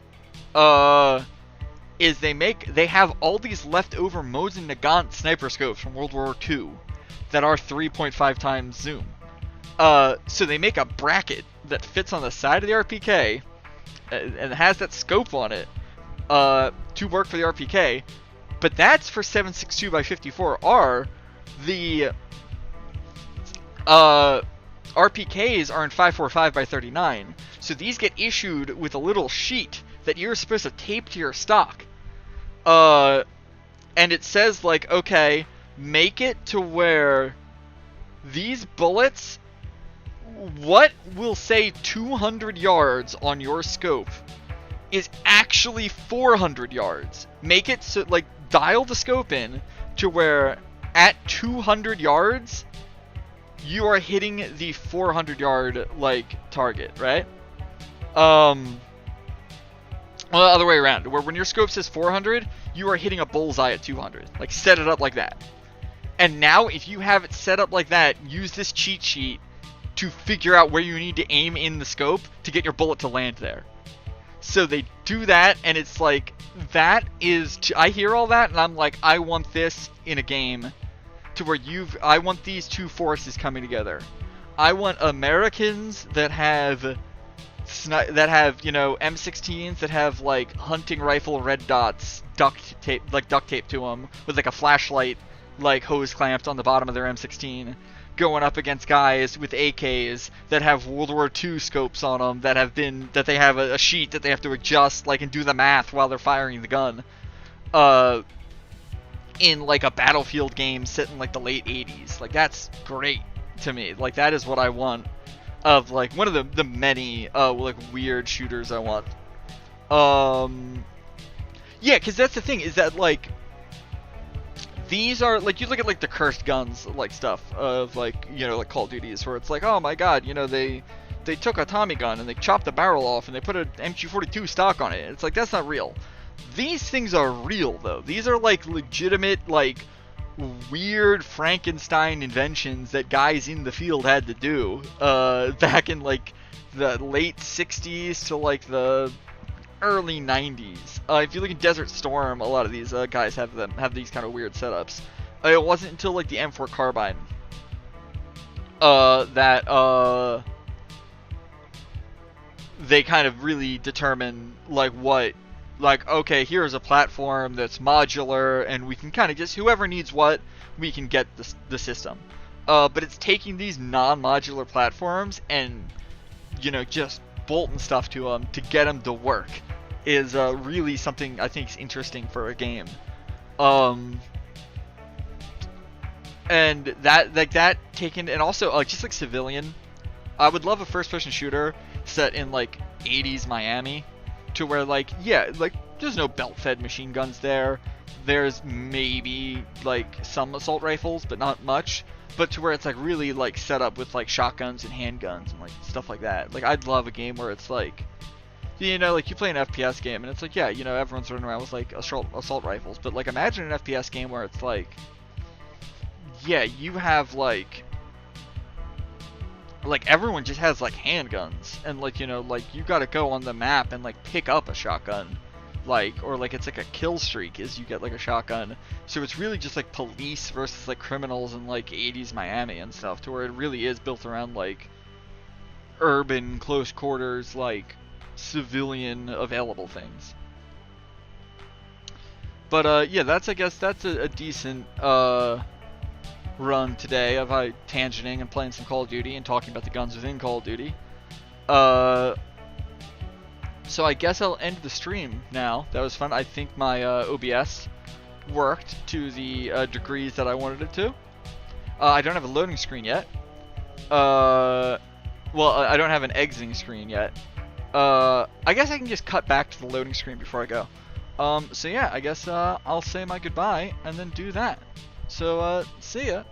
is they have all these leftover Mosin Nagant sniper scopes from World War II that are 3.5 times zoom. So they make a bracket that fits on the side of the RPK and has that scope on it to work for the RPK. But that's for 7.62x54R. The RPKs are in 5.45x39. So these get issued with a little sheet that you're supposed to tape to your stock. And it says, like, okay, make it to where these bullets, what will say 200 yards on your scope is actually 400 yards. Make it so, like, dial the scope in to where at 200 yards, you are hitting the 400 yard, like, target, right? Well, the other way around, where when your scope says 400, you are hitting a bullseye at 200. Like, set it up like that. And now, if you have it set up like that, use this cheat sheet to figure out where you need to aim in the scope to get your bullet to land there. So they do that, and it's like, that is, I hear all that, and I'm like, I want this in a game to where I want these two forces coming together. I want Americans that have, you know, M16s that have, like, hunting rifle red dots duct tape to them with, like, a flashlight, like, hose clamped on the bottom of their M16, going up against guys with AKs that have World War II scopes on them, that they have a sheet that they have to adjust, like, and do the math while they're firing the gun. In, like, a Battlefield game set in, like, the late 80s. Like, that's great to me. Like, that is what I want of, like, one of the many, like, weird shooters I want. Yeah, because that's the thing, is that, like, these are, like, you look at, like, the cursed guns, like, stuff of, like, you know, like, Call of Duties, where it's like, oh my god, you know, they took a Tommy gun and they chopped the barrel off and they put an MG42 stock on it. It's like, that's not real. These things are real, though. These are, like, legitimate, like, weird Frankenstein inventions that guys in the field had to do back in, like, the late 60s to, like, the early 90s. If you look at Desert Storm, a lot of these guys have these kind of weird setups. It wasn't until, like, the M4 carbine that they kind of really determine, like, what, like, okay, here's a platform that's modular, and we can kind of just, whoever needs what, we can get the system. But it's taking these non-modular platforms and, you know, just bolting stuff to them to get them to work is really something I think is interesting for a game. And that, like, that taken, and also, just like Civilian, I would love a first-person shooter set in, like, 80s Miami, to where, like, yeah, like, there's no belt-fed machine guns there. There's maybe, like, some assault rifles, but not much. But to where it's, like, really, like, set up with, like, shotguns and handguns and, like, stuff like that. Like, I'd love a game where it's, like, you know, like, you play an FPS game, and it's like, yeah, you know, everyone's running around with, like, assault rifles. But, like, imagine an FPS game where it's, like, yeah, you have, like, everyone just has, like, handguns, and, like, you know, like, you gotta go on the map and, like, pick up a shotgun, like, or, like, it's like a kill streak as you get, like, a shotgun. So it's really just, like, police versus, like, criminals in, like, 80s Miami and stuff, to where it really is built around, like, urban, close quarters, like, civilian available things. But, yeah, I guess that's a decent, run today of tangenting and playing some Call of Duty and talking about the guns within Call of Duty. So I guess I'll end the stream now. That was fun. I think my OBS worked to the degrees that I wanted it to. I don't have a loading screen yet. Well, I don't have an exiting screen yet. I guess I can just cut back to the loading screen before I go. So yeah, I guess I'll say my goodbye and then do that. So see ya.